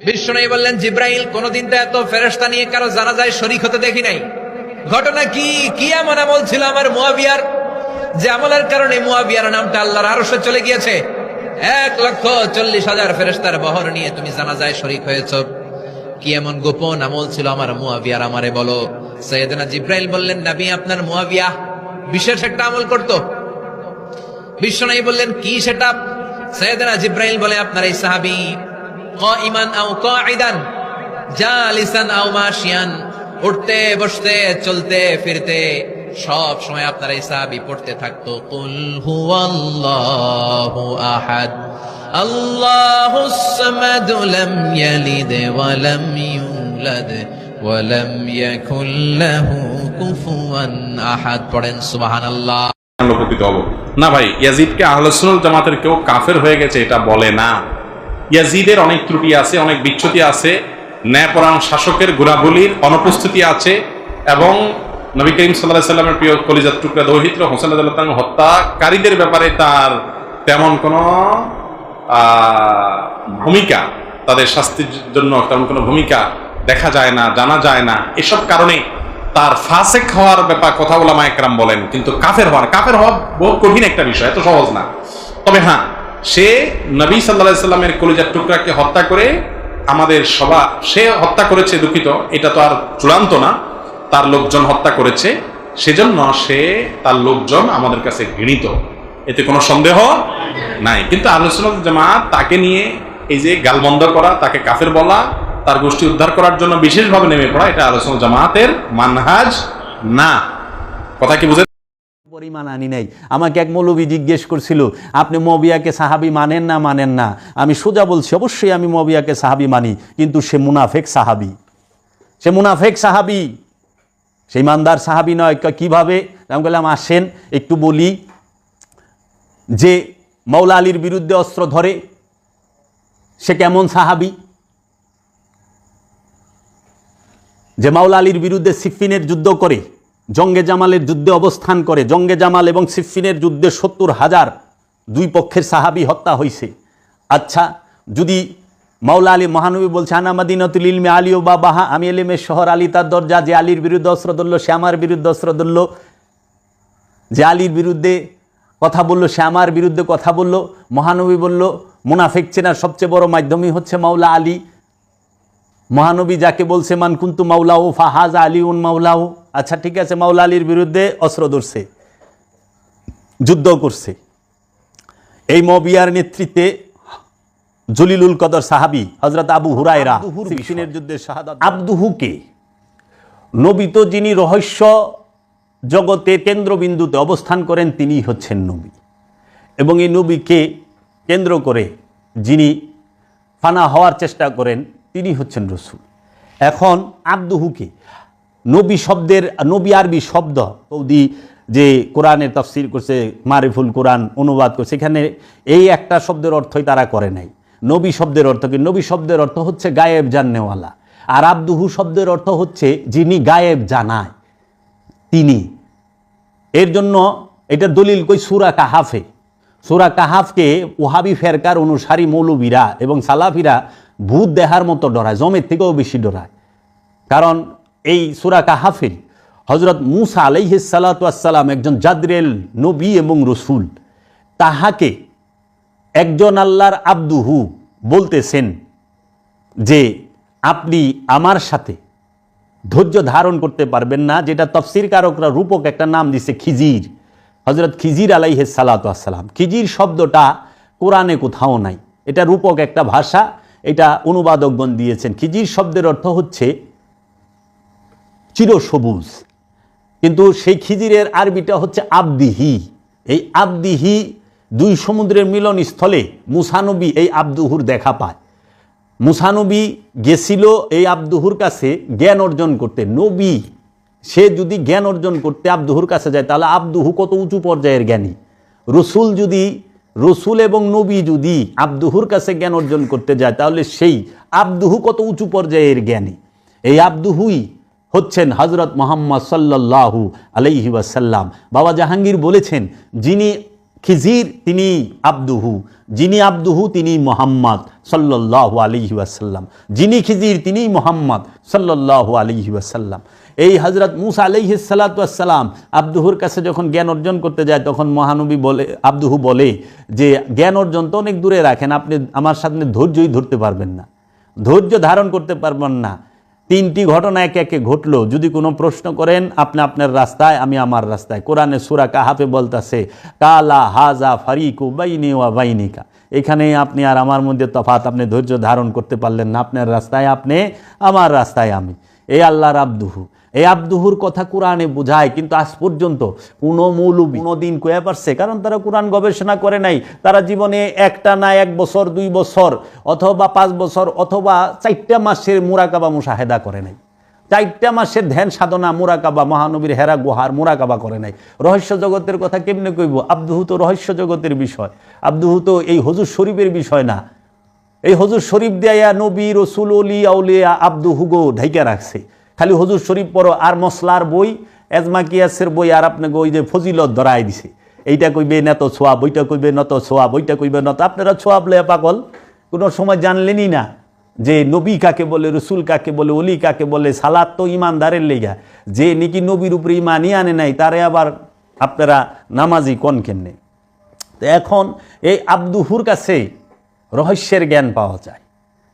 বিশ্বনবী বললেন, জিব্রাইল, কোনদিন তো এত ফেরেশতা নিয়ে কারো জানাজায় শরীক হতে দেখি নাই। ঘটনা কি? কি এমন আমল ছিল আমার মুয়াবিয়ার, যে আমলের কারণে মুয়াবিয়ার নামটা আল্লাহর আরশে চলে গিয়েছে? 1,40,000 ফেরেশতার বহর নিয়ে তুমি জানাজায় শরীক হয়েছো। কি এমন গোপন আমল ছিল আমার মুয়াবিয়ার, আমারে বলো। সাইয়েদনা জিব্রাইল বললেন, নবী, আপনার মুয়াবিয়া বিশেষ একটা আমল করত। বিশ্বনবী বললেন, কি সেটা? সাইয়েদনা জিব্রাইল বলে, আপনার এই সাহাবী কাইমান আও কাঈদান, জালিসান আও মাশিয়ান, উঠতে বসতে চলতে ফিরতে সব সময় আপনার এই সাহাবী পড়তে থাকতো, কুল হুয়াল্লাহু আহাদ, আল্লাহুস সামাদ, লাম ইয়ালিদ ওয়া লাম ইউলাদ ওয়া লাম ইয়াকুল লাহু কুফুয়ান আহাদ। পড়েন সুবহানাল্লাহ। উপকৃত হব না ভাই। ইয়াজিদকে আহলে সুন্নাত জামাতের কেউ কাফের হয়ে গেছে এটা বলে না। ইয়াজিদের অনেক ত্রুটি আছে, অনেক বিচ্যুতি আছে, ন্যায়পরায়ণ শাসকের গুণাবলীর অনুপস্থিতি আছে, এবং নবী করিম সাল্লাল্লাহু আলাইহি সাল্লামের প্রিয় কলিজার টুকরা দৌহিত্র হোসেন রাদিয়াল্লাহু আনহু হত্যাকারীদের ব্যাপারে তার তেমন কোনো ভূমিকা, তাদের শাস্তির জন্য তেমন কোনো ভূমিকা দেখা যায় না, জানা যায় না। এসব কারণে তার ফাসেক হওয়ার ব্যাপার কথা ওলামা একরাম বলেন, কিন্তু কাফের হওয়া বহু কঠিন একটা বিষয়, এত সহজ না। তবে হ্যাঁ, সে নবী সাল্লাল্লাহু আলাইহি সাল্লামের কলিজার টুকরাকে হত্যা করে আমাদের সে হত্যা করেছে, দুঃখিত, এটা তো আর চূড়ান্ত না, তার লোকজন হত্যা করেছে, সেজন্য তার লোকজন আমাদের কাছে ঘৃণিত, এতে কোনো সন্দেহ নাই। কিন্তু আহলে সুন্নাত জামাত তাকে নিয়ে এই যে গালবন্ধ করা, তাকে কাফের বলা, তার গোষ্ঠী উদ্ধার করার জন্য বিশেষভাবে নেমে পড়া, এটা আহলে সুন্নাত জামাতের মানহাজ না। কথা কি বুঝে? পরিমাণ আনি নাই। আমাকে এক মৌলবী জিজ্ঞেস করছিল, আপনি মুয়াবিয়াকে সাহাবী মানেন না? আমি সোজা বলছি, অবশ্যই আমি মুয়াবিয়াকে সাহাবী মানি, কিন্তু সে মুনাফেক সাহাবী, সে ইমানদার সাহাবী নয়। কিভাবে? আমি বললাম, আসেন একটু বলি। যে মাওলা আলীর বিরুদ্ধে অস্ত্র ধরে, সে কেমন সাহাবী? যে মাওলা আলীর বিরুদ্ধে সিফফিনের যুদ্ধ করে, জঙ্গে জামালের যুদ্ধে অবস্থান করে, জঙ্গে জামাল এবং সিফফিনের যুদ্ধে 70,000 দুই পক্ষের সাহাবী হত্যা হয়েছে। আচ্ছা, যদি মাওলা আলী, মহানবী বলছে, আনা মাদিনাতুল ইলমি আলী ও বাবাহা, আমি এলেমের শহর, আলী তার দরজা। যে আলীর বিরুদ্ধে অস্ত্র ধরল, সে আমার বিরুদ্ধে অস্ত্র ধরল। যে আলীর বিরুদ্ধে কথা বলল, সে আমার বিরুদ্ধে কথা বলল। মহানবী বলল, মুনাফিক চেনার সবচেয়ে বড় মাধ্যমই হচ্ছে মাওলা আলী। মহানবী যাকে বলছে, মান কুন্তু মাওলাহু ফাহাজা আলীউন মাওলাহু। আচ্ছা ঠিক আছে, মাওলা আলীর বিরুদ্ধে অস্ত্র ধরছে, যুদ্ধ করছে। এই মুয়াবিয়ার নেতৃত্বে জলিলুল কদর সাহাবী হযরত আবু হুরায়রা সিফিনের যুদ্ধে শাহাদাত। আবদুহুকে নবী তো যিনি রহস্য জগতের কেন্দ্রবিন্দুতে অবস্থান করেন, তিনি হচ্ছেন নবী, এবং এই নবীকে কেন্দ্র করে যিনি ফানা হওয়ার চেষ্টা করেন, তিনি হচ্ছেন রসুল। এখন আবদুহুকে নবী আরবি শব্দ, সৌদি যে কোরআনের তাফসির করছে, মারিফুল কোরআন অনুবাদ করছে, এখানে এই একটা শব্দের অর্থই তারা করে নাই। নবী শব্দের অর্থ কি? নবী শব্দের অর্থ হচ্ছে গায়েব জাননেওয়ালা, আর আবদুহু শব্দের অর্থ হচ্ছে যিনি গায়েব জানায়, তিনি। এর জন্য এটা দলিল কই সূরা কাহাফে। সূরা কাহাফকে ওহাবি ফেরকার অনুসারী মৌলবীরা এবং সালাফিরা ভূত দেহার মতো ডরায়, জমের থেকেও বেশি ডরায়। কারণ এই সূরা কাহাফের হযরত মূসা আলাইহিস সালাতু ওয়াস সালাম একজন জাদরেল নবী এবং রসুল, তাহাকে একজন আল্লাহর আবদুহু বলতেছেন যে আপনি আমার সাথে ধৈর্য ধারণ করতে পারবেন না, যেটা তাফসীর কারকরা রূপক একটা নাম দিছে খিজির, হযরত খিজির আলাইহিস সালাতু ওয়াস সালাম। খিজির শব্দটা কোরআনে কোথাও নাই, এটা রূপক একটা ভাষা, এটা অনুবাদকগণ দিয়েছেন। খিজির শব্দের অর্থ হচ্ছে চিরসবুজ, কিন্তু সেই খিজিরের আরবিটা হচ্ছে আবদিহি। এই আবদিহি, দুই সমুদ্রের মিলনস্থলে মুসানবী এই আবদুহুর দেখা পায়। মুসানবী গেছিল এই আবদুহুর কাছে জ্ঞান অর্জন করতে। নবী সে যদি জ্ঞান অর্জন করতে আবদুহুর কাছে যায়, তাহলে আবদুহু কত উঁচু পর্যায়ের জ্ঞানী। রসুল এবং নবী যদি আবদুহুর কাছে জ্ঞান অর্জন করতে যায়, তাহলে সেই আবদুহু কত উঁচু পর্যায়ের জ্ঞানী। এই আবদুহুই হচ্ছেন হযরত মুহাম্মদ সাল্লাল্লাহু আলাইহি ওয়াসাল্লাম। বাবা জাহাঙ্গীর বলেছেন, যিনি খিজির তিনি আব্দুহু, যিনি আব্দুহু তিনি মুহাম্মদ সাল্লাল্লাহু আলাইহি ওয়াসাল্লাম, যিনি খিজির তিনি মুহাম্মদ সাল্লাল্লাহু আলাইহি ওয়াসাল্লাম। এই হযরত মূসা আলাইহিস সালাতু ওয়াস সালাম আব্দুহুর কাছে যখন জ্ঞান অর্জন করতে যায়, তখন মহানবী বলে, আব্দুহু বলে যে জ্ঞান অর্জন তো অনেক দূরে রাখেন, আপনি আমার সামনে ধৈর্যই ধরতে পারবেন না, ধৈর্য ধারণ করতে পারবেন না। 3টি ঘটনা একে একে ঘটলো। যদি কোনো প্রশ্ন করেন আপনি আপনার রাস্তায়, আমি আমার রাস্তায়। কোরআনে সূরা কাহাফে বলতাছে কালা হাজা ফারিকু বাইনি ওয়া বাইনিকা, এখানে আপনি আর আমার মধ্যে তফাৎ, আপনি ধৈর্য ধারণ করতে পারলেন না, আপনার রাস্তায় আপনি, আমার রাস্তায় আমি। এই আল্লাহর আব্দুহু, এই আব্দুহুর কথা কোরআনে বোঝায়, কিন্তু আজ পর্যন্ত কোনো মৌলবী কোনোদিন কয়ে পারছে? কারণ তারা কোরআন গবেষণা করে নাই। তারা জীবনে একটা না 1 বছর 2 বছর অথবা 5 বছর অথবা 4টা মাসের মুরাকাবা মুশাহেদা করে নাই, 4টা মাসের ধ্যান সাধনা মুরাকাবা, মহানবীর হেরা গুহার মুরাকাবা করে নাই। রহস্য জগতের কথা কেমনে কইব? আব্দুহু তো রহস্য জগতের বিষয়, আব্দুহু তো এই হুজুর শরীফের বিষয় না। এই হুজুর শরীফ দিয়া নবী রসুল অলি আউলিয়া আব্দুহু গো ঢাইকা রাখছে। খালি হুজুর শরীফ পড়ো আর মশলার বই, এজমা কিয়াসের বই, আর আপনাকে ওই যে ফজিলত ধরাই দিছে, এইটা কইবে নত ছোয়াব, ওইটা কইবে নত ছোয়াব, ওইটা কইবে নত। আপনারা ছোয়াব লয়া পাগল, কোনো সময় জানলেনই না যে নবী কাকে বলে, রসুল কাকে বলে, অলি কাকে বলে। সালাত তো ইমানদারের লেগা, যে নাকি নবীর উপরে ইমানই আনে নাই তারে আবার আপনারা নামাজি কোন কেমনে? তো এখন এই আব্দুহুর কাছে রহস্যের জ্ঞান পাওয়া যায়।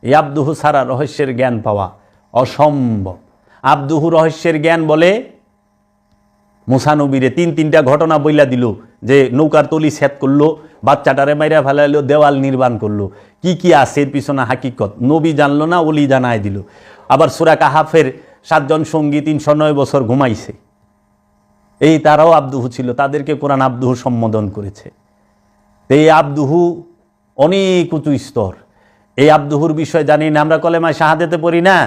এই আব্দুহু ছাড়া রহস্যের জ্ঞান পাওয়া অসম্ভব। আব্দুহু রহস্যের জ্ঞান বলে মুসা নবীরে 3টা ঘটনা বইলা দিল, যে নৌকার তলি ছেদ করলো, বাচ্চাটারে মাইরা ফেলাইলো, দেওয়াল নির্মাণ করলো। কি কি আছে এর পিছনে হাকিকত নবী জানলো না, ওলি জানায় দিল। আবার সূরা কাহাফের 7 জন সঙ্গী 309 বছর ঘুমাইছে, এই তারাও আব্দুহু ছিল, তাদেরকে কোরআন আব্দুহু সম্বোধন করেছে। এই আব্দুহু অনেক উঁচু স্তর। এই আব্দুহুর বিষয় জানি না, আমরা কলেমায় শাহাদাতে পড়ি না,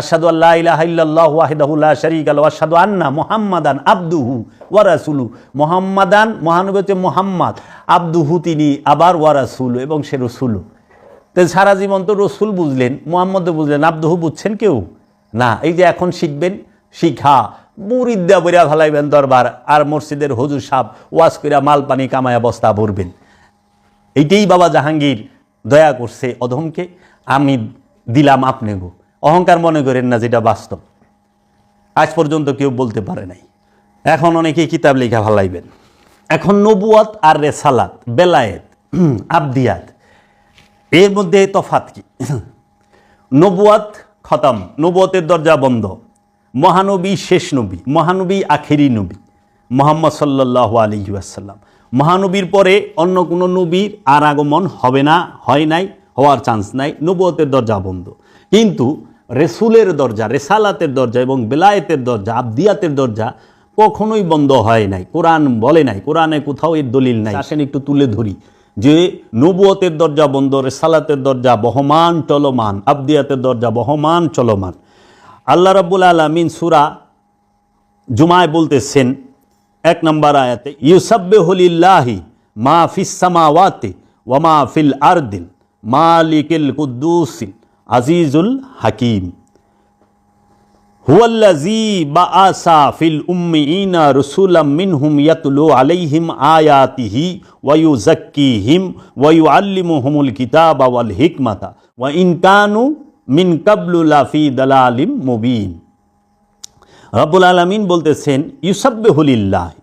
আশহাদু আল্লা ইলাহা ইল্লাল্লাহু ওয়াহদাহু লা শারীকা লাহু ওয়া আশহাদু আন্না মুহাম্মাদান আবদুহু ওয়া রাসূলুহু। মুহাম্মাদান মহানবী হচ্ছে মুহাম্মদ, আবদুহু তিনি আবার ওয়া রাসূলু, এবং সে রসুল। তো সারা জীবন তো রসুল বুঝলেন, মুহাম্মদ বুঝলেন, আবদুহু বুঝছেন কেউ না। এই যে এখন শিখবেন, শিখা মুরিদ্দা বইরা ভালাইবেন দরবার, আর মসজিদের হুজুর সাহেব ওয়াজ কইরা মাল পানি কামায়া বস্তা ভরবেন। এইটাই বাবা জাহাঙ্গীর দয়া করছে অধমকে, আমি দিলাম আপনি গো। অহংকার মনে করেন না, যেটা বাস্তব। আজ পর্যন্ত কেউ বলতে পারে নাই। এখন অনেকেই কিতাব লেখা ভালাইবেন। এখন নবুয়াত আর রেসালাত, বেলায়েত, আবদিয়াত, এর মধ্যে তফাৎ কি? নবুয়াত খতম, নবুয়তের দরজা বন্ধ। মহানবী শেষ নবী, মহানবী আখেরি নবী মুহাম্মদ সাল্লাল্লাহু আলাইহি ওয়াসাল্লাম। মহানবীর পরে অন্য কোনো নবীর আর আগমন হবে না, হয় নাই, হওয়ার চান্স নাই। নবুয়তের দরজা বন্ধ। কিন্তু রসুলের দরজা, রেসালাতের দরজা এবং বেলায়েতের দরজা, আবদিয়াতের দরজা কখনোই বন্ধ হয় নাই। কোরআন বলে নাই, কোরআনে কোথাও এর দলিল নাই। আসেন একটু তুলে ধরি যে নবুয়তের দরজা বন্ধ, রেসালাতের দরজা বহমান চলমান, আবদিয়াতের দরজা বহমান চলমান। আল্লাহ রাব্বুল আলামিন সূরা জুমায় বলতেছেন 1 নম্বর আয়াতে, ইউসাব্বিহু লিল্লাহি মা ফিস সামাওয়াতি ওয়া মা ফিল আরদিল মালিকিল কুদ্দুসিল আজিজুল হাকিম হুয়াল্লাযী বাআসা ফিল উম্মিয়িনা রাসূলাম মিনহুম ইয়াতলু আলাইহিম আয়াতিহি ওয়া ইউযাক্কিহিম ওয়া ইউআল্লিমুহুমুল কিতাবা ওয়াল হিকমাতা ওয়া ইন কানু মিন কাবলু লাফি দালালিম মুবিন। রব্বুল আলামিন বলতেছেন ইউসাব্বিহু লিল্লাহি,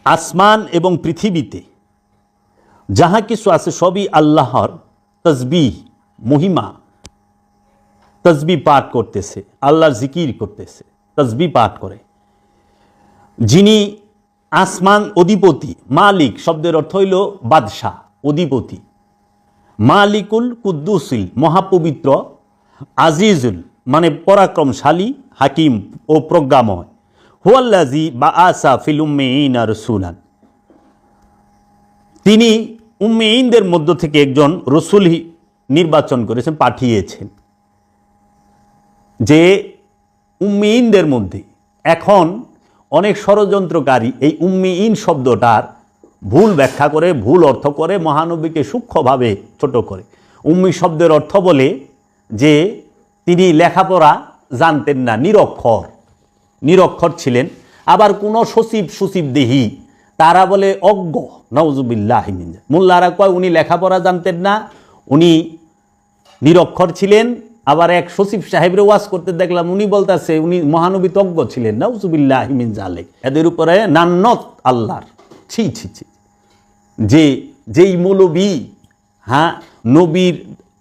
আসমান এবং পৃথিবীতে যাহা কিছু আছে সবই আল্লাহর তসবিহ, মহিমা, তসবিহ পাঠ করতেছে, আল্লাহর জিকির করতেছে, তসবিহ পাঠ করে। যিনি আসমান অধিপতি, মালিক শব্দের অর্থ হইল বাদশাহ, অধিপতি। মালিকুল কুদ্দুসিল মহাপবিত্র, আজিজুল মানে পরাক্রমশালী, হাকিম ও প্রজ্ঞাময়। হুয়াল্লাযী বাআসা ফিল উম্মিয়িনা রাসূলান, তিনি উম্মিয়িনদের মধ্য থেকে একজন রসুল নির্বাচন করেছেন, পাঠিয়েছেন। যে উম্মিয়িনদের মধ্যে এখন অনেক ষড়যন্ত্রকারী এই উম্মিয়িন শব্দটার ভুল ব্যাখ্যা করে, ভুল অর্থ করে, মহানবীকে সূক্ষ্মভাবে ছোট করে। উম্মি শব্দের অর্থ বলে যে তিনি লেখাপড়া জানতেন না, নিরক্ষর ছিলেন। আবার কোনো সচিব দেহি তারা বলে অজ্ঞ, নাউজুবিল্লাহ মিন যালিক। মোল্লারা কয় উনি লেখাপড়া জানতেন না, উনি নিরক্ষর ছিলেন। আবার এক সচিব সাহেবের ওয়াজ করতে দেখলাম, উনি বলতেছে উনি মহানবী তজ্ঞ ছিলেন, নাউজুবিল্লাহ মিন যালিক। এদের উপরে নান্নত আল্লাহর, ছি ছি ছি। যেই মৌলবী নবীর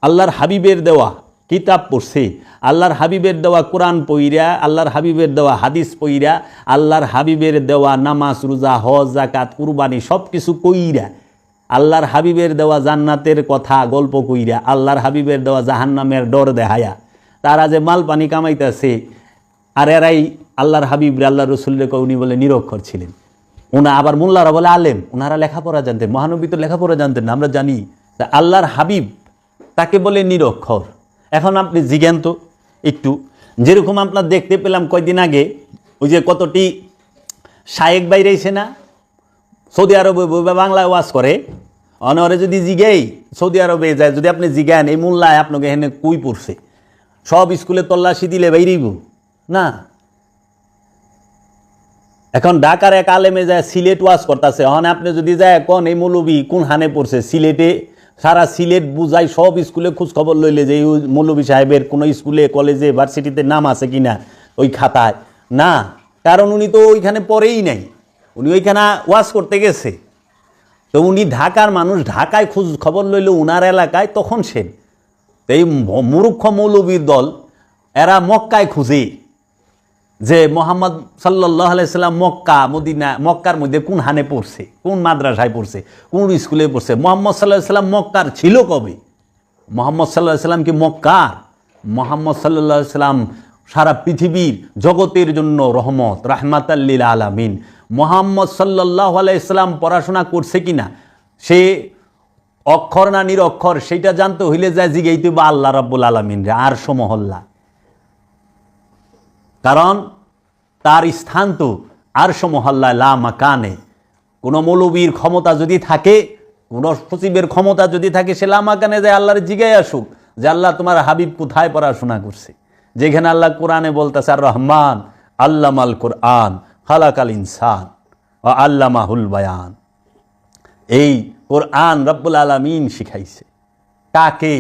আল্লাহর হাবিবের দেওয়া কিতাব পড়ছে, আল্লাহর হাবিবের দেওয়া কোরআন পইরা, আল্লাহর হাবিবের দেওয়া হাদিস পইরা, আল্লাহর হাবিবের দেওয়া নামাজ রোজা হজ জাকাত কুরবানি সব কিছু কইরা, আল্লাহর হাবিবের দেওয়া জান্নাতের কথা গল্প কইরা, আল্লাহর হাবিবের দেওয়া জাহান্নামের ডর দেখায়া তারা যে মাল পানি কামাইতেছে, আর এরাই আল্লাহর হাবিব আল্লাহ রসুলের উনি বলে নিরক্ষর ছিলেন। আবার মোল্লারা বলে আলেম, ওনারা লেখাপড়া জানতেন। মহানবী তো লেখাপড়া জানতেন না, আমরা জানি। আল্লাহর হাবিব তাকে বলে নিরক্ষর। এখন আপনি জিজ্ঞান তো একটু, যেরকম আপনার দেখতে পেলাম কয়দিন আগে ওই যে কতটি শায়েক বাইরেছে না, সৌদি আরবে বাংলায় ওয়াজ করে, অনরে যদি জিগাই সৌদি আরবে যায়, যদি আপনি জিজ্ঞান এই মোল্লায় আপনাকে এখানে কুই পড়ছে, সব স্কুলে তল্লাশি দিলে বাইরেইব না। এখন ঢাকার এক আলেমে যায় সিলেট ওয়াজ করতেছে, হন আপনি যদি যায় কোন এই মৌলবী কোন হানে পড়ছে সিলেটে, সারা সিলেট বুঝাই সব স্কুলে খোঁজ খবর লইলে যে এই মৌলবী সাহেবের কোনো স্কুলে কলেজে ভার্সিটিতে নাম আছে কিনা ওই খাতায়, না, কারণ উনি তো ওইখানে পড়েই নাই, উনি ওইখানে ওয়াজ করতে গেছে। তো উনি ঢাকার মানুষ, ঢাকায় খোঁজ খবর লইল উনার এলাকায়, তখন সে এই মূর্খ মৌলবীর দল এরা মক্কায় খুঁজে যে মোহাম্মদ সাল্লাল্লাহু আলাইহি সাল্লাম মক্কা মদিনা মক্কার মধ্যে কোন হানে পড়ছে, কোন মাদ্রাসায় পড়ছে, কোন স্কুলে পড়ছে। মোহাম্মদ সাল্লাল্লাহু আলাইহি সাল্লাম মক্কার ছিল কবে? মোহাম্মদ সাল্লাল্লাহু আলাইহি সাল্লাম কি মক্কার? মোহাম্মদ সাল্লাল্লাহু আলাইহি সাল্লাম সারা পৃথিবীর জগতের জন্য রহমত, রাহমাতাল লিল আলামিন। মোহাম্মদ সাল্লাল্লাহু আলাইহি সাল্লাম পড়াশোনা করছে কিনা, সে অক্ষর না নিরক্ষর সেইটা জানতে হইলে যায় জিগাইতে বা আল্লাহ রাব্বুল আলামিন রে, আরশ মহল্লা। কারণ তার স্থান তো আরশ মহল্লায় লা মাকানে। কোনো মৌলবীর ক্ষমতা যদি থাকে, কোনো সচিবের ক্ষমতা যদি থাকে, সে লা মাকানে যায় আল্লাহর জিগাই আসুক যে আল্লাহ তোমার হাবিব কোথায় পড়াশোনা করছে। যেখানে আল্লাহ কোরআনে বলতেছে আর রহমান আল্লামাল কোরআন খালাকাল ইনসান ও আল্লামাহুল বায়ান। এই কোরআন রব্বুল আলামিন শিখাইছে কাকে?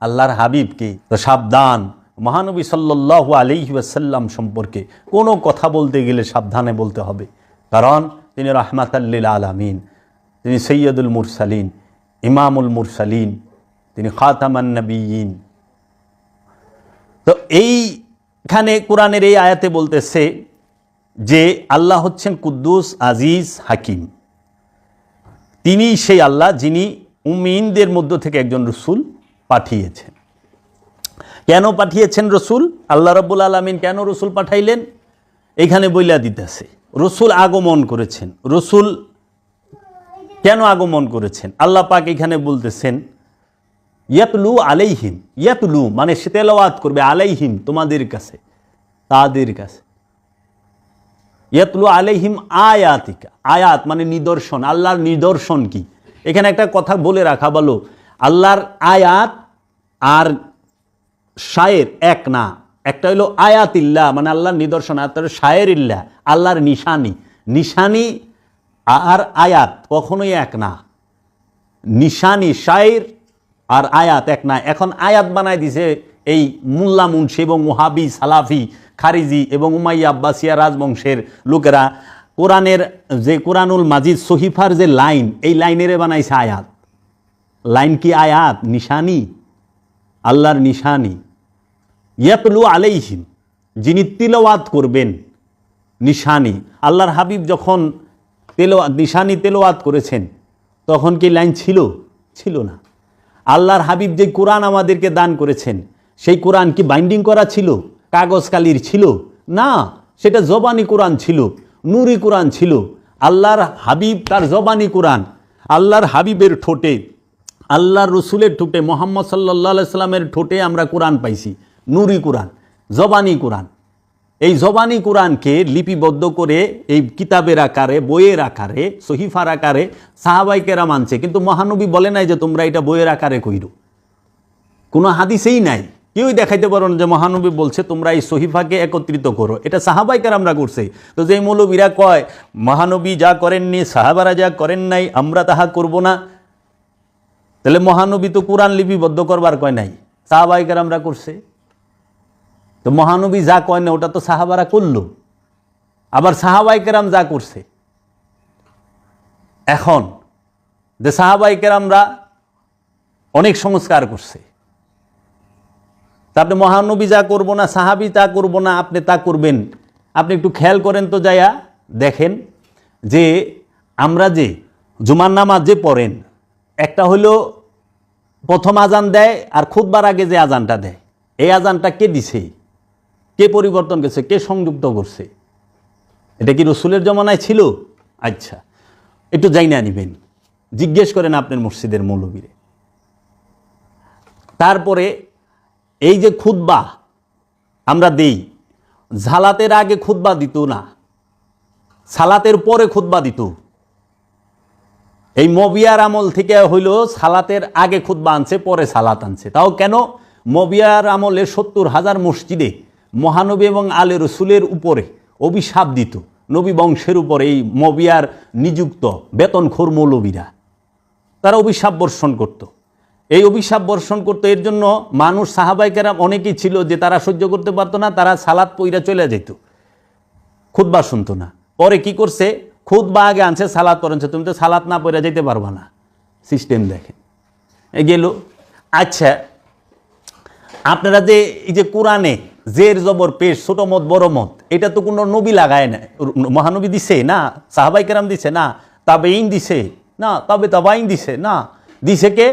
আল্লাহর হাবিবকে। তো সাবধান, মহানবী সাল্লাল্লাহু আলাইহি ওয়াসাল্লাম সম্পর্কে কোনো কথা বলতে গেলে সাবধানে বলতে হবে, কারণ তিনি রাহমাতাল লিল আলামিন, তিনি সৈয়দুল মুরসালিন, ইমামুল মুরসালিন, তিনি খাতামান নবিয়্যিন। তো এইখানে কোরআনের এই আয়াতে বলতেছে যে আল্লাহ হচ্ছেন কুদ্দুস আজিজ হাকিম। তিনি সেই আল্লাহ যিনি উম্মিনদের মধ্য থেকে একজন রসুল পাঠিয়েছেন। কেন পাঠিয়েছেন রসুল? আল্লাহ রাব্বুল আলামিন কেন রসুল পাঠাইলেন এখানে বইলা দিতেছে। রসুল আগমন করেছেন। রসুল কেন আগমন করেছেন আল্লাহ পাক এখানে বলতেছেন ইয়াতলু আলাইহিম। ইয়াতলু মানে সে তেলাওয়াত করবে, আলাইহিম তোমাদের কাছে, তাদের কাছে। ইয়াতলু আলাইহিম আয়াতিকা, আয়াত মানে নিদর্শন। আল্লাহর নিদর্শন কি? এখানে একটা কথা বলে রাখা ভালো, আল্লাহর আয়াত আর শায়ের এক না। একটা হলো আয়াতিল্লাহ মানে আল্লাহর নিদর্শন, আর তার শায়েরিল্লাহ আল্লাহর নিশানি। নিশানি আর আয়াত কখনোই এক না। নিশানি শায়ের আর আয়াত এক না। এখন আয়াত বানায় দিছে এই মুল্লা মুন্সি এবং ওহাবি সালাফি খারিজি এবং উমাইয়া আব্বাসিয়া রাজবংশের লোকেরা। কোরআনের যে কোরআনুল মাজিদ সহিফার যে লাইন, এই লাইনের বানাইছে আয়াত। লাইন কি আয়াত? নিশানি, আল্লাহর নিশানি। ইয়াতলু আলাইহিম যিনি তিলাওয়াত করবেন, নিশানি। আল্লাহর হাবিব যখন নিশানি তেলাওয়াত করেছেন তখন কি লাইন ছিল? ছিল না। আল্লাহর হাবিব যে কোরআন আমাদেরকে দান করেছেন সেই কোরআন কি বাইন্ডিং করা ছিল? কাগজ কালির ছিল না, সেটা জবানি কোরআন ছিল, নূরি কোরআন ছিল। আল্লাহর হাবিব তার জবানি কোরআন, আল্লাহর হাবিবের ঠোঁটে, আল্লাহর রসুলের ঠোঁটে, মোহাম্মদ সাল্লাল্লাহু আলাইহি সাল্লামের ঠোঁটে আমরা কোরআন পাইছি, নূরি কোরআন, জবানি কোরআন। এই জবানি কোরআনকে লিপিবদ্ধ করে এই কিতাবের আকারে, বইয়ের আকারে, সহিফার আকারে সাহাবাইকেরা মানছে, কিন্তু মহানবী বলে নাই যে তোমরা এটা বইয়ের আকারে কইরো। কোনো হাদিসেই নাই কেউই দেখাইতে পারো না যে মহানবী বলছে তোমরা এই সহিফাকে একত্রিত করো। এটা সাহাবাই কেরামরা করছে। তো যে মৌলবীরা কয় মহানবী যা করেননি, সাহাবারা যা করেন নাই, আমরা তাহা করব না, তাহলে মহানবী তো কোরআন লিপিবদ্ধ করবার কয় নাই, সাহাবাই কেরামরা করছে। তো মহানবী যা কয় না ওটা তো সাহাবারা করলো, আবার সাহাবাই কেরাম যা করছে। এখন যে সাহাবাই কেরামরা অনেক সংস্কার করছে, তা আপনি মহানবী যা করবো না, সাহাবি তা করবো না, আপনি তা করবেন। আপনি একটু খেয়াল করেন তো, যায়া দেখেন যে আমরা যে জুমার নামাজ যে পড়েন, একটা হইল প্রথম আজান দেয় আর খুতবার আগে যে আজানটা দেয়, এই আজানটা কে দিছে, কে পরিবর্তন করছে, কে সংযুক্ত করছে? এটা কি রসুলের জমানায় ছিল? আচ্ছা, একটু জাইনা নিবেন, জিজ্ঞেস করেন আপনার মসজিদের মৌলবীরে। তারপরে এই যে খুতবা আমরা দেই, ঝালাতের আগে খুতবা দিত না, সালাতের পরে খুতবা দিত। এই মবিয়ার আমল থেকে হইল সালাতের আগে খুতবা আনছে, পরে সালাত আনছে। তাও কেন? মবিয়ার আমলে 70,000 মসজিদে মহানবী এবং আলে রসুলের উপরে অভিশাপ দিত, নবী বংশের উপরে এই মবিয়ার নিযুক্ত বেতনখোর মৌলবীরা, তারা অভিশাপ বর্ষণ করত। এই অভিশাপ বর্ষণ করতো, এর জন্য মানুষ সাহাবাই কেরাম অনেকেই ছিল যে তারা সহ্য করতে পারতো না, তারা সালাত পইরা চলে যেত, খুতবা শুনতো না। পরে কি করছে, খুতবা আগে আনছে, সালাত পড়েছে, তুমি তো সালাত না পইরা যেতে পারবা না। সিস্টেম দেখেন গেল। আচ্ছা, আপনারা যে এই যে কোরআনে জের জবর পেশ, ছোট মত বড় মত, এটা তো কোনো নবী লাগায় না, মহানবী দিছে না, সাহাবাই কেরাম দিছে না, তাবেঈন দিছে না, তাবাইন দিছে না, দিছে কে?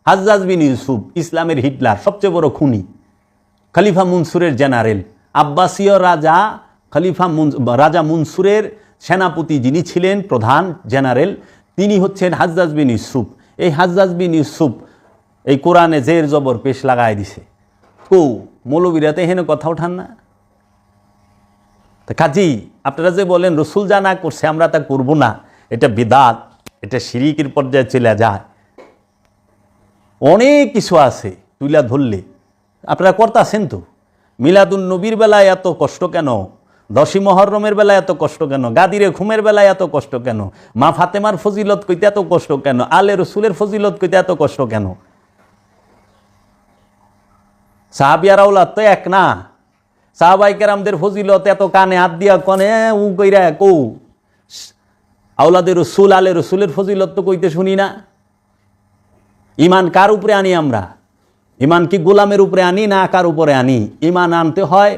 হাজ্জাজ বিন ইউসুফ, ইসলামের হিটলার, সবচেয়ে বড় খুনি, খলিফা মনসুরের জেনারেল, আব্বাসীয় রাজা রাজা মনসুরের সেনাপতি যিনি ছিলেন প্রধান জেনারেল, তিনি হচ্ছেন হাজ্জাজ বিন ইউসুফ। এই হাজ্জাজ বিন ইউসুফ এই কোরআনে জের জবর পেশ লাগায় দিছে। মৌলবীরাতে হেন কথা ওঠান না। কাজী আপনারা যে বলেন রসুল যা না করছে আমরা তা করব না, এটা বিদাত, এটা শিরিকের পর্যায়ে চলে যায়। অনেক কিছু আছে তুইলা ধরলে, আপনারা করতেছেন তো। মিলাদুন নবীর বেলায় এত কষ্ট কেন? 10ই মুহররমের বেলায় এত কষ্ট কেন? গাদিরে ঘুমের বেলায় এত কষ্ট কেন? মা ফাতেমার ফজিলত কইতে এত কষ্ট কেন? আলে রসুলের ফজিলত কইতে এত কষ্ট কেন? সাহাবিয়ার আওলাদ তো এক না, সাহাবাই কেরামদের ফজিলত এত কানে হাত দিয়া কনে উ কইরা কৌ, আওলাদের রসুল আলে রসুলের ফজিলত তো কইতে শুনি না। ইমান কার উপরে আনি আমরা? ইমান কি গোলামের উপরে আনি না কার উপরে আনি? ইমান আনতে হয়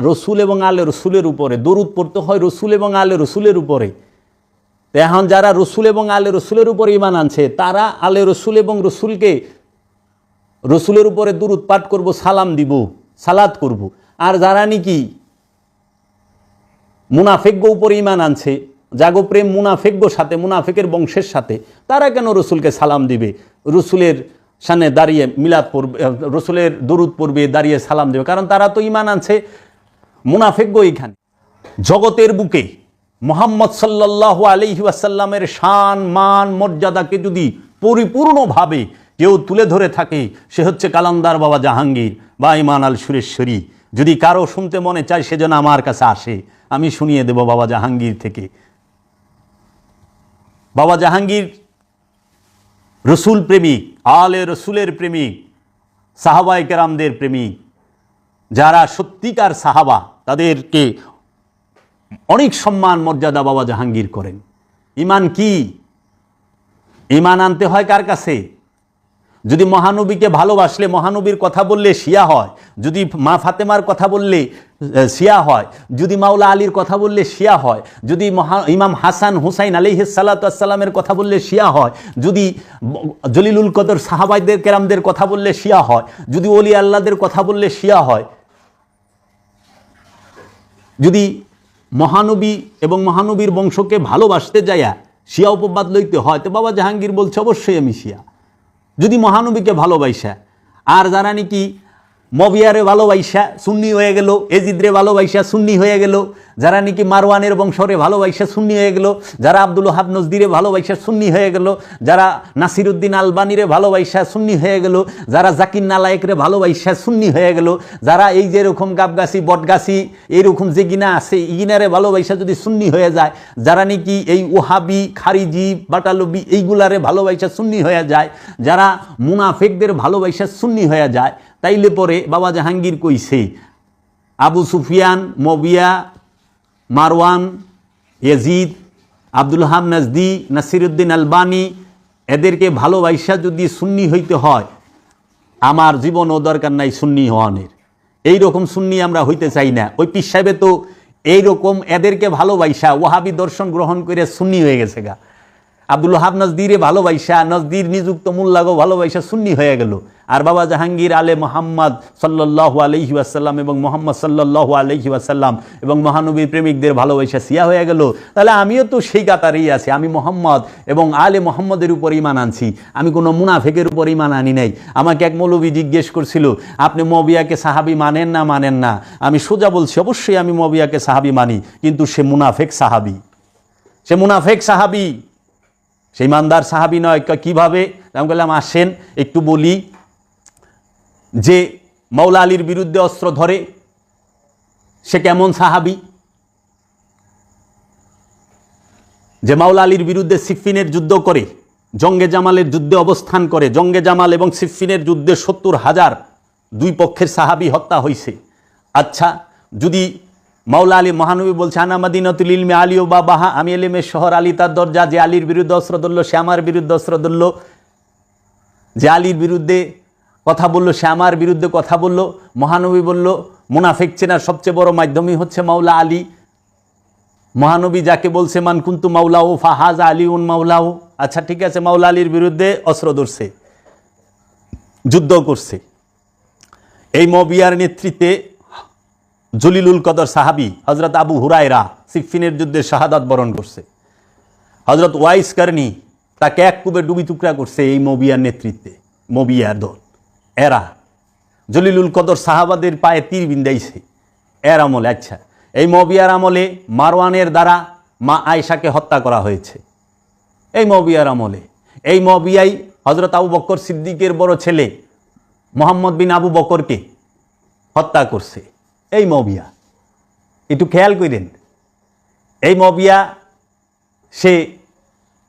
রসুল এবং আলে রসুলের উপরে, দরুদ পড়তে হয় রসুল এবং আলে রসুলের উপরে। এখন যারা রসুল এবং আলে রসুলের উপরে ইমান আনছে, তারা আলে রসুল এবং রসুলকে, রসুলের উপরে দরুদ পাঠ করব, সালাম দিব, সালাত করব। আর যারা নাকি মুনাফেক্য উপরে ইমান আনছে, জাগো প্রেম মুনাফেক্য সাথে, মুনাফেকের বংশের সাথে, তারা কেন রসুলকে সালাম দিবে? রসুলের সামনে দাঁড়িয়ে মিলাদ পড়বে, রসুলের দরুদ পড়বে, দাঁড়িয়ে সালাম দেবে, কারণ তারা তো ইমান আনছে মুনাফেক্য। এইখানে জগতের বুকে মুহাম্মদ সাল্লাল্লাহু আলাইহি ওয়াসাল্লামের শান মান মর্যাদাকে যদি পরিপূর্ণভাবে কেউ তুলে ধরে থাকে, সে হচ্ছে কালান্দার বাবা জাহাঙ্গীর বা ইমান আল সুরেশ্বরী। যদি কারো শুনতে মনে চায় সে যেন আমার কাছে আসে, আমি শুনিয়ে দেব বাবা জাহাঙ্গীর থেকে। বাবা জাহাঙ্গীর রসুল প্রেমিক, আলে রসুলের প্রেমিক, সাহাবায়ে কেরামদের প্রেমিক। যারা সত্যিকার সাহাবা তাদেরকে অনেক সম্মান মর্যাদা বাবা জাহাঙ্গীর করেন। ইমান কি? ইমান আনতে হয় কার কাছে? যদি মহানবীকে ভালোবাসলে, মহানবীর কথা বললে শিয়া হয়, যদি মা ফাতেমার কথা বললে শিয়া হয়, যদি মাওলা আলীর কথা বললে শিয়া হয়, যদি ইমাম হাসান হুসাইন আলাইহিস সালাতু ওয়াস সালামের কথা বললে শিয়া হয়, যদি জলিলুল কদর সাহাবাইদের কেরামদের কথা বললে শিয়া হয়, যদি ওলি আল্লাহদের কথা বললে শিয়া হয়, যদি মহানবী এবং মহানবীর বংশকে ভালোবাসতে যাইয়া শিয়া উপবাদ লইতে হয়, তো বাবা জাহাঙ্গীর বলছে অবশ্যই আমি শিয়া। যদি মহানবীকে ভালোবাসা, আর যারা নাকি মবিয়ারে ভালোবাসা সুন্নি হয়ে গেল, এজিদরে ভালোবাসা সুন্নি হয়ে গেল, যারা নাকি মারওয়ানের বংশরে ভালোবাসা সুন্নি হয়ে গেল, যারা আব্দুল ওহাব নজদিরে ভালোবাসা সুন্নি হয়ে গেল, যারা নাসিরুদ্দিন আলবানিরে ভালোবাসা সুন্নি হয়ে গেল, যারা জাকির নালায়েকরে ভালোবাসা সুন্নি হয়ে গেল, যারা এই যে এরকম গাবগাছি বটগাছি এরকম যে গিনা আছে ইগিনারে ভালোবাসা যদি সুন্নি হয়ে যায়, যারা নাকি এই ওহাবি খারিজি বাটালবি এইগুলারে ভালোবাসা সুন্নি হয়ে যায়, যারা মুনাফেকদের ভালোবাসা সুন্নি হয়ে যায়, তাইলে পরে বাবা জাহাঙ্গীর কইছে আবু সুফিয়ান, মবিয়া, মারওয়ান, ইয়াজিদ, আব্দুল ওহাব নজদি, নাসিরুদ্দিন আলবানি এদেরকে ভালোবাসা যদি সুন্নি হইতে হয়, আমার জীবনও দরকার নাই সুন্নি হওয়ানের। এইরকম সুন্নি আমরা হইতে চাই না। ওই পীর সাহেবে তো এইরকম এদেরকে ভালোবাসা ওয়াহাবি দর্শন গ্রহণ করে সুন্নি হয়ে গেছে গা। আব্দুল ওহাব নজদিরে ভালোবাসা, নজদির নিযুক্ত মোল্লাগো ভালোবাসা সুন্নি হয়ে গেল। আর বাবা জাহাঙ্গীর আলে মোহাম্মদ সাল্লাল্লাহু আলাইহি ওয়াসাল্লাম এবং মোহাম্মদ সাল্লাল্লাহু আলাইহি ওয়াসাল্লাম এবং মহানবীর প্রেমিকদের ভালোবাসা সিয়া হয়ে গেল। তাহলে আমিও তো সেই কাতারেই আছি। আমি মোহাম্মদ এবং আলে মোহাম্মদের উপর ঈমান আনছি, আমি কোনো মুনাফেকের উপর ঈমান আনি নাই। আমাকে এক মৌলবী জিজ্ঞেস করছিল, আপনি মবিয়াকে সাহাবি মানেন না মানেন না? আমি সোজা বলছি, অবশ্যই আমি মবিয়াকে সাহাবি মানি, কিন্তু সে মুনাফেক সাহাবি, সে মুনাফেক সাহাবি, সেই ইমানদার সাহাবি নয়। কিভাবে? আমি বললাম আসেন একটু বলি। যে মাওলা আলীর বিরুদ্ধে অস্ত্র ধরে সে কেমন সাহাবি? যে মাওলা আলীর বিরুদ্ধে সিফিনের যুদ্ধ করে, জঙ্গে জামালের যুদ্ধে অবস্থান করে, জঙ্গে জামাল এবং সিফিনের যুদ্ধে 70,000 দুই পক্ষের সাহাবি হত্যা হয়েছে। আচ্ছা, যদি মাওলা আলী মহানবী বলছে আনা মাদিনাতুল ইলমি আলী ও বাবাহা, আমি এলেমের শহর, আলী তার দরজা, যে আলীর বিরুদ্ধে অস্ত্র ধরলো সে আমার বিরুদ্ধে অস্ত্র ধরলো, যে আলীর বিরুদ্ধে কথা বললো সে আমার বিরুদ্ধে কথা বললো। মহানবী বলল মুনাফিক চেনার সবচেয়ে বড় মাধ্যমই হচ্ছে মাওলা আলী। মহানবী যাকে বলছে মান কুন্তু মাওলাও ফাহাজ আলী উন মাওলাও। আচ্ছা ঠিক আছে, মাওলা আলীর বিরুদ্ধে অস্ত্র ধরছে, যুদ্ধ করছে। এই মবিয়ার নেতৃত্বে জলিলুল কদর সাহাবি হজরত আবু হুরায়রা সিফিনের যুদ্ধে শাহাদাত বরণ করছে। হজরত ওয়াইস কারনি তাকে এক কুবে ডুবি টুকরা করছে এই মবিয়ার নেতৃত্বে। মবিয়ার দল এরা জলিলুল কদর সাহাবাদের পায়ে তীর বিন্দাইছে এর আমলে। আচ্ছা, এই মবিয়ার আমলে মারওয়ানের দ্বারা মা আয়েশাকে হত্যা করা হয়েছে। এই মবিয়ার আমলে এই মবিয়াই হজরত আবু বকর সিদ্দিকের বড় ছেলে মোহাম্মদ বিন আবু বকরকে হত্যা করছে। এই মবিয়া একটু খেয়াল করেন, এই মবিয়া সে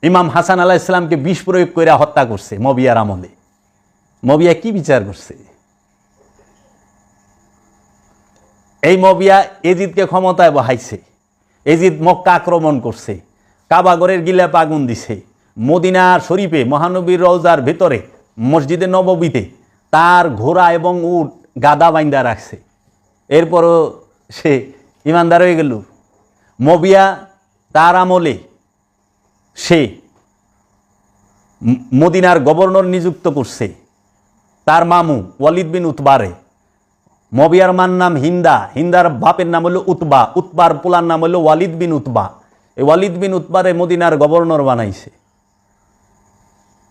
ইমাম হাসান আলাইহিস সালামকে বিষ প্রয়োগ করে হত্যা করছে। মবিয়ার আমলে মবিয়া কি বিচার করছে? এই মবিয়া এজিদকে ক্ষমতায় বহাইছে। এজিদ মক্কা আক্রমণ করছে, কাবাগরের গিলাপ আগুন দিছে, মদিনার শরীফে মহানবীর রওজার ভেতরে মসজিদে নববীতে তার ঘোড়া এবং উট গাদা বাইন্দা রাখছে। এরপরও সে ইমানদার হয়ে গেল। মবিয়া তার আমলে সে মদিনার গভর্নর নিযুক্ত করছে তার মামু ওয়ালিদ বিন উতবারে। মবিয়ার মার নাম হিন্দা, হিন্দার বাপের নাম হলো উতবা, উতবার পোলার নাম হলো ওয়ালিদ বিন উতবা। এই ওয়ালিদ বিন উতবারে মদিনার গভর্নর বানাইছে।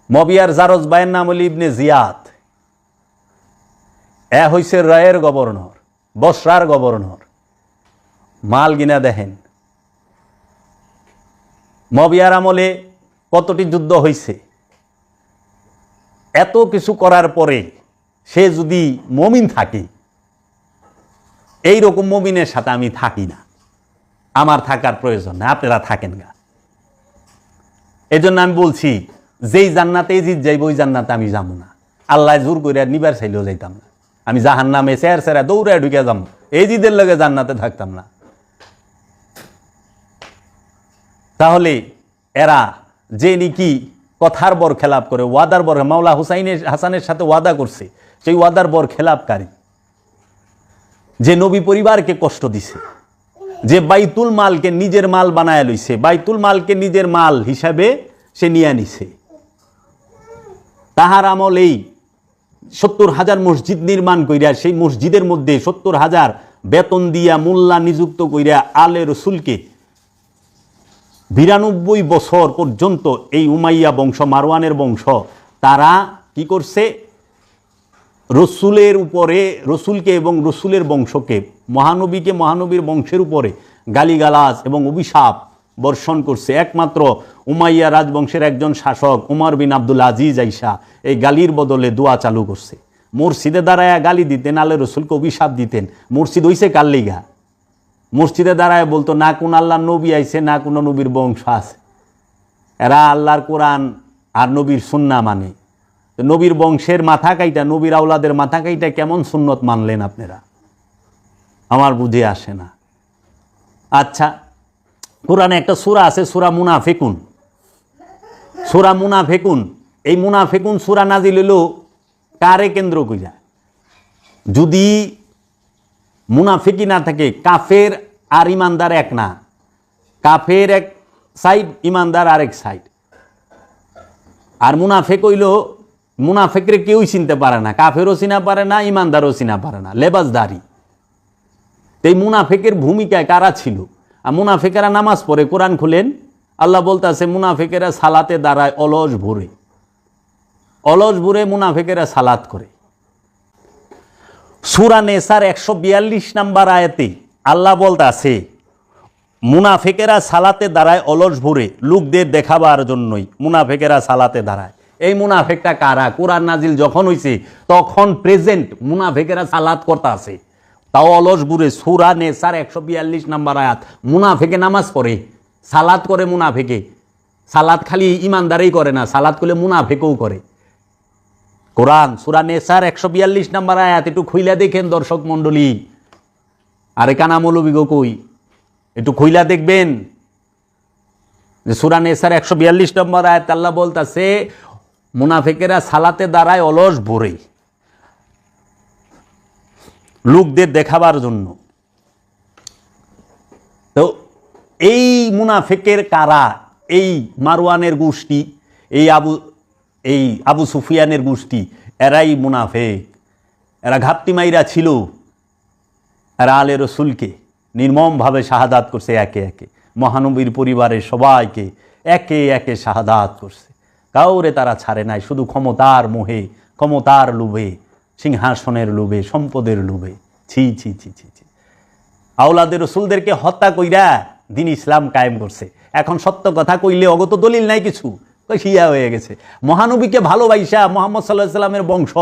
মবিয়ার জারজ ভাইয়ের নাম হলো ইবনে জিয়াদ। এ হইছে রায়ের গভর্নর, বসরার গভর্নর। মাল গিনা দেখেন, মবিয়ার আমলে কতটি যুদ্ধ হয়েছে। এত কিছু করার পরে সে যদি মমিন থাকে, এই রকম মমিনের সাথে আমি থাকি না, আমার থাকার প্রয়োজন না, আপনারা থাকেন গা। এই জন্য আমি বলছি যেই জান্নাতে এজিদ যাইব ওই জান্নাতে আমি যাবো না। আল্লাহ জোর করে নিবার চাইলেও যাইতাম না। আমি জাহান নামে সেরা দৌড়ে ঢুকে যাবো, এজিদের লগে জান্নাতে থাকতাম না। তাহলে এরা যে নাকি কথার বর খেলাপ করে, ওয়াদার বর, মাওলা হাসানের সাথে ওয়াদা করছে, সেই ওয়াদার বর খেলাপকারী, যে নবী পরিবারকে কষ্ট দিছে, যে বাইতুল মালকে নিজের মাল বানায় লইছে, বাইতুল মালকে নিজের মাল হিসাবে সে নিয়ে নিছে। তাহার আমলেই 70,000 মসজিদ নির্মাণ কইরা সেই মসজিদের মধ্যে 70,000 বেতন দিয়া মোল্লা নিযুক্ত কইরা আলে রসুলকে 92 বছর পর্যন্ত এই উমাইয়া বংশ, মারওয়ানের বংশ, তারা কি করছে? রসুলের উপরে, রসুলকে এবং রসুলের বংশকে, মহানবীকে, মহানবীর বংশের উপরে গালিগালাজ এবং অভিশাপ বর্ষণ করছে। একমাত্র উমাইয়া রাজবংশের একজন শাসক উমর বিন আব্দুল আজিজ আইসা এই গালির বদলে দোয়া চালু করছে। মসজিদে দাঁড়ায় গালি দিতেন, আলে রসুলকে অভিশাপ দিতেন। মসজিদ হইছে কার লিগা? মসজিদে দাঁড়ায় বলতো না কোন আল্লাহর নবী আইছে, না কোনো নবীর বংশ আছে। এরা আল্লাহর কোরআন আর নবীর সুন্নাহ মানে। নবীর বংশের মাথা কাইটা, নবীর আওলাদের মাথা কাইটা কেমন সুন্নত মানলেন আপনারা? আমার বুঝে আসে না। আচ্ছা, কোরআনে একটা সূরা আছে, সূরা মুনাফিকুন। সূরা মুনাফিকুন, এই মুনাফিকুন সূরা নাজিল হইল কারে কেন্দ্র কইরা? যদি মুনাফিকি না থাকে, কাফের আর ইমানদার এক না, কাফের এক সাইড, ইমানদার আরেক সাইড। আর মুনাফিক হইল, মুনাফিকরে কেউই চিনতে পারে না, কাফেরও চিনা পারে না, ইমানদারও চিনা পারে না, লেবাসদারি। এই মুনাফিকের ভূমিকায় কারা ছিল? আর মুনাফিকেরা নামাজ পড়ে, কোরআন খুলেন, আল্লাহ বলতেছে মুনাফিকেরা সালাতে দাঁড়ায় অলস ভোরে। অলস ভোরে মুনাফিকেরা সালাত করে। সূরা নেসার 142 নম্বর আয়াতে আল্লাহ বলতেছে মুনাফিকেরা সালাতে দাঁড়ায় অলস ভোরে, লোকদের দেখাবার জন্যই মুনাফিকেরা সালাতে দাঁড়ায়। এই মুনাফিকটা কারা? কোরআন নাজিল যখন হইছে তখন প্রেজেন্ট মুনাফিকেরা সালাত করতে আছে, তাও অলস ভোরে। সূরা নেসার 142 নম্বর আয়াত। মুনাফিকে নামাজ পড়ে, সালাত করে। মুনাফিকে সালাত খালি ইমানদারেই করে না, সালাত করলে মুনাফিকও করে। কোরআন সূরা নেসার 142 নম্বর আয়াত একটু খুইলা দেখেন দর্শক মণ্ডলী। আরে কানা মৌলবী গো কই, একটু খুইলা দেখবেন যে সূরা নেসার 142 নম্বর আয়াত আল্লাহ বলতাছে মুনাফিকেরা সালাতে দাঁড়ায় অলস ভোরে, লোকদের দেখাবার জন্য। তো এই মুনাফিকের কারা? এই মারওয়ানের গোষ্ঠী, এই আবু সুফিয়ানের গোষ্ঠী, এরাই মুনাফিক। এরা ঘাপটি মাইরা ছিল, এরা আলে রসুলকে নির্মমভাবে শাহাদাত করছে। একে একে মহানবীর পরিবারের সবাইকে একে একে শাহাদাত করছে। কাউরে তারা ছাড়ে নাই, শুধু ক্ষমতার মোহে, ক্ষমতার লোভে, সিংহাসনের লোভে, সম্পদের লোভে। ছি ছি ছি ছি ছি। আওলাদের রসুলদেরকে হত্যা কইরা দিন ইসলাম কায়েম করছে। এখন সত্য কথা কইলে অগত দলিল নাই কিছু, শিয়া হয়ে গেছে। মহানবীকে ভালোবাসা, মুহাম্মদ সাল্লাল্লাহু আলাইহি সাল্লামের বংশ,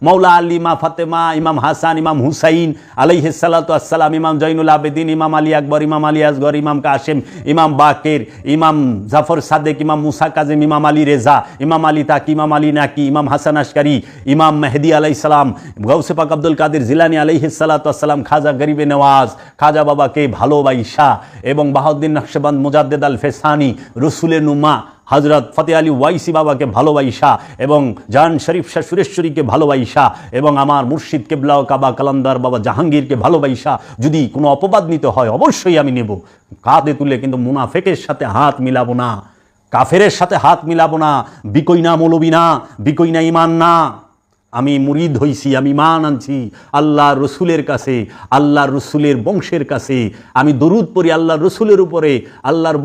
মাওলা আলী, মা ফাতেমা, ইমাম হাসান, ইমাম হুসাইন আলাইহিস সালাতু আসসালাম, ইমাম জৈনুল আবেদিন, ইমাম আলী আকবর, ইমাম আলী আসগর, ইমাম কাসেম, ইমাম বাকের, ইমাম জাফর সাদেক, ইমাম মুসা কাজেম, ইমাম আলী রেজা, ইমাম আলী তাকি, ইমাম আলী নাকি, ইমাম হাসান আশকারি, ইমাম মেহেদি আলাইহিস সালাম, গাউসে পাক আব্দুল কাদের জিলানী আলাইহিস সালাতু আসসালাম, খাজা গরিবে নওয়াজ, খাজা বাবাকে ভালোবাসা এবং বাহাউদ্দিন নকশবন্দ মুজাদ্দেদ আল ফেসানি, রসুলের নুমা হযরত ফতেহ আলী ওয়াইসি বাবাকে ভালোবাসা এবং জান শরীফ শাহ সুরেশ্বরীকে ভালোবাসা এবং আমার মুর্শিদ কেবলা ও কাবা কালান্দার বাবা জাহাঙ্গীরকে ভালোবাসা যদি কোনো অপবাদ নিতে হয় অবশ্যই আমি নেব, কাঁধে তুলে। কিন্তু মুনাফিকের সাথে হাত মিলাবো না, কাফেরের সাথে হাত মিলাবো না। বিকই না মৌলবী না, বিকই না ইমান না। আমি মুরিদ হইছি, আমি মান আনছি আল্লাহর রসুলের কাছে, আল্লাহর রসুলের বংশের কাছে। আমি দরুদ পড়ি আল্লাহর রসুলের উপরে, আল্লাহর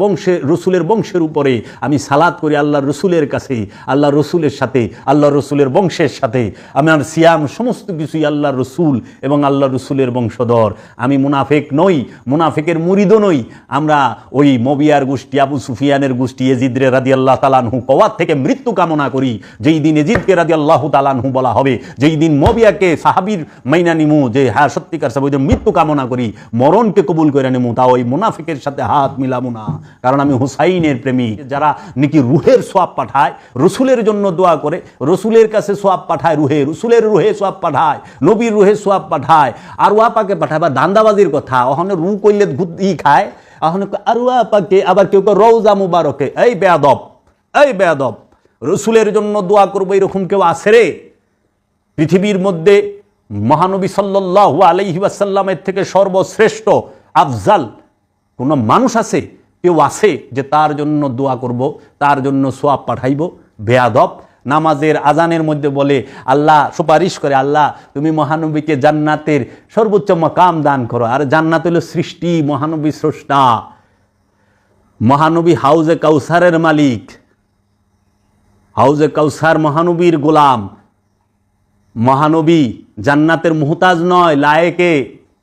রসুলের বংশের উপরে। আমি সালাত করি আল্লাহর রসুলের কাছে, আল্লাহর রসুলের সাথে, আল্লাহর রসুলের বংশের সাথে। আমার সিয়াম সমস্ত কিছুই আল্লাহর রসুল এবং আল্লাহর রসুলের বংশধর। আমি মুনাফিক নই, মুনাফিকের মুরিদও নই। আমরা ওই মবিয়ার গোষ্ঠী, আবু সুফিয়ানের গোষ্ঠী, এজিদরে রাদিয়াল্লাহু তাআলা আনহু কওয়াত থেকে মৃত্যু কামনা করি। যেই দিন এজিদকে রাদিয়াল্লাহু তাআলা আনহু বলা হবে, যেই দিন মবিয়াকে সাহাবীর মাইনা নিমু, যে হ্যাঁ সত্যিকার সাহাবী, মৃত্যু কামনা করি, মরণকে কবুল করে নেমু, তা ওই মুনাফিকের সাথে হাত মিলাবো না। কারণ আমি হুসাইনের প্রেমী। যারা নাকি রুহের সোয়াব পাঠায়, রসুলের জন্য দোয়া করে, রসুলের কাছে সোয়াব পাঠায়, রসুলের রুহে সোয়াব পাঠায়, নবীর রুহে সোয়াব পাঠায়, আর ওয়া পাকে পাঠায়। বা দান্দাবাজির কথা, ওখানে রু করলে ই খায়, ওখানে আর ওয়া পাকে, আবার কেউ কেউ রওজা মুবারকে। এই বেয়াদব, এই বেয়াদব, রসুলের জন্য দোয়া করবো এরকম কেউ আছে রে? পৃথিবীর মধ্যে মহানবী সাল্লাল্লাহু আলাইহি ওয়াসাল্লামের থেকে সর্বশ্রেষ্ঠ আফজাল কোন মানুষ আছে? কেউ আছে যে তার জন্য দোয়া করব, তার জন্য সোয়াব পাঠাইব? বেয়াদব। নামাজের আজানের মধ্যে বলে, আল্লাহ সুপারিশ করে, আল্লাহ তুমি মহানবীকে জান্নাতের সর্বোচ্চ মাকাম দান করো। আর জান্নাত হলো সৃষ্টি, মহানবী স্রষ্টা, মহানবী হাউজে কাউসারের মালিক, হাউজে কাউসার মহানবীর গোলাম। মহানবী জান্নাতের মুহতাজ নয়, লায়েকে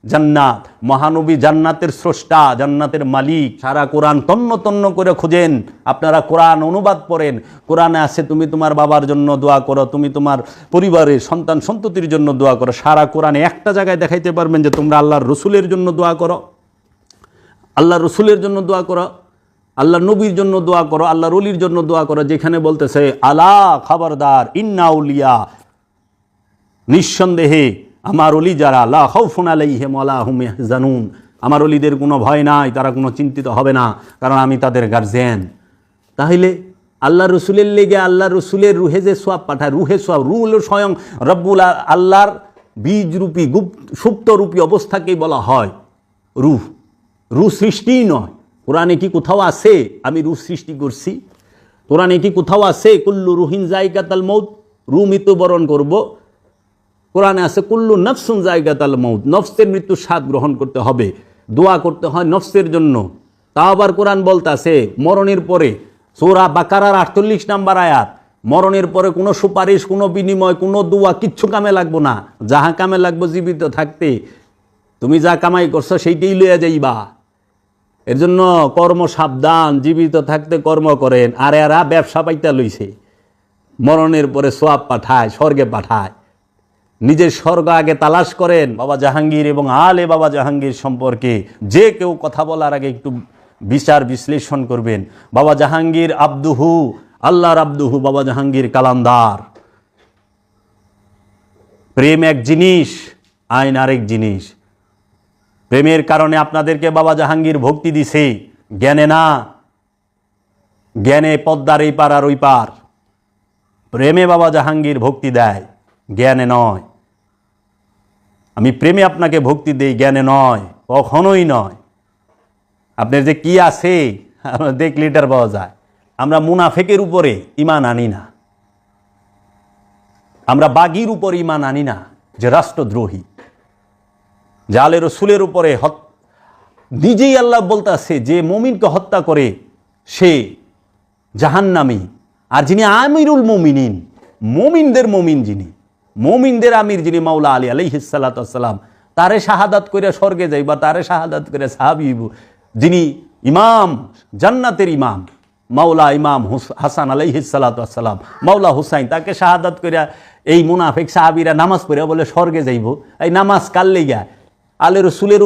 জান্নাত। মহানবী জান্নাতের স্রষ্টা, জান্নাতের মালিক। সারা কোরআন তন্ন তন্ন করে খুঁজেন, আপনারা কোরআন অনুবাদ পড়েন। কোরআনে আছে তুমি তোমার বাবার জন্য দোয়া করো, তুমি তোমার পরিবারের সন্তান সন্ততির জন্য দোয়া করো। সারা কোরআনে একটা জায়গায় দেখাইতে পারবেন যে তোমরা আল্লাহর রসুলের জন্য দোয়া করো, আল্লাহর রসুলের জন্য দোয়া করো, আল্লাহ নবীর জন্য দোয়া করো, আল্লাহর অলির জন্য দোয়া করো। যেখানে বলতেছে আলা খবরদার, ইন্না উলিয়া, নিঃসন্দেহে আমার অলি যারা, লা খাউফুন আলাইহিম ওয়া লা হুম ইয়াহজানুন, আমার অলিদের কোনো ভয় নাই, তারা কোনো চিন্তিত হবে না, কারণ আমি তাদের গার্জিয়ান। তাহলে আল্লাহ রসুলের লেগে আল্লাহ রসুলের রুহে যে সোয়াব পাঠায়, রুহে সোয়াব, রুহ হলো স্বয়ং রব্বুল আল্লাহর বীজরূপী সুপ্তরূপী অবস্থাকেই বলা হয় রুহ। রুহ সৃষ্টিই নয়। কোরআনে কি কোথাও আছে আমি রুহ সৃষ্টি করছি? কোরআনে কি কোথাও আছে কুল্লু রুহিন যায়কাতুল মউত, রুহ মৃত্যুবরণ করব? কোরআনে আছে কুল্লু নফসুন যায়কাতুল মউত, নফসের মৃত্যু স্বাদ গ্রহণ করতে হবে, দোয়া করতে হয় নফসের জন্য। তা আবার কোরআন বলতাছে মরণের পরে, সূরা বাকারার 48 নম্বর আয়াত, মরণের পরে কোনো সুপারিশ, কোনো বিনিময়, কোনো দোয়া কিচ্ছু কামে লাগবো না। যাহা কামে লাগবো জীবিত থাকতে, তুমি যা কামাই করছো সেইটাই লইয়া যাইবা। এর জন্য কর্ম সাবধান, জীবিত থাকতে কর্ম করেন। আর এরা ব্যবসা পাইতে লইছে, মরণের পরে সোয়াব পাঠায়, স্বর্গে পাঠায়। নিজের স্বর্গ আগে তালাশ করেন। বাবা জাহাঙ্গীর এবং আলে বাবা জাহাঙ্গীর সম্পর্কে যে কেউ কথা বলার আগে একটু বিচার বিশ্লেষণ করবেন। বাবা জাহাঙ্গীর আব্দুহু, আল্লাহর আব্দুহু, বাবা জাহাঙ্গীর কালান্দার। প্রেম এক জিনিস, আইন আরেক জিনিস। প্রেমের কারণে আপনাদেরকে বাবা জাহাঙ্গীর ভক্তি দিছে, জ্ঞানে না। জ্ঞানে পদ্মার এই পার আর ওই পার, প্রেমে বাবা জাহাঙ্গীর ভক্তি দেয়, জ্ঞানে নয়। আমি প্রেমে আপনাকে ভক্তি দেই, জ্ঞানে নয়, কখনোই নয়। আপনার যে কি আছে দেখলে লিটার পাওয়া যায়। আমরা মুনাফেকের উপরে ঈমান আনি না, আমরা বাগীর উপর ঈমান আনি না যে রাষ্ট্রদ্রোহী, জালে রসুলের উপরে নিজেই আল্লাহ বলতেছে যে মুমিনকে হত্যা করে সে জাহান্নামী। আর যিনি আমিরুল মুমিনিন, মুমিনদের মুমিন যিনি, মুমিনদের আমির যিনি মাওলা আলী আলাইহিস সালাতু ওয়াস সালাম, তারে শাহাদাত করে স্বর্গে যাইবা, তারে শাহাদাত করে সাহাবী যিনি ইমাম, জান্নাতের ইমাম, মাওলা ইমাম হাসান আলাইহিস সালাতু ওয়াস সালাম, মাওলা হুসাইন, তাকে শাহাদাত করে এই মুনাফিক সাহাবীরা নামাজ পড়ে বলে স্বর্গে যাইব। এই নামাজ কার লেগা? আলে রসুলের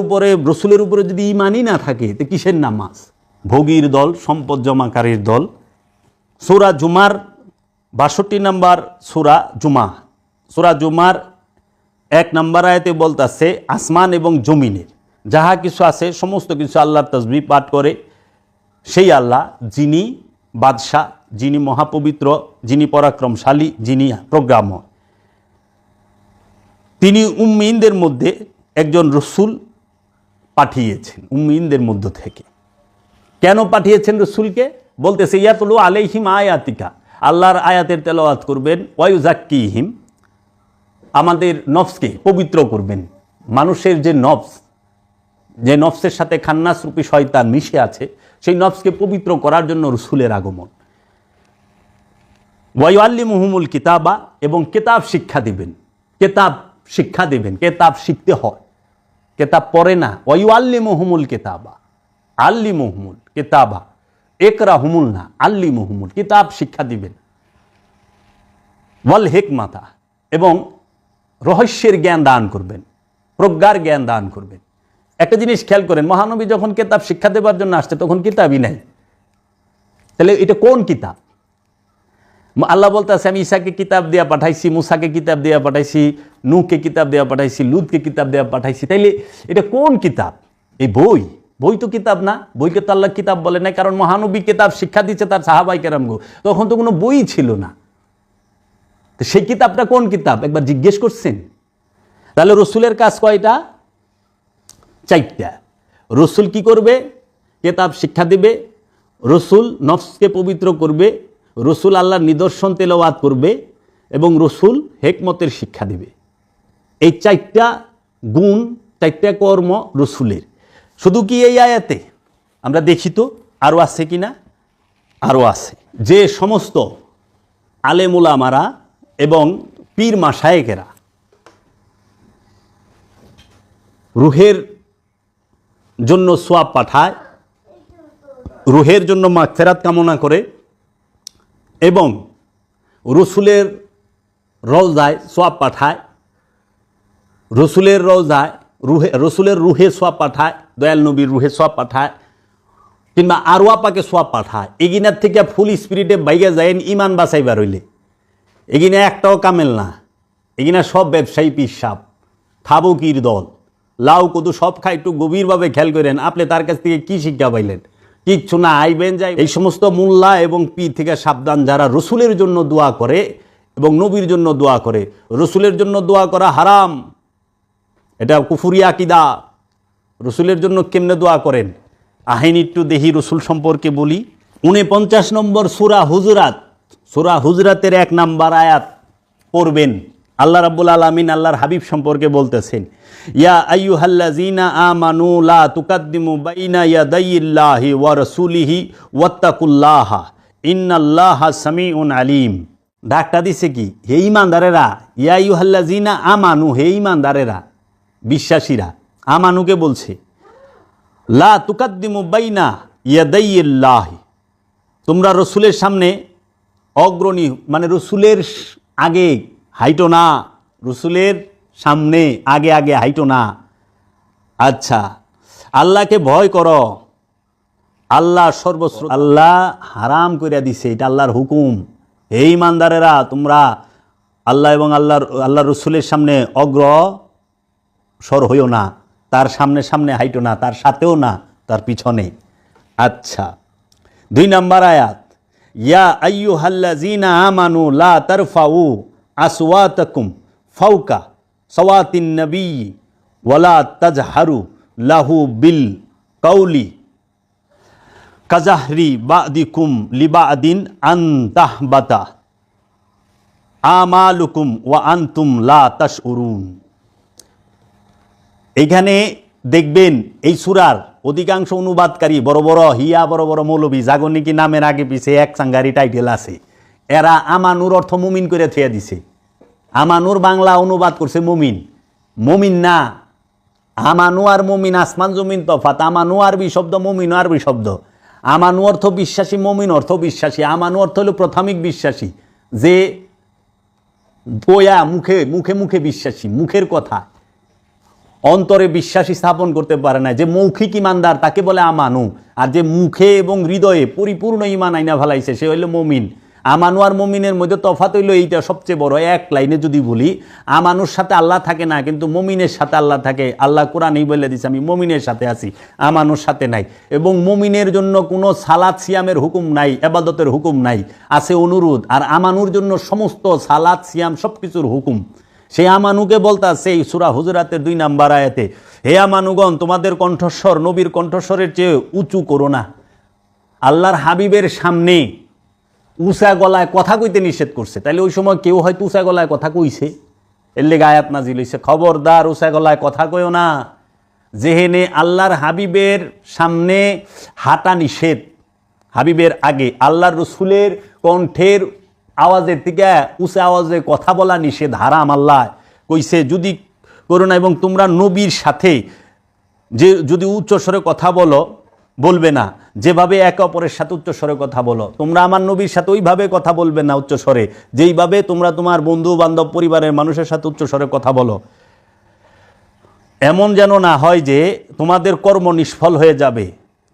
উপরে যদি ইমানই না থাকে তো কিসের নামাজ? ভোগীর দল, সম্পদ জমাকারীর দল। সূরা জুমার 62 নম্বর সূরা জুমা, সূরা জুমার 1 নম্বর আয়াতে বলতাছে আসমান এবং জমিনের যাহা কিছু আছে সমস্ত কিছু আল্লাহর তাসবিহ পাঠ করে সেই আল্লাহ, যিনি বাদশাহ, যিনি মহাপবিত্র, যিনি পরাক্রমশালী, যিনি প্রজ্ঞাময়। তিনি উম্মিনদের মধ্যে একজন রসুল পাঠিয়েছেন, উম্মিনদের মধ্য থেকে। কেন পাঠিয়েছেন রসুলকে? বলতেছে ইয়াতলু আলাইহিম আয়াতিকা, আল্লাহর আয়াতের তেলাওয়াত করবেন, ওয়ায়ুজাক্কিহিম, আমাদের নফসকে পবিত্র করবেন। মানুষের যে নফস, যে নফসের সাথে খান্নাস রূপী শয়তান মিশে আছে, সেই নফসকে পবিত্র করার জন্য রসুলের আগমন। ওয়ায়ুআল্লিমুহুমুল কিতাবা, এবং কিতাব শিক্ষা দিবেন। কিতাব শিক্ষা দিবেন, কিতাব শিখতে হয়, কিতাব পড়ে না। ওয়ায়ুআল্লিমুহুমুল কিতাবা, আল্লিমুহুমুল কিতাবা, ইকরাহুমুল না, আল্লিমুহুমুল, কিতাব শিক্ষা দিবেন। ওয়াল হিকমাতা, এবং রহস্যের জ্ঞান দান করবেন, প্রজ্ঞার জ্ঞান দান করবেন। একটা জিনিস খেয়াল করেন, মহানবী যখন কিতাব শিক্ষা দেবার জন্য আসছে তখন কিতাবই নাই। তাহলে এটা কোন কিতাব? আল্লাহ বলতেছে আমি ঈসাকে কিতাব দেয়া পাঠাইছি, মুসাকে কিতাব দেয়া পাঠাইছি, নূহকে কিতাব দেয়া পাঠাইছি, লুতকে কিতাব দেয়া পাঠাইছি। তাইলে এটা কোন কিতাব? এই বই তো কিতাব না। বইকে তো আল্লাহ কিতাব বলে নাই, কারণ মহানবী কিতাব শিক্ষা দিচ্ছে তার সাহাবায়ে কেরামগো, তখন তো কোনো বই ছিল না। তো সেই কিতাবটা কোন কিতাব একবার জিজ্ঞেস করছেন? তাহলে রসুলের কাজ কয়টা? 4টা। রসুল কি করবে? কিতাব শিক্ষা দিবে, রসুল নফসকে পবিত্র করবে, রসুল আল্লাহর নিদর্শন তেলাওয়াত করবে, এবং রসুল হিকমতের শিক্ষা দিবে। এই 4টা গুণ, 4টা কর্ম রসুলের। শুধু কি এই আয়াতে? আমরা দেখি তো আরও আছে কিনা। আরও আছে। যে সমস্ত আলেম উলামারা এবং পীর মাশায়েখেরা রুহের জন্য সোয়াব পাঠায়, রুহের জন্য মাগফিরাত কামনা করে এবং রসুলের রওজায় সোয়াব পাঠায়, রসুলের রওজায় রসুলের রুহে সোয়াব পাঠায়, দয়াল নবীর রুহে সোয়াব পাঠায়, কিংবা আরওয়া পাকে সোয়াব পাঠায়। এগিনার থেকে ফুল স্পিরিটে বাইকে যায় ইমান বাঁচাইবার হইলে এগিনা একটাও কামেল না, এগিনা সব ব্যবসায়ী পিসাব থাবুকির দল লাউ কদু সব খাই। একটু গভীরভাবে খেয়াল করেন, আপনি তার কাছ থেকে কি শিক্ষা পাইলেন? কিচ্ছু না, আইবেন যাই। এই সমস্ত মোল্লা এবং পীর থেকে সাবধান, যারা রসুলের জন্য দোয়া করে এবং নবীর জন্য দোয়া করে। রসুলের জন্য দোয়া করা হারাম, এটা কুফুরি আকিদা। রসুলের জন্য কেমনে দোয়া করেন আহেন একটু দেখি, রসুল সম্পর্কে বলি। 49 নম্বর সূরা হুজরাত, সূরা হুজরাতের 1 নম্বর আয়াত পড়বেন। আল্লাহ রাব্বুল আলামিন আল্লাহর হাবিব সম্পর্কে বলতেছেন, ইয়া আইয়ুহাল্লাযীনা আমানু লা তুকাদ্দিমু বাইনা ইয়াদাইল্লাহি ওয়া রাসূলিহি ওয়াত্তাকুল্লাহা ইন্নাল্লাহা সামিউন আলিম। ডাকটা দিছে কি? হে ঈমানদারেরা, ইয়া আইয়ুহাল্লাযীনা আমানু, হে ঈমানদারেরা, বিশ্বাসীরা। আমানুকে বলছে, লা তুকাদ্দিমু বাইনা ইয়াদাইল্লাহি, তোমরা রসুলের সামনে অগ্রণী, মানে রসুলের আগে হাইটো না, রসুলের সামনে আগে আগে হাইটো না। আচ্ছা, আল্লাহকে ভয় করো, আল্লাহ সর্বশ্রোতা, আল্লাহ হারাম করিয়া দিছে, এটা আল্লাহর হুকুম। এই ইমানদারেরা, তোমরা আল্লাহ এবং আল্লাহ রসুলের সামনে অগ্রসর হইও না, তার সামনে সামনে হাইটো না, তার সাথেও না, তার পিছনে। আচ্ছা, 2 নম্বর আয়াত, ইয়া আইয়ুহাল্লাযীনা আমানু লা তারফাউ আসওয়াতাকুম ফাওকা সাওয়াতিন নবী ওয়ালা তাজহারু লাহু বিল কাউলি কাজাহরি বাদিকুম লিবাদিন আন তাহবাতা আমালুকুম ওয়া আনতুম লা তাশউরুন। এইখানে দেখবেন এই সূরার অধিকাংশ অনুবাদকারী বড় বড় হিয়া বড় বড় মৌলবী, জাগনিকি নামের আগে পিছে এক সাঙ্গারি টাইটেল আছে, এরা আমানুর অর্থ মুমিন করে থিয়া দিছে। আমানুর বাংলা অনুবাদ করছে মুমিন, মুমিন না। আমানু আর মুমিন আসমান জমিন তফাত। আমানু আরবি শব্দ, মুমিন আরবি শব্দ। আমানু অর্থ বিশ্বাসী, মুমিন অর্থ বিশ্বাসী। আমানু অর্থ হলো প্রাথমিক বিশ্বাসী, যে বয়া মুখে মুখে মুখে বিশ্বাসী, মুখের কথা, অন্তরে বিশ্বাসী স্থাপন করতে পারে না। যে মৌখিক ইমানদার তাকে বলে আমানু, আর যে মুখে এবং হৃদয়ে পরিপূর্ণ ইমান আইনা ফেলাইছে সে হইল মুমিন। আমানু আর মুমিনের মধ্যে তফাৎ হইল এইটা সবচেয়ে বড়। এক লাইনে যদি বলি, আমানুর সাথে আল্লাহ থাকে না, কিন্তু মুমিনের সাথে আল্লাহ থাকে। আল্লাহ কোরআনেই বলে দিছে, আমি মুমিনের সাথে আছি, আমানুর সাথে নাই। এবং মুমিনের জন্য কোনো সালাত সিয়ামের হুকুম নাই, ইবাদতের হুকুম নাই, আছে অনুরোধ। আর আমানুর জন্য সমস্ত সালাত সিয়াম সব কিছুর হুকুম। সেই আমানুকে বলতাছে এই সূরা হুজরাতের 2 নম্বর আয়াতে, হে আমানুগণ, তোমাদের কণ্ঠস্বর নবীর কণ্ঠস্বরের চেয়ে উঁচু করো না। আল্লাহর হাবিবের সামনে উঁচা গলায় কথা কইতে নিষেধ করছে। তাইলে ওই সময় কেউ হয়তো উঁচা গলায় কথা কইছে, এর লেগে আয়াত নাজিল হইছে, খবরদার উঁচা গলায় কথা কইও না। যেহেনে আল্লাহর হাবিবের সামনে হাঁটা নিষেধ, হাবিবের আগে আল্লাহর রসুলের কণ্ঠের আওয়াজের থেকে উঁচা আওয়াজে কথা বলা নিষেধ, হারাম। আল্লাহ কইছে যদি করো না। এবং তোমরা নবীর সাথে যে যদি উচ্চস্বরে কথা বলবে না, যেভাবে একে অপরের সাথে উচ্চস্বরে কথা বলো, তোমরা আমার নবীর সাথে ওইভাবে কথা বলবে না উচ্চস্বরে, যেইভাবে তোমরা তোমার বন্ধু বান্ধব পরিবারের মানুষের সাথে উচ্চস্বরে কথা বলো। এমন যেন না হয় যে তোমাদের কর্ম নিষ্ফল হয়ে যাবে,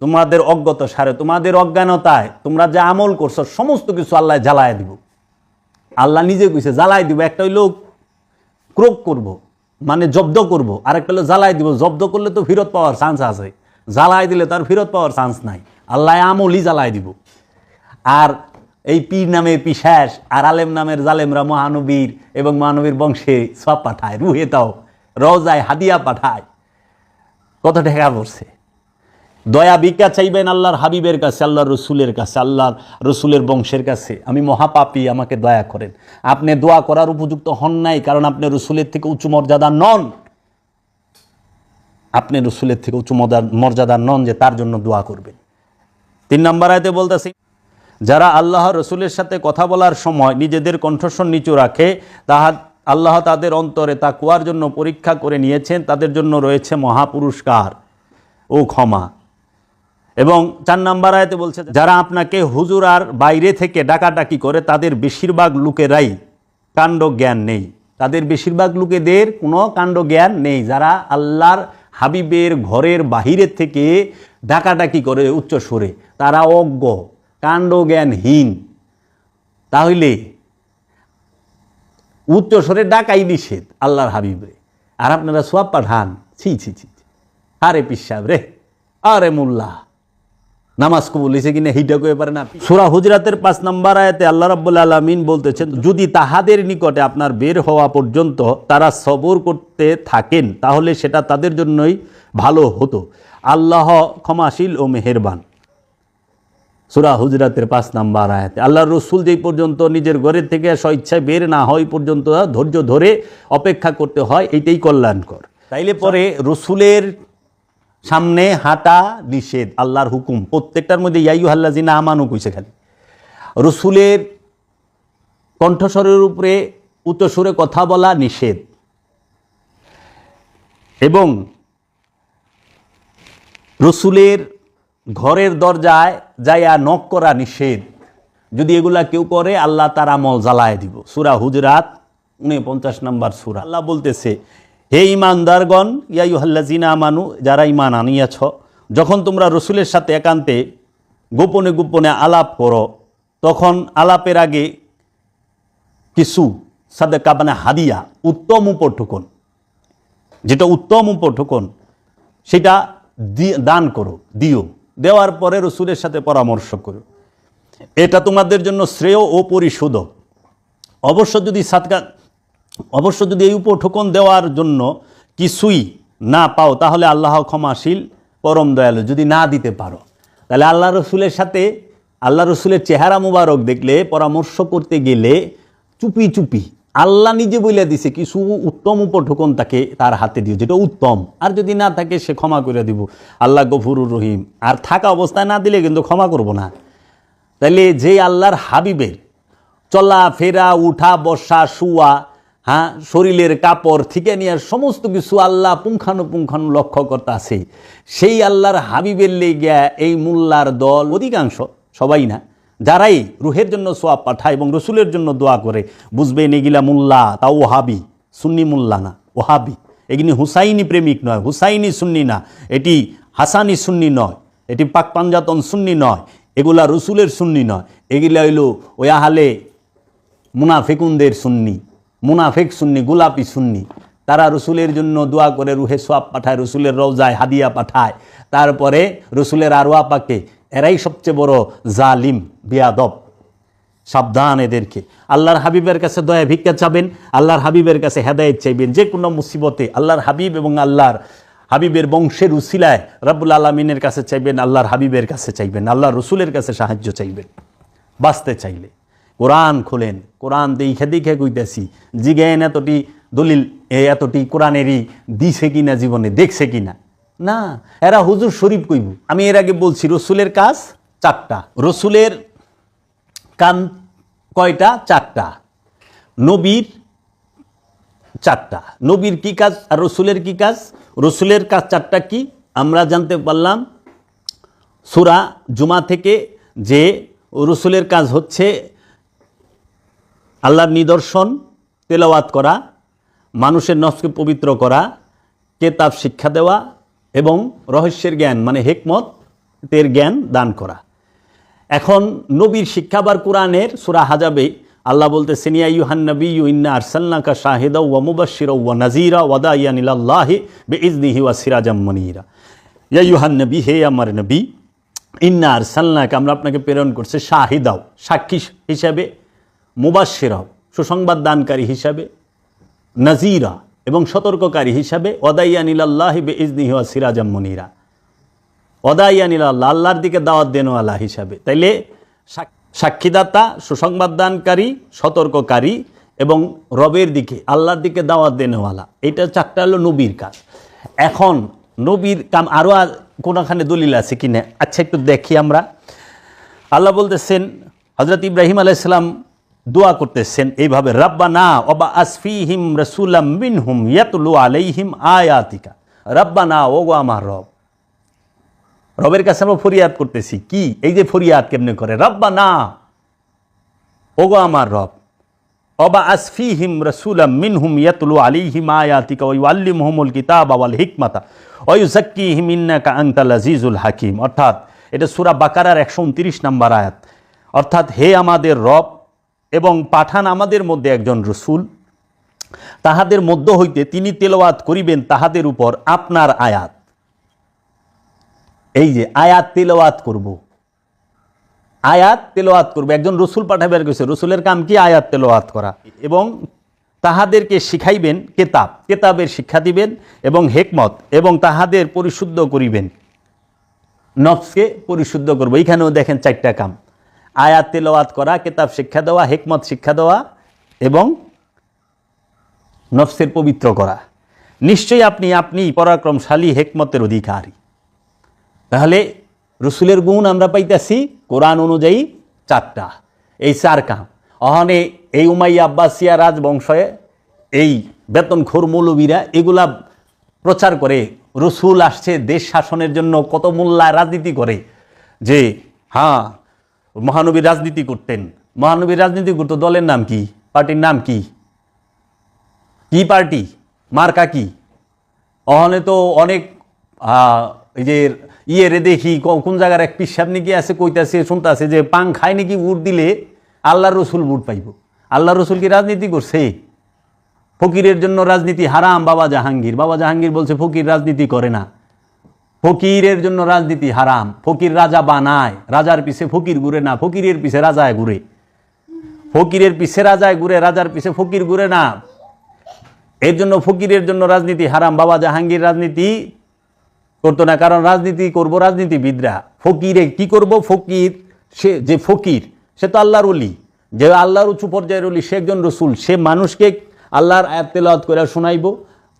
তোমাদের অজ্ঞত সারে, তোমাদের অজ্ঞানতায় তোমরা যে আমল করছো সমস্ত কিছু আল্লাহ জ্বালায় দিব। আল্লাহ নিজে কইছে জ্বালাই দিব। একটা হইলো ক্রোক করব, মানে জব্দ করব, আর একটা হলো জ্বালাই দিব। জব্দ করলে তো ফেরত পাওয়ার চান্স আছে, জ্বালাই দিলে তার ফেরত পাওয়ার চান্স নাই। আল্লাহ আমলই জ্বালাই দিব। আর এই পীর নামের পিশাচ আর আলেম নামের জালেমরা মহানবীর এবং মহানবীর বংশে সব পাঠায়, রুহে তাও রওজায় হাদিয়া পাঠায়। কত টাকা পড়ছে? দয়া ভিক্ষা চাইবেন আল্লাহর হাবিবের কাছে, আল্লাহর রসুলের কাছে, আল্লাহর রসুলের বংশের কাছে, আমি মহাপাপী, আমাকে দয়া করেন। আপনি দোয়া করার উপযুক্ত হন নাই, কারণ আপনি রসুলের থেকে উচ্চ মর্যাদা নন। আপনি রসুলের থেকে উচ্চ মর্যাদা নন যে তার জন্য দোয়া করবেন। 3 নম্বর আয়াতে বলতেছি, যারা আল্লাহ রসুলের সাথে কথা বলার সময় নিজেদের কণ্ঠস্বর নিচু রাখে, আল্লাহ তাদের অন্তরে তাকওয়ার জন্য পরীক্ষা করে নিয়েছেন, তাদের জন্য রয়েছে মহাপুরস্কার ও ক্ষমা। এবং 4 নম্বর আয়াতে বলছে, যারা আপনাকে হুজুর আর বাইরে থেকে ডাকাডাকি করে তাদের বেশিরভাগ লোকেরাই কাণ্ড জ্ঞান নেই। তাদের বেশিরভাগ লোকেদের কোনো কাণ্ড জ্ঞান নেই। যারা আল্লাহর হাবিবের ঘরের বাহিরের থেকে ডাকাডাকি করে উচ্চ সুরে, তারা অজ্ঞ, কাণ্ড জ্ঞানহীন। তাহলে উচ্চ স্বরে ডাকাই নিষেধ আল্লাহর হাবিবরে, আর আপনারা সোয়াব পাঠান। ছি ছি ছি, আরে পিসাব রে, আরে মোল্লা, নামাজ কবুল হয়েছে কিনা হিটা কয়ে পারে না। সূরা হুজরাতের 5 নম্বর আয়াতে আল্লাহ রাব্বুল আলামিন বলতেছেন, যদি তাহাদের নিকটে আপনার বের হওয়া পর্যন্ত তারা সবর করতে থাকেন তাহলে সেটা তাদের জন্যই ভালো হতো। আল্লাহ ক্ষমাশীল ও মেহেরবান। সূরা হুজরাতের 5 নম্বর আয়াতে আল্লাহর রসুল যেই পর্যন্ত নিজের ঘরের থেকে স্বেচ্ছায় বের না হয় পর্যন্ত ধৈর্য ধরে অপেক্ষা করতে হয়, এইটাই কল্যাণকর। তাইলে পরে রসুলের সামনে হাঁটা নিষেধ, আল্লাহর হুকুম। প্রত্যেকটার মধ্যে ইয়া আইয়ুহাল্লাযিনা আমানু কইছে খালি। রসুলের কণ্ঠস্বরের উপরে উচ্চস্বরে কথা বলা নিষেধ, এবং রসুলের ঘরের দরজায় যাইয়া নক করা নিষেধ। যদি এগুলা কেউ করে আল্লাহ তার আমল জ্বালায় দিব। সূরা হুজরাত 49 নম্বর সূরা। আল্লাহ বলতেছে, হে ঈমানদারগণ, ইয়া আইয়ুহাল্লাযিনা আমানু, যারা ঈমান আনিয়াছ, যখন তোমরা রসুলের সাথে একান্তে গোপনে গোপনে আলাপ করো, তখন আলাপের আগে কিছু সাদাকা মানে হাদিয়া, উত্তম উপঢৌকন, যেটা উত্তম উপঢৌকন সেটা দান করো, দিও। দেওয়ার পরে রসুলের সাথে পরামর্শ করো, এটা তোমাদের জন্য শ্রেয় ও পরিশোধক। অবশ্য যদি এই উপঢৌকন দেওয়ার জন্য কিছুই না পাও তাহলে আল্লাহ ক্ষমাশীল পরম দয়ালু। যদি না দিতে পারো তাহলে আল্লাহ রসুলের সাথে, আল্লাহ রসুলের চেহারা মুবারক দেখলে পরামর্শ করতে গেলে চুপি চুপি, আল্লাহ নিজে বলে দিছে কিছু উত্তম উপঢৌকন তাকে তার হাতে দিও, যেটা উত্তম। আর যদি না থাকে সে ক্ষমা করে দিব, আল্লাহ গফুরুর রহিম। আর থাকা অবস্থায় না দিলে কিন্তু ক্ষমা করব না। তাইলে যে আল্লাহর হাবিবের চলা ফেরা, উঠা বসা, শুয়া, শরীরের কাপড় থেকে নিয়ে সমস্ত কিছু আল্লাহ পুঙ্খানুপুঙ্খানু লক্ষ্য করতে আছে, সেই আল্লাহর হাবিবের লেগিয়া এই মোল্লার দল, অধিকাংশ, সবাই না, যারাই রুহের জন্য সোয়াব পাঠায় এবং রসুলের জন্য দোয়া করে, বুঝবেন এগুলা মোল্লা, তাও ওহাবি, সুন্নি মোল্লা না, ওহাবি। এগুলি হুসাইনি প্রেমিক নয়, হুসাইনি সুন্নি না, এটি হাসানি সুন্নি নয়, এটি পাক পাঞ্জাতন সুন্নি নয়, এগুলা রসুলের সুন্নি নয়, এগুলা হইল ওই আহলে মুনাফিকুনদের সুন্নি, মুনাফিক সুন্নি, গোলাপি সুন্নি। তারা রসুলের জন্য দোয়া করে, রুহে সোয়াব পাঠায়, রসুলের রওজায় হাদিয়া পাঠায়, তারপরে রসুলের আরওয়া পাকে। এরাই সবচেয়ে বড় জালিম, বিয়াদব। সাবধান এদেরকে। আল্লাহর হাবিবের কাছে দয়া ভিক্ষা চাবেন, আল্লাহর হাবিবের কাছে হেদায়েত চাইবেন। যে কোনো মুসিবতে আল্লাহর হাবিব এবং আল্লাহর হাবিবের বংশের উসিলায় রব্বুল আলামিনের কাছে চাইবেন, আল্লাহর হাবিবের কাছে চাইবেন, আল্লাহর রসুলের কাছে সাহায্য চাইবেন। বাঁচতে চাইলে কোরআন খোলেন, কোরআন দেখে দেখে কইতেছি, জিজ্ঞেন এতটি দলিল, এতটি কোরআনেরই দিছে কিনা, জীবনে দেখছে কিনা। না, এরা হুজুর শরীফ কইব। আমি এর আগে বলছি রসুলের কাজ 4টা, রসুলের কাম কয়টা? 4টা। নবীর 4টা। নবীর কি কাজ আর রসুলের কি কাজ? রসুলের কাজ 4টা কি আমরা জানতে পারলাম সূরা জুমা থেকে, যে রসুলের কাজ হচ্ছে আল্লাহর নিদর্শন তেলাওয়াত করা, মানুষের নফসকে পবিত্র করা, কেতাব শিক্ষা দেওয়া এবং রহস্যের জ্ঞান মানে হিকমতের জ্ঞান দান করা। এখন নবীর শিক্ষাবার কোরআনের সূরা হাজাবে আল্লাহ বলতেছেন, ইয়া আইয়ুহান নাবিয়্যু ইন্না আরসালনাকা শাহিদাও ওয়া মুবাশশিরাও ওয়া নাযীরা ওয়া দাইয়ান ইলাল্লাহি বিইজনিহি ওয়া সিরাজাম মুনীরা। ইয়া আইয়ুহান নবী, হে আমার নবী, ইন্না আরসালনাকা, আমরা আপনাকে প্রেরণ করছি, শাহিদাও, সাক্ষী হিসাবে, মুবাশশিরাও, সুসংবাদ দানকারী হিসাবে, নাযীরা এবং সতর্ককারী হিসাবে, ওয়া দাইয়ান ইলাল্লাহি বিইজনিহি ওয়া সিরাজাম মুনীরা, ওয়াদাইয়ানিল আল্লাহ, আল্লাহর দিকে দাওয়াত দেনওয়ালা হিসাবে। তাইলে সাক্ষীদাতা, সুসংবাদদানকারী, সতর্ককারী এবং রবের দিকে, আল্লাহর দিকে দাওয়াত দেনওয়ালা, এটা 4টা হলো নবীর কাজ। এখন নবীর কাম আরও কোনখানে দলিল আছে কিনা, আচ্ছা একটু দেখি আমরা। আল্লাহ বলতেছেন, হযরত ইব্রাহিম আলাইহিস সালাম দোয়া করতেছেন এইভাবে, রাব্বানা ওবা আসফিহিম রাসূলাম মিনহুম ইয়াতলু আলাইহিম আয়াতিকা। রাব্বানা, ওগো আমার রব, রবের কাছে আমরা ফরিয়াদ করতেছি। কি এই যে ফরিয়াদ কেমনে করে? রাব্বানা, ওগো আমার রব, ওবা আসফিহিম রাসূলাম মিনহুম ইয়াতলু আলাইহিম আয়াতিকা ওয়া ইউআল্লিমুহুমুল কিতাবা ওয়াল হিকমাতা ওয়া ইউযাক্কিহিম ইন্নাকা আনতাল আজিজুল হাকীম। অর্থাৎ এটা সূরা বাকারার 129 নম্বর আয়াত। অর্থাৎ হে আমাদের রব, এবং পাঠান আমাদের মধ্যে একজন রসুল, তাহাদের মধ্য হইতে তিনি তেলাওয়াত করিবেন তাহাদের উপর আপনার আয়াত। এই যে আয়াত তেলাওয়াত করব, আয়াত তেলাওয়াত করব, একজন রসুল পাঠাবেন কইছে, রসুলের কাম কি? আয়াত তেলাওয়াত করা। এবং তাহাদেরকে শিখাইবেন কেতাব, কেতাবের শিক্ষা দিবেন, এবং হেকমত, এবং তাহাদের পরিশুদ্ধ করিবেন, নফসকে পরিশুদ্ধ করব। এইখানেও দেখেন 4টা কাম: আয়াত তেলাওয়াত করা, কেতাব শিক্ষা দেওয়া, হেকমত শিক্ষা দেওয়া, এবং নফসের পবিত্র করা। নিশ্চয়ই আপনি পরাক্রমশালী, হেকমতের অধিকারী। তাহলে রসুলের গুণ আমরা পাইতেছি কোরআন অনুযায়ী 4টা, এই 4 কাম। অহনে এই উমাইয়া আব্বাসিয়া রাজবংশে এই বেতনখোর মৌলবীরা এগুলা প্রচার করে, রসুল আসছে দেশ শাসনের জন্য, কত মোল্লায় রাজনীতি করে যে হ্যাঁ মহানবীর রাজনীতি করতেন। মহানবীর রাজনীতি করতো, দলের নাম কি? পার্টির নাম কি? কি পার্টি? মার্কা কি? অহনে তো অনেক এই যে ইয়েরে দেখি কোন জায়গার এক পিসাব নাকি আছে, কইতাছে শুনতাছে যে পাং খায় নাকি ভোট দিলে আল্লাহ রসুল ভোট পাইব। আল্লাহ রসুল কি রাজনীতি করছে? ফকিরের জন্য রাজনীতি হারাম। বাবা জাহাঙ্গীর বলছে ফকির রাজনীতি করে না, ফকিরের জন্য রাজনীতি হারাম। ফকির রাজা বানায়, রাজার পিছে ফকির ঘুরে না, ফকিরের পিছে রাজায় ঘুরে। ফকিরের পিছে রাজায় ঘুরে, রাজার পিছে ফকির ঘুরে না। এর জন্য ফকিরের জন্য রাজনীতি হারাম। বাবা জাহাঙ্গীর রাজনীতি করতো না, কারণ রাজনীতি করবো রাজনীতিবিদরা। ফকিরে কি করব? ফকির যে ফকির সে তো আল্লাহর ওলি, যে আল্লাহর উঁচু পর্যায়ের ওলি, সে একজন রসুল। সে মানুষকে আল্লাহর আয়াত তেলাওয়াত করে শোনাইব,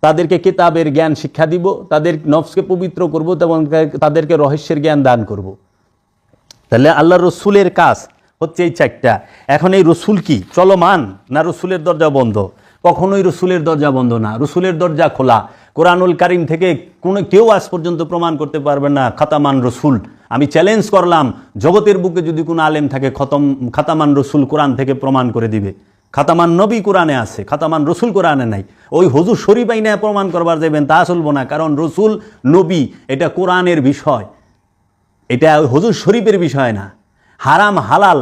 তাদেরকে কিতাবের জ্ঞান শিক্ষা দিব, তাদের নফসকে পবিত্র করব, এবং তাদেরকে রহস্যের জ্ঞান দান করব। তাহলে আল্লাহ রসুলের কাজ হচ্ছে এই 4টা। এখন এই রসুল কি চলমান না রসুলের দরজা বন্ধ? কখনোই রসুলের দরজা বন্ধ না, রসুলের দরজা খোলা। কোরআনুল কারিম থেকে কেউ আজ পর্যন্ত প্রমাণ করতে পারবে না খাতামান রসুল। আমি চ্যালেঞ্জ করলাম, জগতের বুকে যদি কোনো আলেম থাকে খাতামান রসুল কোরআন থেকে প্রমাণ করে দিবে। খাতামান নবী কোরআনে আছে, খাতামান রসুল কোরআনে নাই। ওই হুজুর শরীফ আইনা প্রমাণ করবার যাবেন, তা চলবো না, কারণ রসুল নবী এটা কোরআনের বিষয়, এটা হুজুর শরীফের বিষয় না। হারাম হালাল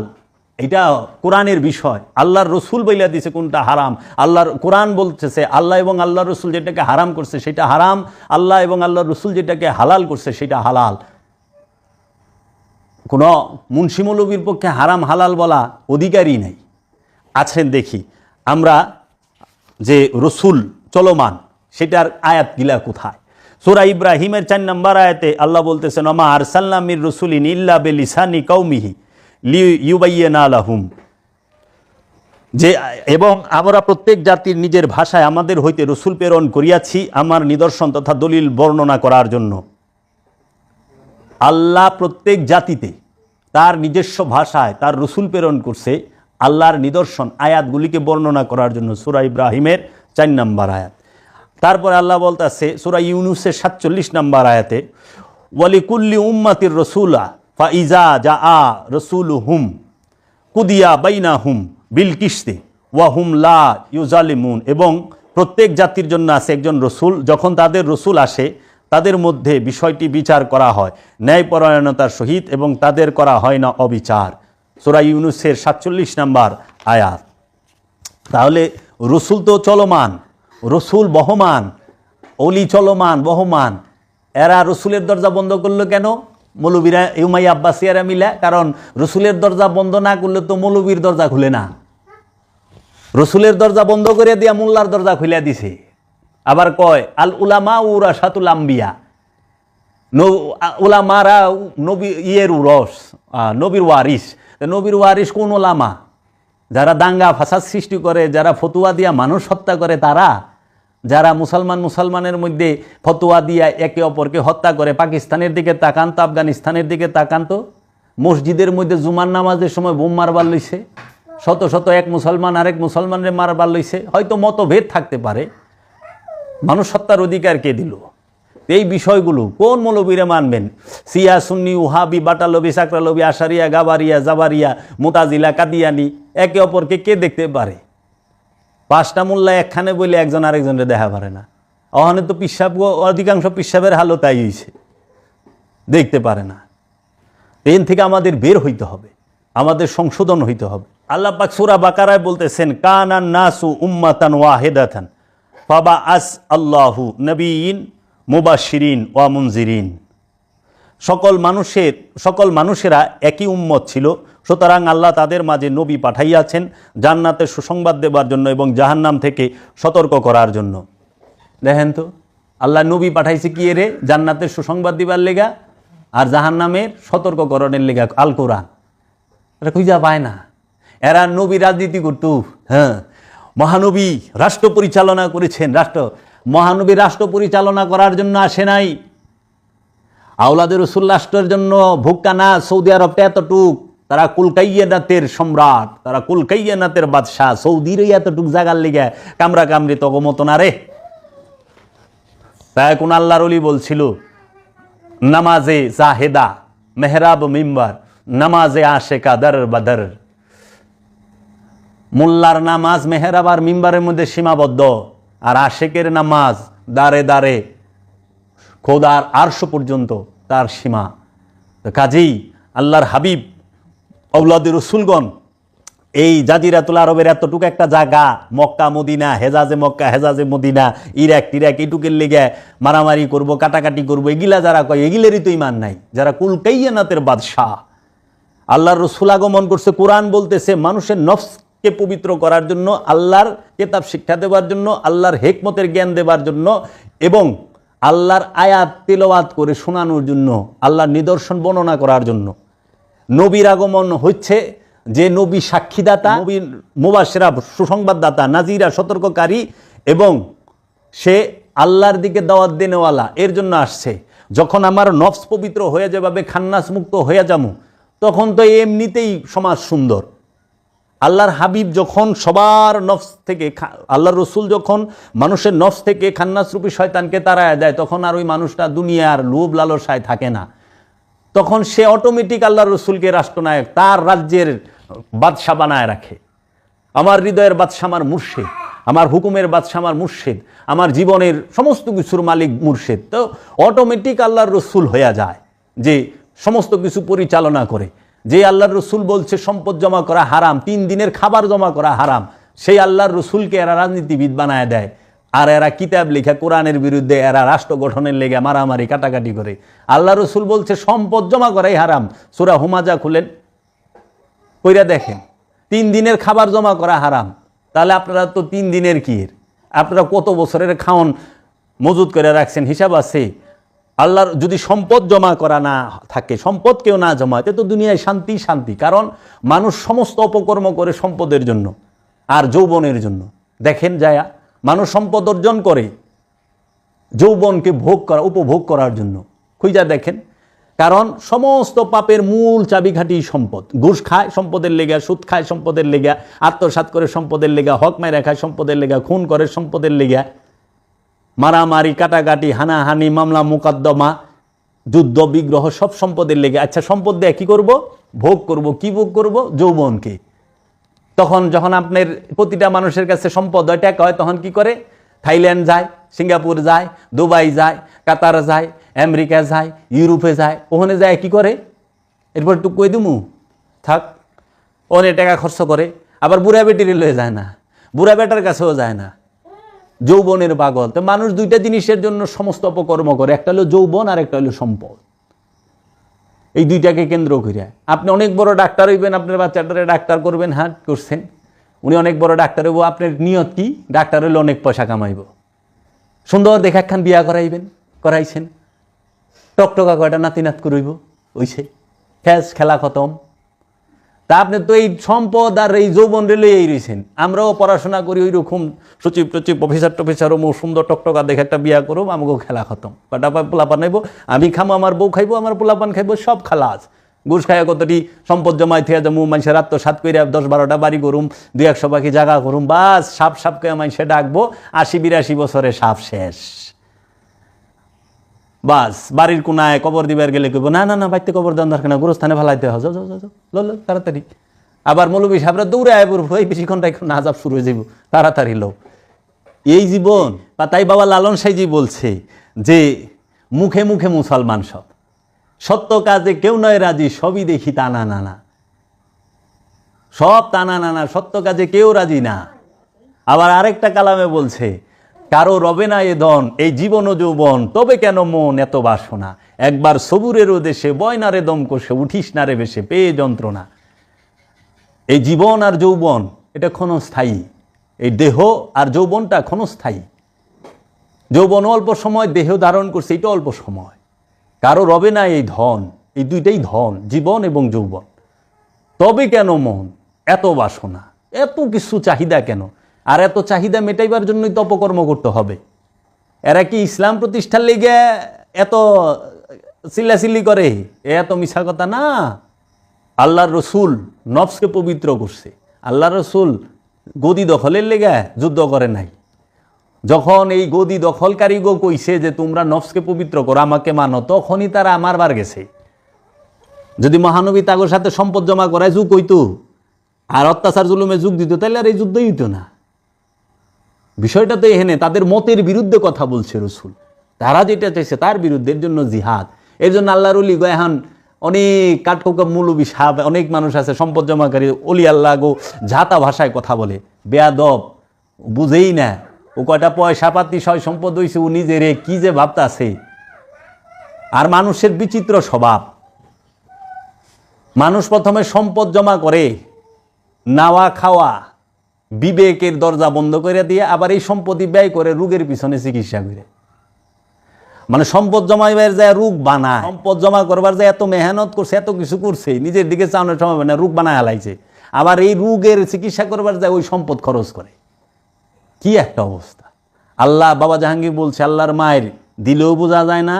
এটা কোরআনের বিষয়। আল্লাহর রসুল বইলা দিছে কোনটা হারাম, আল্লাহর কোরআন বলতেছে আল্লাহ এবং আল্লাহর রসুল যেটাকে হারাম করছে সেটা হারাম, আল্লাহ এবং আল্লাহর রসুল যেটাকে হালাল করছে সেটা হালাল। কোনো মুন্সি মৌলবীর পক্ষে হারাম হালাল বলা অধিকারই নাই। আছেন দেখি আমরা যে রসুল চলমান সেটার আয়াতগুলা কোথায়? সূরা ইব্রাহিমের 4 নম্বর আয়াতে আল্লাহ বলতেছেন, ওমা আরসালনা মির রাসূলিন ইল্লা বিলিসানি কওমিহি লিইউবাইয়িনা লাহুম, যে এবং আমরা প্রত্যেক জাতির নিজের ভাষায় আমাদের হইতে রসুল প্রেরণ করিয়াছি আমার নিদর্শন তথা দলিল বর্ণনা করার জন্য। আল্লাহ প্রত্যেক জাতিতে তার নিজস্ব ভাষায় তার রসুল প্রেরণ করছে আল্লাহর নিদর্শন আয়াতগুলিকে বর্ণনা করার জন্য। সূরা ইব্রাহিমের 4 নম্বর আয়াত। তারপর আল্লাহ বলতেছে সূরা ইউনূসের 47 নম্বর আয়াতে, ওয়ালিকুল্লি উম্মাতির রাসূলা ফাইজা জাআ রাসূলুহুম কুদিয়া বাইনাহুম বিল কিসতি ওয়া হুম লা ইউজালিমুন, এবং প্রত্যেক জাতির জন্য আছে একজন রসুল, যখন তাদের রসুল আসে তাদের মধ্যে বিষয়টি বিচার করা হয় ন্যায়পরায়ণতার সহিত, এবং তাদের করা হয় না অবিচার। সূরা ইউনূসের 47 নম্বর আয়াত। তাহলে রসুল তো চলমান, রসুল বহমান, অলি চলমান বহমান। এরা রসুলের দরজা বন্ধ করলো কেন? মৌলবীরা উমাইয়া আব্বাসিয়ারা মিলা। কারণ রসুলের দরজা বন্ধ না করলে তো মৌলবীর দরজা খুলে না। রসুলের দরজা বন্ধ করে দিয়া মোল্লার দরজা খুলে দিছে। আবার কয় আল উলামা ওয়ারাসাতুল আম্বিয়া, উলামারা নবী নবীর ওয়ারিস। নবীর ওয়ারিস কোন ওলামা? যারা দাঙ্গা ফাসাদ সৃষ্টি করে, যারা ফতুয়া দিয়া মানুষ হত্যা করে, তারা যারা মুসলমানের মধ্যে ফতোয়া দিয়া একে অপরকে হত্যা করে। পাকিস্তানের দিকে তাকান তো, আফগানিস্তানের দিকে তাকান তো, মসজিদের মধ্যে জুমার নামাজের সময় বোম মারবার লইছে, শত শত এক মুসলমান আরেক মুসলমানের মারবার লইছে, হয়তো মতভেদ থাকতে পারে, মানুষ হত্যার অধিকার কে দিল? এই বিষয়গুলো কোন মৌলবীরা মানবেন? সিয়া, সুন্নি, উহাবি, বাটালবি, সাকরালবি, আশারিয়া, গাবারিয়া, জাবারিয়া, মুতাজিলা, কাদিয়ানি, একে অপরকে কে দেখতে পারে? 5টা মোল্লা একখানে বলে একজন আরেকজনের দেখা পারে না। ওখানে তো পিসাব, অধিকাংশ পিসাবের হালও তাই হয়েছে, দেখতে পারে না। এর থেকে আমাদের বের হইতে হবে, আমাদের সংশোধন হইতে হবে। আল্লাহ পাক সূরা বাকারায় বলতেছেন, কানান নাসু উম্মাতান ওয়াহিদাতান ফাবাআস আল্লাহু নবিয়্যিন মুবাশশিরিন ওয়া মুনজিরিন। সকল মানুষেরা একই উম্মত ছিল, সুতরাং আল্লাহ তাদের মাঝে নবী পাঠাইয়াছেন জান্নাতের সুসংবাদ দেবার জন্য এবং জাহান্নাম থেকে সতর্ক করার জন্য। দেখেন তো, আল্লাহ নবী পাঠাইছে কি রে? জান্নাতের সুসংবাদ দিবার লেগা আর জাহান্নামের সতর্ককরণের লেগা। আল কোরআন এটা খুঁজা পায় না। এরা নবী রাজনীতি করত, হ্যাঁ, মহানবী রাষ্ট্র পরিচালনা করেছেন। মহানবী রাষ্ট্র পরিচালনা করার জন্য আসে নাই। আওলাদের রসুল রাষ্ট্রের জন্য ভুক্কা না। সৌদি আরবটা এতটুক, তারা কুলকাইয়ানাতের সম্রাট, তারা কুলকাইয়ানাতের বাদশাহ। সৌদির এতটুক জায়গার লেগে কামরা কামড়ি তগমত না রে। তাই কোন আল্লাহর ওলি বলছিল, নামাজে জাহেদা মেহরাব মিম্বার, নামাজে আশেকা দর বদর। মোল্লার নামাজ মেহরাব আর মিম্বারের মধ্যে সীমাবদ্ধ, আর আশেকের নামাজ দারে দারে খোদার আরশ পর্যন্ত তার সীমা। কাজেই আল্লাহর হাবিব আওলাদ রসুলগণ এই জাজিরাতুল আরবের এতটুকু একটা জায়গা, মক্কা মদিনা, হেজাজে মক্কা হেজাজে মদিনা, ইরাক টিরাক, এইটুকের লেগে মারামারি করব, কাটাকাটি করব, এগুলা যারা কয় এগুলেরই তো ইমান নাই, যারা কুলকাইয়ানাতের বাদশাহ। আল্লাহর রসুল আগমন করছে, কোরআন বলতেছে মানুষের নফসকে পবিত্র করার জন্য, আল্লাহর কিতাব শিক্ষা দেওয়ার জন্য, আল্লাহর হেকমতের জ্ঞান দেওয়ার জন্য এবং আল্লাহর আয়াত তিলাওয়াত করে শোনানোর জন্য, আল্লাহর নিদর্শন বর্ণনা করার জন্য। নবীর আগমন হচ্ছে যে নবী সাক্ষীদাতা, নবী মুবাশশিরা সুসংবাদদাতা, নাজিরা সতর্ককারী, এবং সে আল্লাহর দিকে দাওয়াত দেনেওয়ালা, এর জন্য আসছে। যখন আমার নফস পবিত্র হয়ে যাবে, খান্নাস মুক্ত হয়ে যাবো, তখন তো এমনিতেই সমাজ সুন্দর। আল্লাহর হাবিব যখন সবার নফস থেকে, আল্লাহর রসুল যখন মানুষের নফস থেকে খান্নাসরূপী শয়তানকে তাড়ায় দেয়, তখন আর ওই মানুষটা দুনিয়ার লোভ লালসায় থাকে না। তখন সে অটোমেটিক আল্লাহর রসুলকে রাষ্ট্রনায়ক, তার রাজ্যের বাদশা বানায় রাখে। আমার হৃদয়ের বাদশা আমার মুর্শিদ, আমার হুকুমের বাদশা আমার মুর্শিদ, আমার জীবনের সমস্ত কিছুর মালিক মুর্শিদ। তো অটোমেটিক আল্লাহর রসুল হয়ে যায় যে সমস্ত কিছু পরিচালনা করে। যে আল্লাহর রসুল বলছে সম্পদ জমা করা হারাম, 3 দিনের খাবার জমা করা হারাম, সেই আল্লাহর রসুলকে এরা রাজনীতিবিদ বানায় দেয়। আর এরা কিতাব লেখা কোরআনের বিরুদ্ধে, এরা রাষ্ট্র গঠনের লেগে মারামারি কাটাকাটি করে। আল্লাহ রসুল বলছে সম্পদ জমা করাই হারাম। সূরা হুমাজা খুলেন, কইরা দেখেন, 3 দিনের খাবার জমা করা হারাম। তাহলে আপনারা তো 3 দিনের কি, আপনারা কত বছরের খাওন মজুদ করে রাখছেন, হিসাব আছে। আল্লাহর যদি সম্পদ জমা করা না থাকে, সম্পদ কেউ না জমাতে, তো দুনিয়ায় শান্তি শান্তি। কারণ মানুষ সমস্ত অপকর্ম করে সম্পদের জন্য আর যৌবনের জন্য। দেখেন যায়া মানুষ সম্পদ অর্জন করে যৌবনকে উপভোগ করার জন্য। খুঁজা দেখেন, কারণ সমস্ত পাপের মূল চাবিকাঠি সম্পদ। ঘুষ খায় সম্পদের লেগা, সুদ খায় সম্পদের লেগা, আত্মসাৎ করে সম্পদের লেগা, হক মাইরা খায় সম্পদের লেগা, খুন করে সম্পদের লেগা, মারামারি কাটাকাটি, হানাহানি, মামলা মোকদ্দমা, যুদ্ধ বিগ্রহ, সব সম্পদের লেগে। আচ্ছা, সম্পদ দিয়ে কী করব? ভোগ করব। কি ভোগ করব? যৌবনকে। তখন যখন আপনার প্রতিটা মানুষের কাছে সম্পদ হয়, টাকা হয়, তখন কি করে? থাইল্যান্ড যায়, সিঙ্গাপুর যায়, দুবাই যায়, কাতার যায়, আমেরিকা যায়, ইউরোপে যায়। ওখানে যায় কি করে? এরপর একটু কই দিমু, থাক, অনেক টাকা খরচ করে। আবার বুড়া বেটিরে লয়ে যায় না, বুড়া বেটার কাছেও যায় না, যৌবনের পাগল। তো মানুষ 2টা জিনিসের জন্য সমস্ত অপকর্ম করে, একটা হলো যৌবন আর একটা হলো সম্পদ। এই 2টাকে কেন্দ্র করে আপনি অনেক বড় ডাক্তার হইবেন, আপনার বাচ্চাটারে ডাক্তার করবেন, হ্যাঁ করছেন, উনি অনেক বড় ডাক্তার হইব। আপনার নিয়ত কি? ডাক্তার হইলে অনেক পয়সা কামাইব, সুন্দর দেখে একখান বিয়া করাইছেন, টকটকা কয়টা নাতিনাত করইব, ওইছে ফ্যাস, খেলা খতম। তা আপনি তো এই সম্পদ আর এই যৌবন রেলে এই রয়েছেন। আমরাও পড়াশোনা করি ওই রকম সচিব টচিব প্রফেসর ও সুন্দর টকটকা দেখে একটা বিয়া করব, আমাকেও খেলা খতম। কটা পোলাপান নেব, আমি খামো, আমার বউ খাইবো, আমার পোলাপান খাইবো, সব খালাস। ঘুষ খায় কতটি সম্পদ জমাই থেকে যাবো, মানুষের আত্মসাৎ করে 10-12টা বাড়ি করুম, 200 পাখি জায়গা করুম, বাস সাপ সাপকে মানুষে ডাকবো, 80-82 বছরে সাপ শেষ। বাস বাড়ির কোনায় কবর দিবার গেলে কইব না না না বাড়িতে কবর দেওয়ার দরকার না, গোরস্থানে ফেলাইতে হয়, যাও যাও যাও লো তাড়াতাড়ি। আবার মৌলবী সাহেবরা দৌড়ে আয় পড়বো, এই বেশিক্ষণ না আজাব শুরু হয়ে যাব, তাড়াতাড়ি লো। এই জীবন। বা তাই বাবা লালন সাইজি বলছে যে মুখে মুখে মুসলমান সব, সত্য কাজে কেউ নয় রাজি, সবই দেখি টানা নানা, সব টানা নানা, সত্য কাজে কেউ রাজি না। আবার আরেকটা কালামে বলছে কারো রবে না এ ধন, এই জীবন ও যৌবন, তবে কেন মন এত বাসনা, একবার সবুরেরও দেশে বয়নারে দম কষে, উঠিস না রে বেশে পেয়ে যন্ত্রণা। এই জীবন আর যৌবন এটা ক্ষণস্থায়ী, এই দেহ আর যৌবনটা ক্ষণস্থায়ী। যৌবন অল্প সময়, দেহ ধারণ করছে এটা অল্প সময়। কারো রবে না এই ধন, এই দুইটাই ধন, জীবন এবং যৌবন, তবে কেন মন এত বাসনা, এত কিছু চাহিদা কেন? আর এত চাহিদা মেটাইবার জন্যই তো অপকর্ম করতে হবে। এরা কি ইসলাম প্রতিষ্ঠার লেগে এত চিল্লাচিল্লি করে? এত মিছা কথা না। আল্লাহর রসুল নফসকে পবিত্র করছে। আল্লাহর রসুল গদি দখলের লেগে যুদ্ধ করে নাই। যখন এই গদি দখলকারী গো কইছে যে তোমরা নফসকে পবিত্র করো, আমাকে মানো, তখনই তারা মারবার গেছে। যদি মহানবী তাগোর সাথে সম্পদ জমা করায় যুগ হইতো আর অত্যাচার জুলুমে যুগ দিত, তাহলে আর এই যুদ্ধই হইতো না। বিষয়টা তো এখানে তাদের মতের বিরুদ্ধে কথা বলছে রসুল, তারা যেটা চাইছে তার বিরুদ্ধে, এর জন্য জিহাদ। এর জন্য আল্লাহর অলি গো এখন অনেক কাঠকোকা মৌলবী সাহেব, অনেক মানুষ আছে সম্পদ জমাকারী, অলি আল্লাহ গো ঝাতা ভাষায় কথা বলে, বেয়াদব, বুঝেই না ও কয়টা পয়সা পাতি সয় সম্পদ হইছে, ও নিজেরে কি যে ভাবতাছে। আর মানুষের বিচিত্র স্বভাব, মানুষ প্রথমে সম্পদ জমা করে, নাওয়া খাওয়া বিবেকের দরজা বন্ধ করে দিয়ে আবার এই সম্পত্তি ব্যয় করে রোগের পিছনে চিকিৎসা করে। মানে সম্পদ জমাইবার যায় রোগ বানায়, সম্পদ জমা করবার যায় এত মেহনত করছে, এত কিছু করছে, নিজের দিকে চাওয়ানোর সময় না, রোগ বানায় হালাইছে। আবার এই রোগের চিকিৎসা করবার যায় ওই সম্পদ খরচ করে। কি একটা অবস্থা! আল্লাহ, বাবা জাহাঙ্গীর বলছে, আল্লাহর মায়ের দিলেও বোঝা যায় না,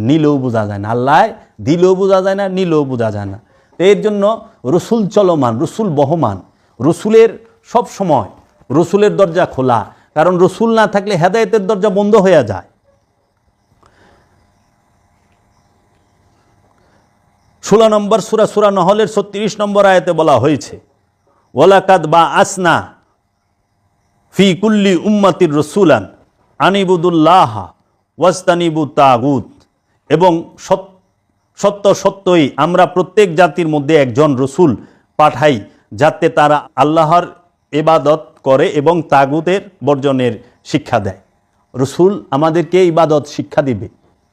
নিলেও বোঝা যায় না। আল্লাহ দিলেও বোঝা যায় না, নিলেও বোঝা যায় না। এর জন্য রসুল চলমান, রসুল বহমান, রসুলের সব সময় রসুলের দরজা খোলা, কারণ রসুল না থাকলে হেদায়েতের দরজা বন্ধ হয়ে যায়। 16 নম্বর সূরা নহলের 36 নম্বর আয়াতে বলা হয়েছে, ওয়ালাকাদ বা আসনা ফি কুল্লি উম্মাতির রসুলান আনিবুদুল্লাহ ওয়াস্তানিবু তাগুত। এবং সত্য সত্যই আমরা প্রত্যেক জাতির মধ্যে একজন রসুল পাঠাই, যাতে তারা আল্লাহর ইবাদত করে এবং তাগুতের বর্জনের শিক্ষা দেয়। রসুল আমাদেরকে ইবাদত শিক্ষা দিবে,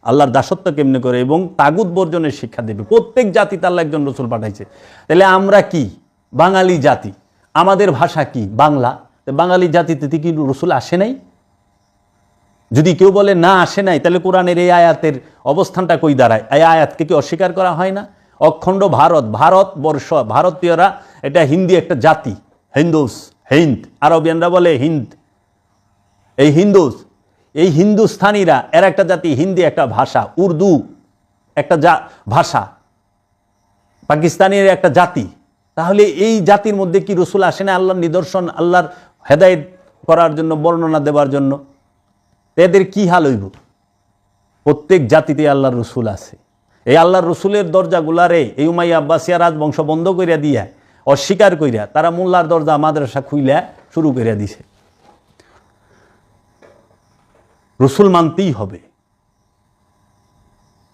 আল্লাহর দাসত্ব কেমনে করে এবং তাগুত বর্জনের শিক্ষা দেবে। প্রত্যেক জাতিতে আল্লাহ একজন রসুল পাঠাইছে। তাহলে আমরা কি? বাঙালি জাতি, আমাদের ভাষা কি? বাংলা। বাঙালি জাতিতে কি রসুল আসে নাই? যদি কেউ বলে না আসে নাই, তাহলে কোরআনের এই আয়াতের অবস্থানটা কই দাঁড়ায়? এই আয়াতকে কি অস্বীকার করা হয় না? অখণ্ড ভারত, ভারতবর্ষ, ভারতীয়রা এটা হিন্দি একটা জাতি, হিন্দুস, হিন্দ, আরবিয়ানরা বলে হিন্দ। এই হিন্দুস, এই হিন্দুস্থানীরা এর একটা জাতি, হিন্দি একটা ভাষা, উর্দু একটা ভাষা, পাকিস্তানের একটা জাতি। তাহলে এই জাতির মধ্যে কি রসুল আসে না আল্লাহর নিদর্শন, আল্লাহর হেদায়েত করার জন্য, বর্ণনা দেওয়ার জন্য? এদের কি হাল হইব? প্রত্যেক জাতিতে আল্লাহর রসুল আছে। এই আল্লাহর রসুলের দরজাগুলারে এই উমাইয়া আব্বাসিয়া রাজবংশ বন্ধ করিয়া দিয়া, অস্বীকার করিয়া, তারা মোল্লার দরজা মাদ্রাসা খুইলা শুরু করিয়া দিছে। রসুল মানতেই হবে,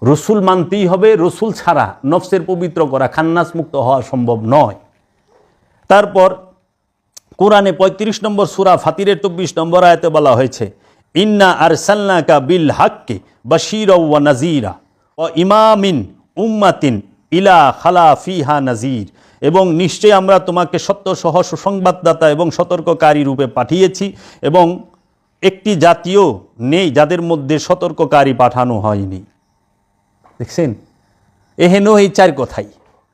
রসুল মানতেই হবে। রসুল ছাড়া নফসের পবিত্র করা, খান্নাস মুক্ত হওয়া সম্ভব নয়। তারপর কোরআনে 35 নম্বর সূরা ফাতিরের 24 নম্বর আয়াতে বলা হয়েছে, ইন্না আরসালনাকা বিল হাক্কি বাশীরাও ওয়া নাযীরা ওয়া ইমামিন উম্মাতিন ইলা খালা ফিহা নাযীর। এবং নিশ্চয় আমরা তোমাকে সত্য সহ সুসংবাদদাতা এবং সতর্ককারী রূপে পাঠিয়েছি, এবং একটি জাতীয় নেই যাদের মধ্যে সতর্ককারী পাঠানো হয়নি। দেখছেন, এহেন এই 4 কথাই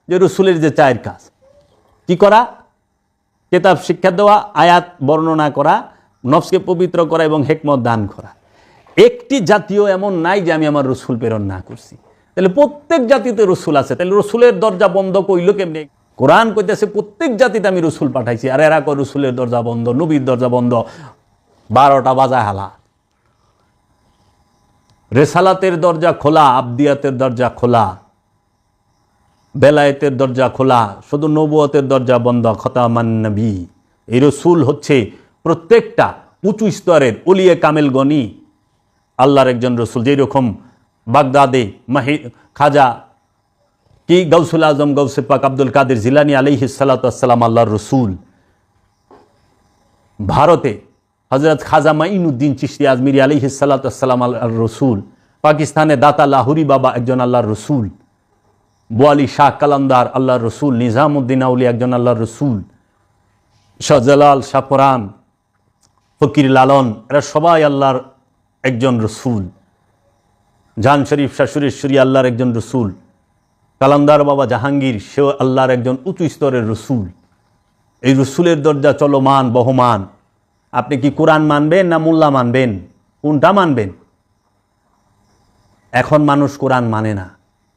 যে রসুলের যে 4 কাজ, কি করা? কিতাব শিক্ষা দেওয়া, আয়াত বর্ণনা করা, নফসকে পবিত্র করা এবং হিকমত দান করা। একটি জাতীয় এমন নাই যে আমি আমার রসুল প্রেরণ না করছি। তাহলে প্রত্যেক জাতিতে রসুল আছে, তাহলে রসুলের দরজা বন্ধ কইল কেমনি? কোরআন কইতেছে প্রত্যেক জাতিতে আমি রসুল পাঠাইছি, আর এরা কয় রসুলের দরজা বন্ধ, নবীর দরজা বন্ধ। 12টা বাজায় হালা। রেসালাতের দরজা খোলা, আবদিয়াতের দরজা খোলা, বেলায়েতের দরজা খোলা, শুধু নবুয়তের দরজা বন্ধ। খতামান নবী, এই রসুল হচ্ছে প্রত্যেকটা উঁচু স্তরের ওলিয়ে কামেল গনি আল্লাহর একজন রসুল। যেরকম বাগদাদে খাজা কি গৌসুল আজম গৌসে পাক আব্দুল কাদের জিলানী আলাইহিস সালাতু ওয়াস সালাম আল্লাহর রসুল, ভারতে হযরত খাজা মাইনুদ্দিন চিশতি আজমিরি আলাইহিস সালাতু ওয়াস সালাম আল্লাহর রসুল, পাকিস্তানে দাতা লাহুরি বাবা একজন আল্লাহর রসুল, বোয়ালি শাহ কালান্দার আল্লাহর রসুল, নিজামুদ্দিন আউলি একজন আল্লাহর রসুল, শাহজালাল, শাহপুরান, ফকির লালন, এরা সবাই আল্লাহর একজন রসুল। জাহান শরীফ শাহ সুরেশ্বরী আল্লাহর একজন রসুল, কালান্দার বাবা জাহাঙ্গীর সেও আল্লাহর একজন উঁচু স্তরের রসুল। এই রসুলের দরজা চলমান বহমান। আপনি কি কোরআন মানবেন না মোল্লা মানবেন? কোনটা মানবেন? এখন মানুষ কোরআন মানে না,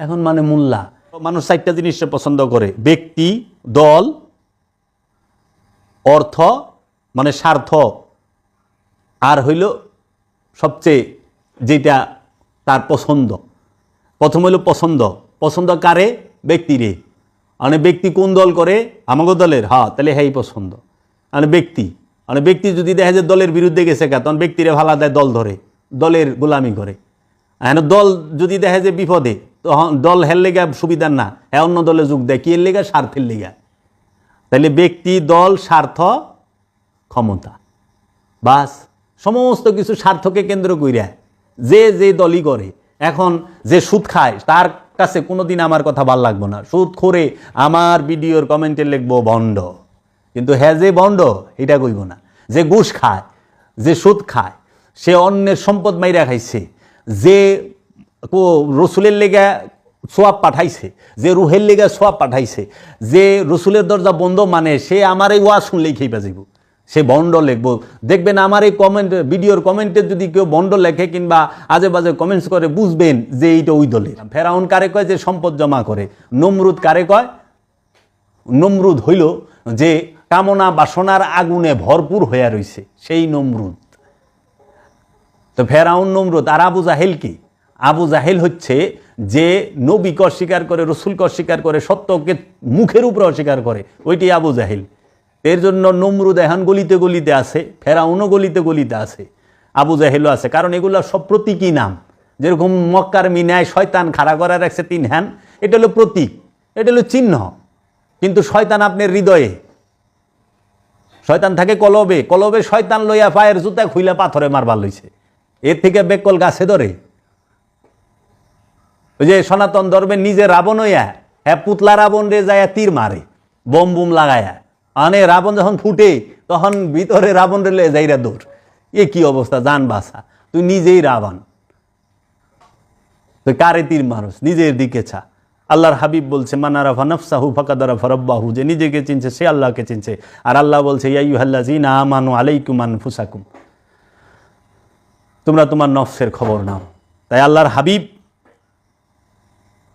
এখন মানে মোল্লা। মানুষ 4টা জিনিসটা পছন্দ করে: ব্যক্তি, দল, অর্থ মানে স্বার্থ, আর হইল সবচেয়ে যেটা তার পছন্দ। প্রথম হইল পছন্দ। পছন্দ কারে? ব্যক্তিরে। মানে ব্যক্তি কোন দল করে? আমাগো দলের, হ্যাঁ, তাহলে হ্যাঁ পছন্দ। মানে ব্যক্তি, মানে ব্যক্তি যদি দেখে যে দলের বিরুদ্ধে গেছে, তখন ব্যক্তিরে ভালা দেয়, দল ধরে, দলের গোলামি করে। এখন দল যদি দেখে যে বিপদে, তখন দল হের লেগা সুবিধার না, হ্যাঁ অন্য দলে যোগ দেয়। কি এর লেগা? স্বার্থের লেগা। তাহলে ব্যক্তি, দল, স্বার্থ, ক্ষমতা, বাস সমস্ত কিছু স্বার্থকে কেন্দ্র কইরা যে যে দলই করে। এখন যে সুদ খায় তার কাছে কোনোদিন আমার কথা ভাল লাগবো না। সুদ খোরে আমার ভিডিওর কমেন্টে লিখবো ভণ্ড, কিন্তু হ্যাঁ যে ভণ্ড এটা কইব না। যে ঘুষ খায়, যে সুদ খায়, সে অন্যের সম্পদ মাইরা খাইছে, যে রসুলের লেগা সোয়াব পাঠাইছে, যে রুহের লেগা সোয়াব পাঠাইছে, যে রসুলের দরজা বন্ধ মানে, সে আমার এই ওয়াজ শুনলেই খেয়ে যাইব, সে বন্ড লিখবো। দেখবেন আমার এই কমেন্ট ভিডিওর কমেন্টে যদি কেউ বন্ড লেখে কিংবা আজে বাজে কমেন্টস করে, বুঝবেন যে এইটা ওই দলের। ফেরাউন কারে কয়? যে সম্পদ জমা করে। নমরুদ কারে কয়? নমরুদ হইল যে কামনা বাসনার আগুনে ভরপুর হইয়া রইছে, সেই নমরুদ। তো ফেরাউন, নমরুদ। আর আবু জাহেল কি? আবু জাহেল হচ্ছে যে নবীকে অস্বীকার করে, রসুলকে অস্বীকার করে, সত্যকে মুখের উপরে অস্বীকার করে, ওইটি আবু জাহেল। এর জন্য নমরুদ এখন গলিতে গলিতে আছে, ফেরাউনও গলিতে গলিতে আছে, আবু জাহেলও আছে। কারণ এগুলো সব প্রতীকী নাম। যেরকম মক্কার মিনায় শয়তান খাড়া করে রাখছে 3 হ্যান, এটা হলো প্রতীক, এটা হলো চিহ্ন। কিন্তু শয়তান আপনার হৃদয়ে, শয়তান থাকে কলবে। কলবে শয়তান লইয়া পায়ের জুতা খুইলা পাথরে মারবার লইছে। এর থেকে বেকল গাছে ধরে। ওই যে সনাতন ধর্মের নিজে রাবণ হইয়া, হ্যাঁ পুতলা রাবণ রে যায় তীর মারে, বোম বুম লাগায়া। মানে রাবণ যখন ফুটে, তখন ভিতরে রাবণ রে লয়ে যাইরা দৌড়। এ কি অবস্থা! জান বাসা, তুই নিজেই রাবণ, তুই কারে তীর মারস? নিজের দিকে ছা। আল্লাহর হাবিব বলছে, মানারাফা নাফসাহু ফাকাদ আরাফা রাব্বাহু, যে নিজেকে চিনছে সে আল্লাহকে চিনছে। আর আল্লাহ বলছে, ইয়া আইয়ুহাল্লাযীনা আমানু আলাইকুম আনফুসাকুম, তোমরা তোমার নফসের খবর নাও। তাই আল্লাহর হাবিব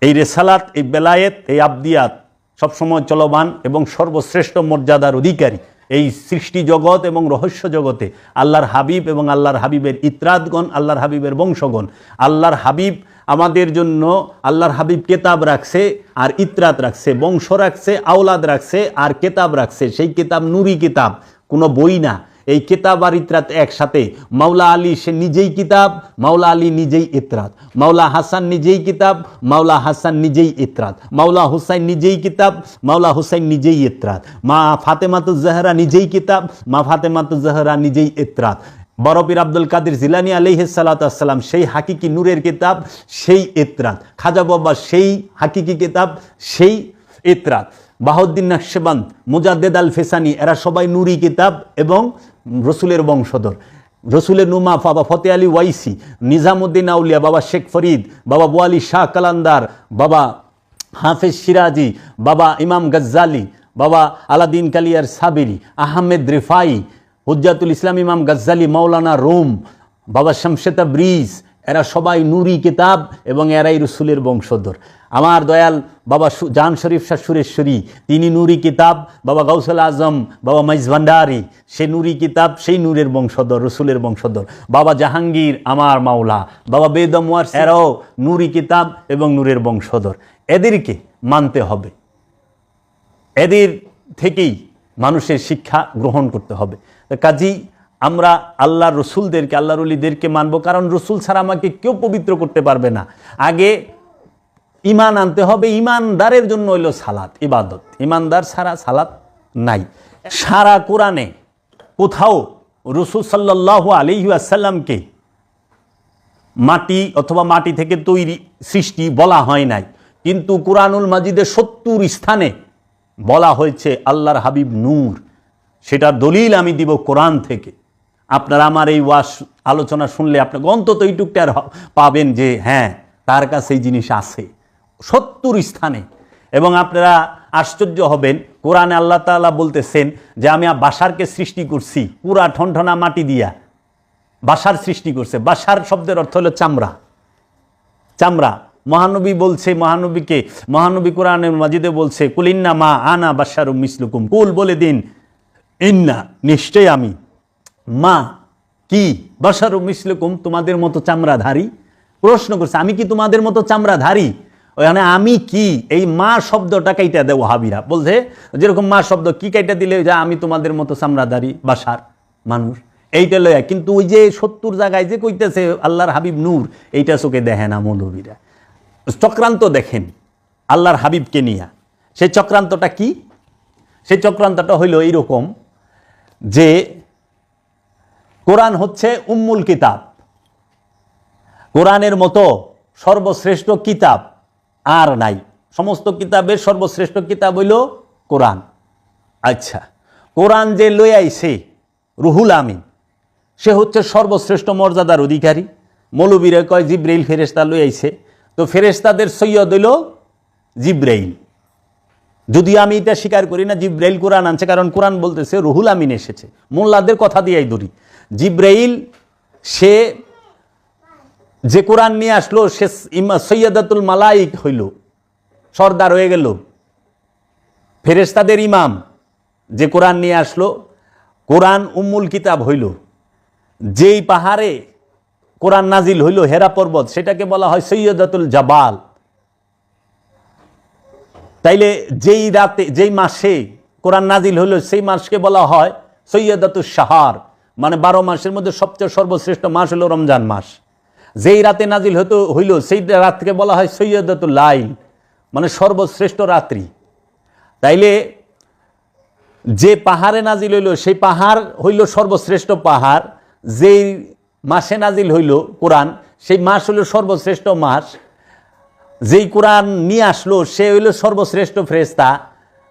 এই রেসালাত, এই বেলায়েত, এই আবদিয়াত সবসময় চলমান এবং সর্বশ্রেষ্ঠ মর্যাদার অধিকারী। এই সৃষ্টি জগৎ এবং রহস্য জগতে আল্লাহর হাবিব এবং আল্লাহর হাবিবের ইতরাতগণ, আল্লাহর হাবিবের বংশগণ। আল্লাহর হাবিব আমাদের জন্য, আল্লাহর হাবিব কেতাব রাখছে আর ইতরাত রাখছে, বংশ রাখছে, আওলাদ রাখছে আর কেতাব রাখছে। সেই কেতাব নুরি কিতাব, কোনো বই না। এই কেতাব আর ইতরাত একসাথে। মাওলা আলী সে নিজেই কিতাব, মাওলা আলী নিজেই ইতরাত। মাওলা হাসান নিজেই কিতাব, মাওলা হাসান নিজেই ইতরাত। মাওলা হুসাইন নিজেই কিতাব, মাওলা হুসাইন নিজেই ইতরাত। মা ফাতেমাতুজ জাহরা নিজেই কিতাব, মা ফাতেমাতুজ জাহরা নিজেই ইতরাত। বড় পীর আব্দুল কাদের জিলানী আলাইহিস সালাতু ওয়াস সালাম সেই হাকিকি নূরের কিতাব, সেই ইতরাত। খাজা বাবা সেই হাকিকি কিতাব, সেই ইতরাত। বাহাউদ্দিন নকশবন্দ, মুজাদ্দেদ আল ফেসানি, এরা সবাই নুরি কিতাব এবং রসুলের বংশধর। রসুলের নুমা বাবা ফতে আলী ওয়াইসি, নিজামুদ্দিন আউলিয়া বাবা শেখ ফরিদ, বাবা বোয়ালি শাহ কালান্দার, বাবা হাফেজ সিরাজি, বাবা ইমাম গজ্জালি, বাবা আলাদিন কালিয়ার সাবিরি, আহমেদ রিফাই, হুজ্জাতুল ইসলাম ইমাম গজ্জালি, মাওলানা রুম, বাবা শামসে তাবরিজ, এরা সবাই নুরি কিতাব এবং এরাই রসুলের বংশধর। আমার দয়াল বাবা জান শরীফ শাহ সুরেশ্বরী, তিনি নুরি কিতাব, বাবা গাউসুল আজম, বাবা মাইজ ভান্ডারি, সে নুরি কিতাব, সেই নূরের বংশধর, রসুলের বংশধর। বাবা জাহাঙ্গীর আমার মাওলা, বাবা বেদম ওয়ার, এরাও নুরি কিতাব এবং নূরের বংশধর। এদেরকে মানতে হবে, এদের থেকেই মানুষের শিক্ষা গ্রহণ করতে হবে। কাজী আমরা আল্লাহর রসুলদেরকে, আল্লাহর ওলিদেরকে মানব, কারণ রসুল ছাড়া আমাকে কেউ পবিত্র করতে পারবে না। আগে ঈমান আনতে হবে। ঈমানদারের জন্য হইল সালাত ইবাদত, ঈমানদার ছাড়া সালাত নাই। সারা কোরআনে কোথাও রসুল সাল্লাল্লাহু আলাইহি ওয়াসাল্লামকে মাটি অথবা মাটি থেকে তৈরি সৃষ্টি বলা হয় নাই, কিন্তু কুরআনুল মাজিদে 70 স্থানে বলা হয়েছে আল্লাহর হাবিব নূর। সেটার দলিল আমি দিব কোরআন থেকে। আপনারা আমার এই ওয়াজ আলোচনা শুনলে আপনাকে অন্তত এইটুকটা পাবেন যে হ্যাঁ, তার কাছে এই জিনিস আছে 70 স্থানে। এবং আপনারা আশ্চর্য হবেন, কোরআনে আল্লাহ তাআলা বলতেছেন যে আমি বাশারকে সৃষ্টি করছি পুরা ঠনঠনা মাটি দিয়া। বাশার সৃষ্টি করছে, বাশার শব্দের অর্থ হলো চামড়া, চামড়া। মহানবী বলছে, মহানবী কোরআনের মাজিদে বলছে কুলিন্না মা আনা বাশারুম মিসলুকুম, কুল বলে দিন ইন্না নিশ্চয় আমি, মা কি, বাশারুম মিসলুকুম তোমাদের মতো চামড়াধারী। প্রশ্ন করছে আমি কি তোমাদের মতো চামড়াধারী? ওখানে আমি কি, এই মা শব্দটা কাইটা দেয় ওয়াহাবীরা, বলছে যেরকম মা শব্দ কি কাইটা দিলে যা আমি তোমাদের মতো চামড়াধারী বাশার মানুষ, এইটা লয়া। কিন্তু ওই যে 70 জায়গায় যে কইতেছে আল্লাহর হাবিব নূর, এইটা চোখে দেখে না মৌলবীরা। চক্রান্ত দেখেন আল্লাহর হাবিবকে নিয়ে। সেই চক্রান্তটা কি? সেই চক্রান্তটা হইল এইরকম যে কোরআন হচ্ছে উম্মুল কিতাব, কোরআনের মতো সর্বশ্রেষ্ঠ কিতাব আর নাই। সমস্ত কিতাবের সর্বশ্রেষ্ঠ কিতাব হইল কোরআন। আচ্ছা, কোরআন যে লই আইছে রুহুল আমিন, সে হচ্ছে সর্বশ্রেষ্ঠ মর্যাদার অধিকারী। মৌলবীরা কয় জিব্রাইল ফেরেশতা লই আইছে, তো ফেরেশতাদের সৈয়দ হইল জিব্রাইল। যদিও আমি এটা স্বীকার করি না জিব্রাইল কোরআন আনছে, কারণ কোরআন বলতেছে রুহুল আমিন এসেছে। মোল্লাদের কথা দিয়েই ধরি, জিব্রাইল সে যে কোরআন নিয়ে আসলো সে সৈয়দাতুল মালাইক হইল, সর্দার হয়ে গেল, ফেরেশতাদের ইমাম। যে কোরআন নিয়ে আসলো, কোরআন উম্মুল কিতাব হইল। যেই পাহাড়ে কোরআন নাজিল হইল হেরা পর্বত, সেটাকে বলা হয় সৈয়দাতুল জাবাল। তাইলে যেই রাতে যেই মাসে কোরআন নাজিল হইল সেই মাসকে বলা হয় সৈয়দাতুল শাহর, মানে 12 মাসের মধ্যে সবচেয়ে সর্বশ্রেষ্ঠ মাস হলো রমজান মাস। যেই রাতে নাজিল হইল সেই রাতকে বলা হয় সৈয়দাতুল লাইল, মানে সর্বশ্রেষ্ঠ রাত্রি। তাইলে যে পাহাড়ে নাজিল হইল সেই পাহাড় হইল সর্বশ্রেষ্ঠ পাহাড়। যেই মাসে নাজিল হইল কোরআন সেই মাস হইল সর্বশ্রেষ্ঠ মাস। যেই কোরআন নিয়ে আসলো সে হইল সর্বশ্রেষ্ঠ ফেরেশতা।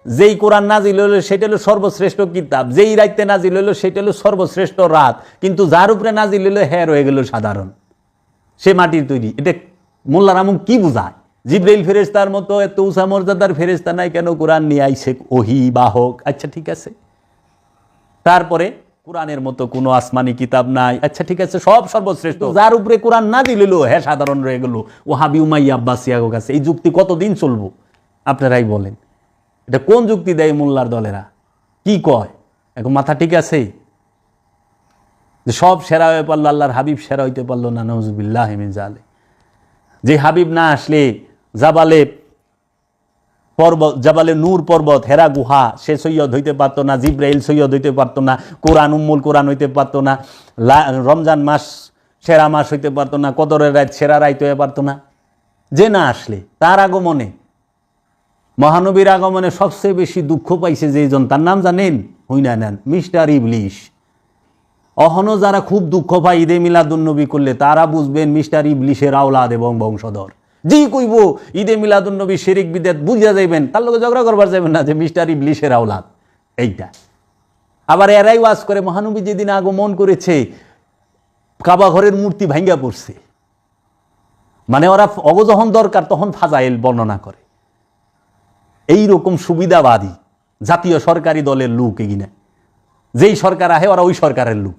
যেই কোরআন নাজিল হইল সেটা হলো সর্বশ্রেষ্ঠ কিতাব। যেই রাইতে নাজিল হইল সেটা হলো সর্বশ্রেষ্ঠ রাত। কিন্তু যার উপরে নাজিল হইল হ্যাঁ রয়ে গেল সাধারণ, সে মাটির তৈরি। এটা মোল্লা রামুন কি বুঝায়? জিব্রাইল ফেরেশতার মতো এত উঁচা মর্যাদার ফেরেশতা নাই কেন কোরআন নিয়ে আইছে ওহী বাহক? আচ্ছা ঠিক আছে। তারপরে কোরআনের মতো কোনো আসমানি কিতাব নাই, আচ্ছা ঠিক আছে, সব সর্বশ্রেষ্ঠ। যার উপরে কোরআন না দিল হ্যাঁ সাধারণ রয়ে গেল ওহাবি উমাইয়া আব্বাসিয়াগো কাছে। এই যুক্তি কতদিন চলবো আপনারাই বলেন? এটা কোন যুক্তি দেয় মোল্লার দলেরা? কি কয় এখন মাথা ঠিক আছে? যে সব সেরা হয়ে পারলো, আল্লাহর হাবিব সেরা হইতে পারলো না, নাউজুবিল্লাহ মিন যালিক। যে হাবিব না আসলে জাবালে নূর পর্বত, হেরা গুহা, সে সৈয়দ হইতে পারতো না, জিব্রাইল সৈয়দ হইতে পারতো না, কোরআন উম্মুল কোরআন হইতে পারতো না, রমজান মাস সেরা মাস হইতে পারতো না, কদরের রাত সেরা রাত হইতে পারতো না। যে না আসলে, তার আগমনে, মহানবীর আগমনে সবচেয়ে বেশি দুঃখ পাইছে যেজন, তার নাম জানেন? হইনা নেন, মিস্টার ইবলিশ। অহনো যারা খুব দুঃখ পায় ঈদে মিলাদুন্নবী করলে, তারা বুঝবেন মিস্টার ইবলিশের আওলাদ এবং বংশধর। জি কইব ঈদে মিলাদুন্নবী শিরিক বিদআত বুঝা যাইবেন, তার লগে ঝগড়া করবার যাবেন না যে মিস্টার ইবলিশের আওলাদ এইটা। আবার এরাই ওয়াজ করে মহানবী যেদিন আগমন করেছে কাবা ঘরের মূর্তি ভাঙ্গা পড়ছে, মানে ওরা অগযখন দরকার তখন ফাজাইল বর্ণনা করে। এই রকম সুবিধাবাদী জাতীয় সরকারি দলের লোক এগিনা, যেই সরকার আহে ওরা ওই সরকারের লোক,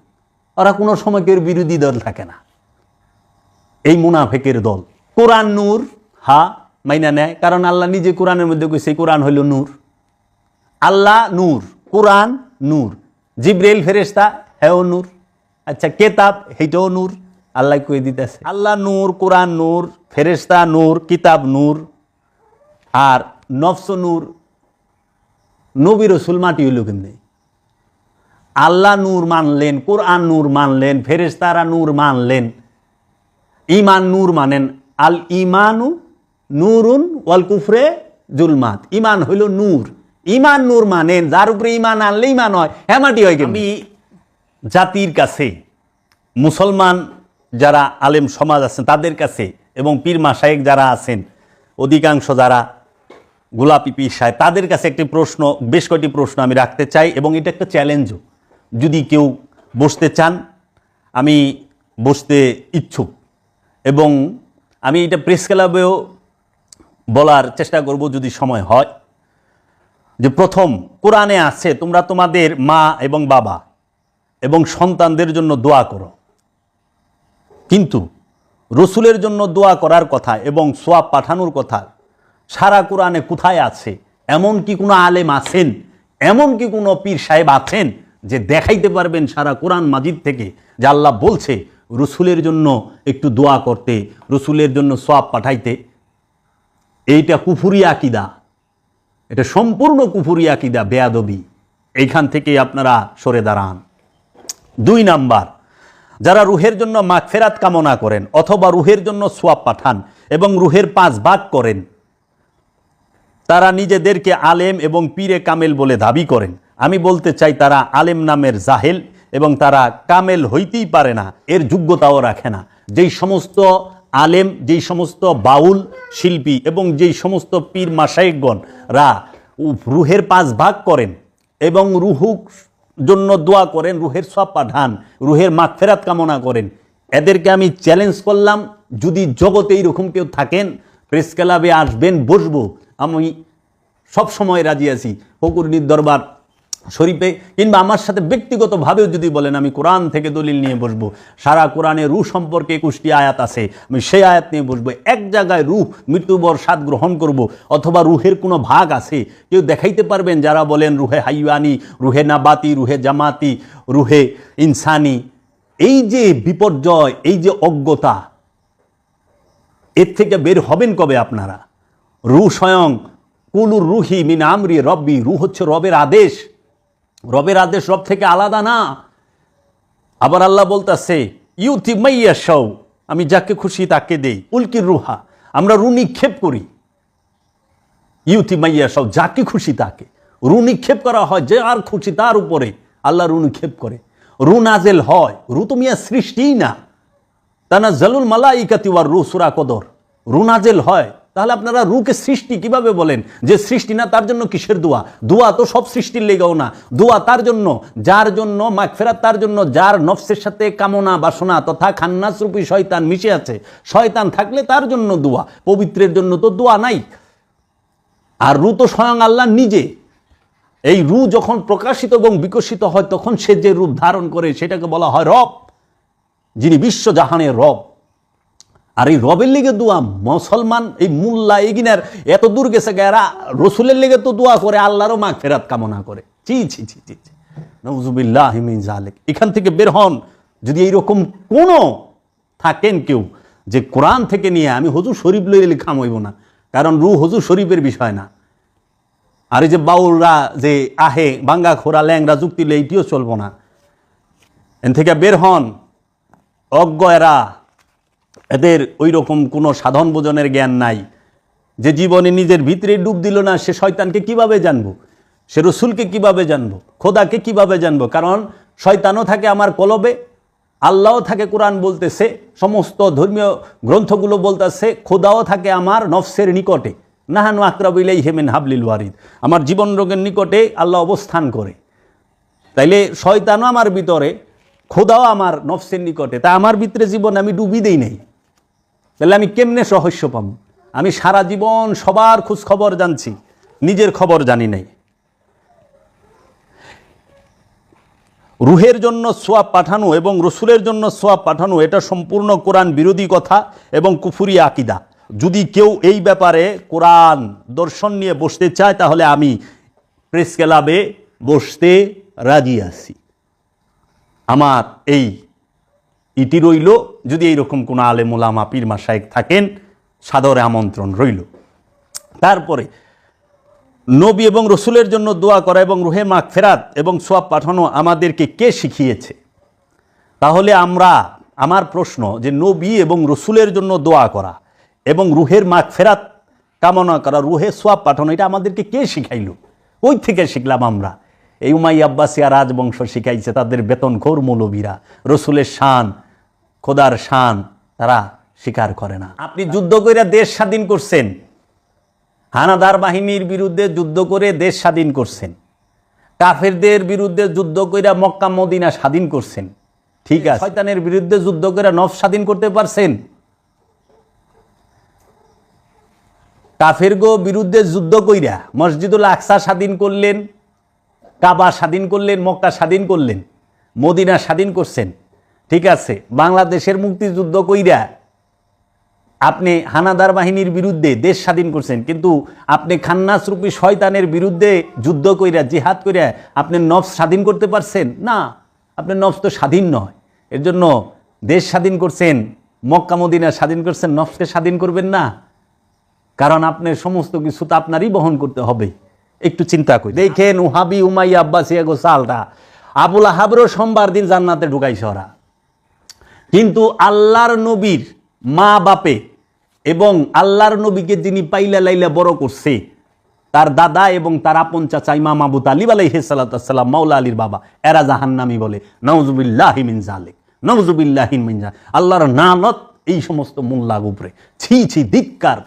ওরা কোনো সময় কেউ বিরোধী দল থাকে না। এই মুনাফেকের দল। কোরআন নূর, হা মাইনা নেয়, কারণ আল্লাহ নিজে কোরআনের মধ্যে কইছে কোরআন হইল নূর। আল্লাহ নূর, কোরআন নূর, জিব্রাইল ফেরেশতা হেও নূর, আচ্ছা কেতাব হেইটাও নূর, আল্লাহ কই দিতেছে। আল্লাহ নূর, কোরআন নূর, ফেরেশতা নূর, কিতাব নূর, আর নফস নূর, নবী রসুল মাটি হইল কেমনে? আল্লাহ নূর মানলেন, কোরআন নূর মানলেন, ফেরেশতারা নূর মানলেন, ইমান নূর মানেন। আল ইমানু নূরুন ওয়াল কুফরে জুলমাত, ইমান হইল নূর, ইমান নূর মানেন, যার উপরে ইমান আনলে ইমান হয়, হ্যামাটি হয়। আমি জাতির কাছে, মুসলমান যারা আলেম সমাজ আছেন তাদের কাছে, এবং পীর মাশায়েখ যারা আছেন, অধিকাংশ যারা গোলাপি পীর সাহেব, তাদের কাছে একটি প্রশ্ন, বেশ কয়েকটি প্রশ্ন আমি রাখতে চাই, এবং এটা একটা চ্যালেঞ্জও। যদি কেউ বসতে চান, আমি বসতে ইচ্ছুক, এবং আমি এটা প্রেস ক্লাবেও বলার চেষ্টা করব যদি সময় হয়, যে প্রথম কোরআনে আছে তোমরা তোমাদের মা এবং বাবা এবং সন্তানদের জন্য দোয়া করো, কিন্তু রসুলের জন্য দোয়া করার কথা এবং সোয়াব পাঠানোর কথা সারা কোরআনে কোথায় আছে? এমন কি কোনো আলেম আছেন, এমন কি কোনো পীর সাহেব আছেন যে দেখাইতে পারবেন সারা কোরআন মাজিদ থেকে যে আল্লাহ বলছে রসুলের জন্য একটু দোয়া করতে, রসুলের জন্য সোয়াব পাঠাইতে? এইটা কুফুরি আকিদা, এটা সম্পূর্ণ কুফুরি আকিদা, বেয়াদবি। এইখান থেকে আপনারা সরে দাঁড়ান। 2 নাম্বার, যারা রুহের জন্য মাগফিরাত কামনা করেন অথবা রুহের জন্য সোয়াব পাঠান এবং রুহের 5 ভাগ করেন, তারা নিজেদেরকে আলেম এবং পীরে কামেল বলে দাবি করেন। আমি বলতে চাই তারা আলেম নামের জাহেল, এবং তারা কামেল হইতেই পারে না, এর যোগ্যতাও রাখে না। যেই সমস্ত আলেম, যেই সমস্ত বাউল শিল্পী এবং যেই সমস্ত পীর মাশায়েখগণরা রুহের 5 ভাগ করেন এবং রুহুর জন্য দোয়া করেন, রুহের সওয়াব পাঠান, রুহের মাগফিরাত কামনা করেন, এদেরকে আমি চ্যালেঞ্জ করলাম, যদি জগতে এইরকম কেউ থাকেন প্রেস ক্লাবে আসবেন, বসবো, আমি সব সময় রাজি আছি। ফকুরনির দরবার শরীফে কিংবা আমার সাথে ব্যক্তিগতভাবেও যদি বলেন, আমি কোরআন থেকে দলিল নিয়ে বসবো। সারা কোরআনে রূহ সম্পর্কে 21টি আয়াত আছে, আমি সেই আয়াত নিয়ে বসবো। এক জায়গায় রূহ মৃত্যুবর স্বাদ গ্রহণ করব, অথবা রুহের কোনো ভাগ আছে কেউ দেখাইতে পারবেন? যারা বলেন রুহে হাইওয়ানি, রুহে নাবাতি, রুহে জামাতি, রুহে ইনসানি, এই যে বিপর্যয়, এই যে অজ্ঞতা, এর থেকে বের হবেন কবে আপনারা? রূহ স্বয়ং কুলুর রুহি মিন আমরি রব্বি, রূহ হচ্ছে রবের আদেশ, রবের আদেশ রব থেকে আলাদা না। আবার আল্লাহ বলতেছে ইউতি মাইয়া শাও, আমি যাকে খুশি তাকে দেই, উলকির রুহা, আমরা রু নিক্ষেপ করি। ইউতি মাইয়া শাও, যাকে খুশি তাকে রু নিক্ষেপ করা হয়, যে আর খুশি তার উপরে আল্লাহ রু নিক্ষেপ করে। রু নাজেল হয়, রু তো মিয়া সৃষ্টিই না। তানাজ্জালুল মালাইকাতি ওয়ার রূহ, সূরা কদর। রু নাজেল হয়, তাহলে আপনারা রুকে সৃষ্টি কিভাবে বলেন? যে সৃষ্টি না, তার জন্য কিসের দোয়া? দোয়া তো সব সৃষ্টির লেগেও না, দোয়া তার জন্য যার জন্য মাগফিরাত, তার জন্য যার নফসের সাথে কামনা বাসনা তথা খান্নাস রূপী শয়তান মিশে আছে। শয়তান থাকলে তার জন্য দোয়া, পবিত্রের জন্য তো দোয়া নাই। আর রু তো স্বয়ং আল্লাহ নিজে। এই রু যখন প্রকাশিত এবং বিকশিত হয়, তখন সে যে রূপ ধারণ করে সেটাকে বলা হয় রব, যিনি বিশ্বজাহানের রব। আর এই রবের লেগে দোয়া, মুসলমান এই মুল্লা এগিনার এত দূর গেছে, এরা রসুলের লেগে তো দোয়া করে, আল্লাহরও মাগফিরাত কামনা করে। ছি ছি ছি ছি ছি, নাউযুবিল্লাহি মিন যালিক। এখান থেকে বের হন। যদি এইরকম কোনো থাকেন কেউ যে কোরআন থেকে নিয়ে আমি হুজুর শরীফ লইলে লেখাম হইব না, কারণ রু হুজুর শরীফের বিষয় না। আর এই যে বাউলরা যে আহে বাঙ্গা খোরা ল্যাংরা যুক্তি লই, এইটিও চলবো না। এন থেকে বের হন। অজ্ঞ এরা, এদের ওই রকম কোনো সাধন বোঝনের জ্ঞান নাই। যে জীবনে নিজের ভিতরে ডুব দিল না, সে শয়তানকে কিভাবে জানবো? সে রসুলকে কিভাবে জানবো? খোদাকে কিভাবে জানবো? কারণ শয়তানও থাকে আমার কলবে, আল্লাহও থাকে, কোরআন বলতেছে, সমস্ত ধর্মীয় গ্রন্থগুলো বলতেছে, খোদাও থাকে আমার নফসের নিকটে। নাহানু আকরাবু ইলাইহি মিন হাবলিল ওয়ারিদ, আমার জীবন রোগের নিকটে আল্লাহ অবস্থান করে। তাইলে শয়তানও আমার ভিতরে, খোদাও আমার নফসের নিকটে, তা আমার ভিতরে জীবন আমি ডুবি দেই নাই, তাহলে আমি কেমনে রহস্য পাব? আমি সারা জীবন সবার খোঁজ খবর জানছি, নিজের খবর জানি নাই। রুহের জন্য সোয়াব পাঠানো এবং রসুলের জন্য সোয়াব পাঠানো এটা সম্পূর্ণ কোরআন বিরোধী কথা এবং কুফুরি আকিদা। যদি কেউ এই ব্যাপারে কোরআন দর্শন নিয়ে বসতে চায় তাহলে আমি প্রেস ক্লাবে বসতে রাজি আছি। আমার এই ইটি রইল, যদি এইরকম কোনো আলেম ওলামা পীর মাশায়েখ থাকেন সাদরে আমন্ত্রণ রইল। তারপরে নবী এবং রসুলের জন্য দোয়া করা এবং রুহে মাগফিরাত এবং সোয়াব পাঠানো আমাদেরকে কে শিখিয়েছে? তাহলে আমার প্রশ্ন যে নবী এবং রসুলের জন্য দোয়া করা এবং রুহের মাগফিরাত কামনা করা, রুহে সোয়াব পাঠানো, এটা আমাদেরকে কে শিখাইল? ওই থেকে শিখলাম আমরা। এই উমাইয়া আব্বাসিয়া রাজবংশ শিখাইছে, তাদের বেতনখোর মৌলবীরা রসুলের শান, খোদার শান তারা স্বীকার করে না। আপনি যুদ্ধ করে দেশ স্বাধীন করছেন, হানাদার বাহিনীর বিরুদ্ধে যুদ্ধ করে দেশ স্বাধীন করছেন, কাফেরদের বিরুদ্ধে যুদ্ধ করে মক্কা মদিনা স্বাধীন করছেন, ঠিক আছে। শয়তানের বিরুদ্ধে যুদ্ধ করে নফস স্বাধীন করতে পারছেন? কাফের বিরুদ্ধে যুদ্ধ কইরা মসজিদুল আকসা স্বাধীন করলেন, কাবা স্বাধীন করলেন, মক্কা স্বাধীন করলেন, মদিনা স্বাধীন করছেন, ঠিক আছে। বাংলাদেশের মুক্তিযুদ্ধ কইরা আপনি হানাদার বাহিনীর বিরুদ্ধে দেশ স্বাধীন করছেন, কিন্তু আপনি খান্নাস রূপী শয়তানের বিরুদ্ধে যুদ্ধ কইরা জিহাদ কইরা আপনি নফস স্বাধীন করতে পারছেন না। আপনার নফস তো স্বাধীন নয়। এর জন্য দেশ স্বাধীন করছেন, মক্কা মদিনা স্বাধীন করছেন, নফসকে স্বাধীন করবেন না? কারণ আপনার সমস্ত কিছু তো আপনারই বহন করতে হবে। একটু চিন্তা করি দেখেন, উহাবি উমাইয়া আব্বাসিয়া গো সালটা আবুল আহাবরও সোমবার দিন জান্নাতে ঢুকাইছে ওরা, কিন্তু আল্লাহর নবীর মা বাপে এবং আল্লাহর নবীকে যিনি পাইলা লাইলা বড় করছে তার দাদা এবং তার আপন চাচা ইমাম আবু তালিব আলাইহিস সালাতু ওয়াস সালাম, মাওলা আলীর বাবা, এরা জাহান্নামী বলে। নাউজুবিল্লাহি মিন যালিক, নাউজুবিল্লাহি মিন যালিক। আল্লাহর নানত এই সমস্ত মোল্লার উপরে। ছি ছি, ধিক্কার।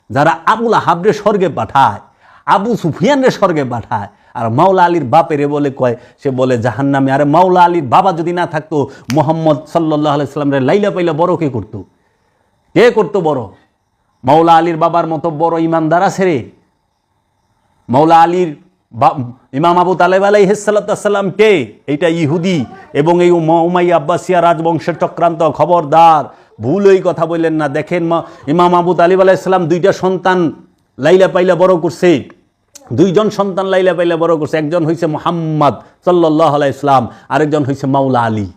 যারা আবুল আহাবরে স্বর্গে পাঠায়, আবু সুফিয়ানরে স্বর্গে পাঠায়, আর মাওলা আলীর বাপেরে বলে কয় সে বলে জাহান্নামে। আরে মাওলা আলীর বাবা যদি না থাকতো, মুহাম্মদ সাল্লাল্লাহু আলাইহি সাল্লামের লাইলা পাইলা বড় কে করতো? কে করতো বড়? মাওলা আলীর বাবার মতো বড় ইমানদার আছে রে? মাওলা আলীর ইমাম আবু তালেব আলাইহিস সালাতু ওয়াস সালাম কে? এইটা ইহুদি এবং এই উমাইয়া আব্বাসিয়া রাজবংশের চক্রান্ত। খবরদার, ভুল ওই কথা বললেন না। দেখেন, ইমাম আবু তালিব আলাইহিস সালাম দুইটা সন্তান লাইলা পাইলা বড় করছে, দুইজন সন্তান লাইলা পাইলা বড় করছে। একজন হইছে মুহাম্মদ সাল্লাল্লাহু আলাইহি সাল্লাম, আরেকজন হইছে মাওলা আলী।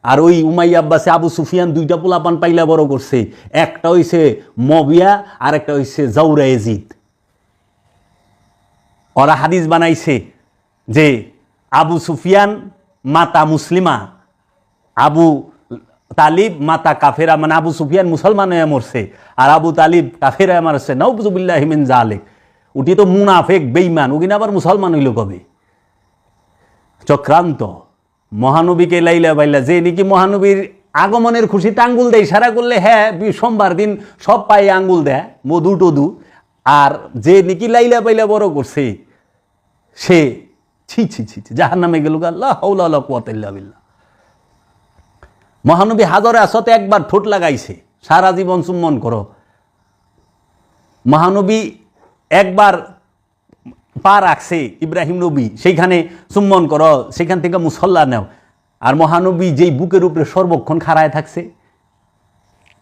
আর ওই উমাইয়া আব্বাসে আবু সুফিয়ান দুইটা পোলাপান পাইলা বড় করছে, একটা হইছে মবিয়া আর একটা হইছে জাউরা ইয়াজিদ। ওরা হাদিস বানাইছে যে আবু সুফিয়ান মাতা মুসলিমা, আবু তালিব মাতা কাফেরা, মানে আবু সুফিয়ান মুসলমান হয়ে মরছে আর আবু তালিব কাফেরা মারছে। নাউজুবিল্লাহি মিন যালিক। উঠি তো মুনাফেক, বেঈমান, ওগিনা আবার মুসলমান হইল কবে? চক্রান্ত। মহানবীকে লাইলা বাইলা, যে নাকি মহানবীর আগমনের খুশিতে আঙ্গুল দেয়, ইশারা করলে হ্যাঁ সোমবার দিন সব পায়ে আঙ্গুল দেয়, মধু টধু। আর যে নাকি লাইলা পাইলা বড় করছে সে ছি ছি ছি জাহান্নামে গেল। আল্লাহ হাওলা ওয়ালা কুওয়াতা ইল্লা বিল্লাহ। মহানবী হাজরে আসতে একবার ঠোঁট লাগাইছে, সারা জীবন চুম্বন করো। মহানবী একবার পা রাখছে ইব্রাহিম নবী, সেইখানে চুম্বন করো, সেখান থেকে মুসল্লা নেও। আর মহানবী যেই বুকের উপরে সর্বক্ষণ খাড়ায় থাকছে,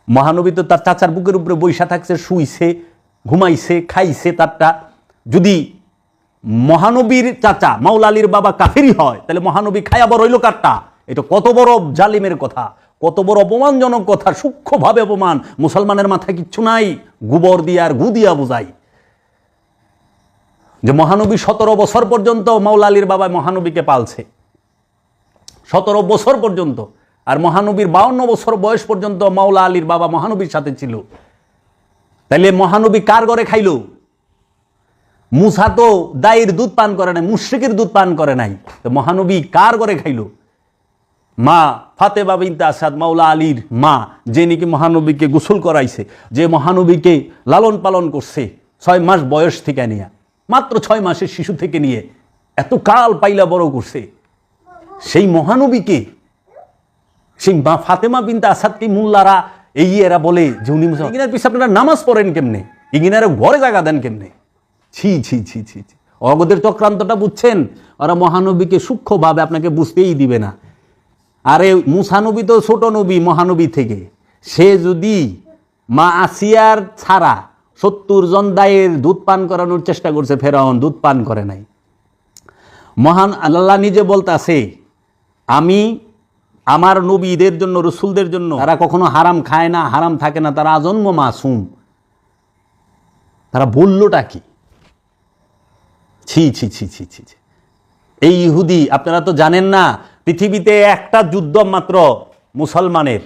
মহানবী তো তার চাচার বুকের উপরে বৈশা থাকছে, শুইছে, ঘুমাইছে, খাইছে তারটা। যদি মহানবীর চাচা মাওলা আলীর বাবা কাফেরি হয়, তাহলে মহানবী খায়া বড় হইল কারটা? এটা কত বড় জালিমের কথা, কত বড় অপমানজনক কথা, সূক্ষ্মভাবে অপমান। মুসলমানের মাথায় কিচ্ছু নাই, গোবর দিয়া আর গু দিয়া বোঝাই। যে মহানবী 17 বছর পর্যন্ত মাওলা আলীর বাবা মহানবীকে পালছে, 17 বছর পর্যন্ত। আর মহানবীর 52 বছর বয়স পর্যন্ত মাওলা আলীর বাবা মহানবীর সাথে ছিল। তাইলে মহানবী কার ঘরে খাইল? মুসা তো দায়ের দুধ পান করে নাই, মুশরিকের দুধ পান করে নাই, তো মহানবী কার ঘরে খাইল? মা ফাতেমা বিনতে আসাদ, মাওলা আলীর মা, যে নাকি মহানবীকে গোসল করাইছে, যে মহানবীকে লালন পালন করছে 6 মাস বয়স থেকে নিয়ে, মাত্র 6 মাসের শিশু থেকে নিয়ে এত কাল পাইলা বড় করছে, সেই মহানবীকে, সেই মা ফাতেমা বিনতে আসাদকে মোল্লারা এই এরা বলে যে উনি মুসলমান। ইগিনার পিছনে আপনারা নামাজ পড়েন কেমনে? ইগিনারে ঘরে জায়গা দেন কেমনে? ছি ছি ছি ছি ছি। অগদের চক্রান্তটা বুঝছেন? ওরা মহানবীকে সূক্ষ্মভাবে আপনাকে বুঝতেই দিবে না। আরে মুসা নবী তো ছোট নবী মহানবী থেকে, সে যদি মা আসিয়ার ছাড়া 70 জন দায়ের দুধ পান করানোর চেষ্টা করছে, ফেরাউন দুধ পান করে নাই। মহান আল্লাহ নিজে বলতাছে, আমি আমার নবীদের জন্য, রসুলদের জন্য, তারা কখনো হারাম খায় না, হারাম থাকে না, তারা আজন্ম মাসুম। তারা বললোটা কি? ছি ছি ছি ছি ছি ছি। এই ইহুদি, আপনারা তো জানেন না, পৃথিবীতে একটা যুদ্ধ মাত্র মুসলমানের,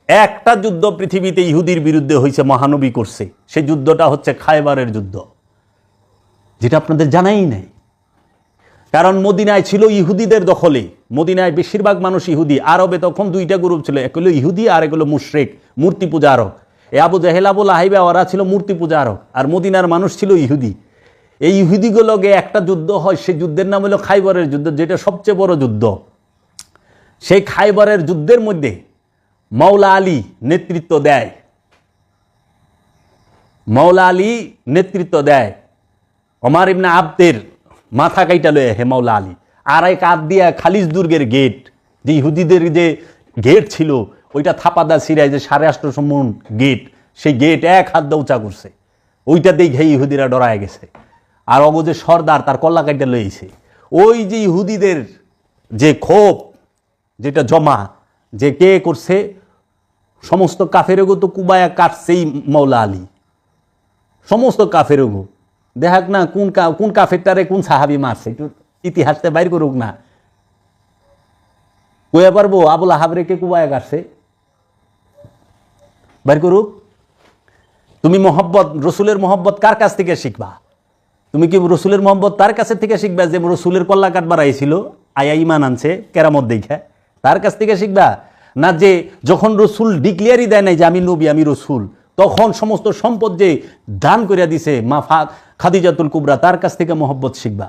একটা যুদ্ধ পৃথিবীতে ইহুদির বিরুদ্ধে হয়েছে, মহানবী করছে। সেই যুদ্ধটা হচ্ছে খায়বারের যুদ্ধ, যেটা আপনাদের জানাই নাই। কারণ মদিনায় ছিল ইহুদিদের দখলে, মদিনায় বেশিরভাগ মানুষ ইহুদি। আরবে তখন দুইটা গ্রুপ ছিল, এক হলো ইহুদি আর এক হলো মুশরিক, মূর্তি পূজারক। এ আবু জাহেল, আবু লাহাইবা, ওরা ছিল মূর্তি পূজারক, আর মদিনার মানুষ ছিল ইহুদি। এই ইহুদিগুলোকে একটা যুদ্ধ হয়, সেই যুদ্ধের নাম হলো খাইবরের যুদ্ধ, যেটা সবচেয়ে বড় যুদ্ধ। সেই খাইবরের যুদ্ধের মধ্যে মাওলা আলী নেতৃত্ব দেয়, মাওলা আলী নেতৃত্ব দেয়। ওমর ইবনে আবদের মাথা কাইটা লয়ে হে মাওলা আলী, আর এক হাত দিয়া খালিজ দুর্গের গেট, যে ইহুদিদের যে গেট ছিল ওইটা থাপাদা সিরায়, যে 850 মণ গেট, সেই গেট এক হাত দিয়ে উঁচা করছে। ওইটা দেখে ইহুদিরা ডরায় গেছে। আর অগো যে সর্দার, তার কল্লা কাইটা লইছে। ওই যে ইহুদিদের যে ক্ষোভ, যেটা জমা, যে কে করছে, সমস্ত কাফেরগো তো কুবায়া কাটছেই মাওলা আলী, সমস্ত কাফেরগো। দেখাক না কোন কাফেরটারে কোন সাহাবি মারছে, একটু ইতিহাসটা বাইর করুক না। কইয়া পারবো আবুল আহাবরে কে কুবায়া কাটছে? বাইর করুক। তুমি মহব্বত, রসুলের মহব্বত কার কাছ থেকে শিখবা? তুমি কি রসুলের মহব্বত তার কাছে থেকে শিখবা যে রসুলের কল্লা কাটবার আইছিল, আয়া ইমান আনছে কেরামত দেখা, তার কাছ থেকে শিখবা? না যে যখন রসুল ডিক্লিয়ারই দেয় নাই যে আমি নবী, আমি রসুল, তখন সমস্ত সম্পদ যে দান করিয়া দিছে মা খাদিজাতুল কুবরা, তার কাছ থেকে মহব্বত শিখবা?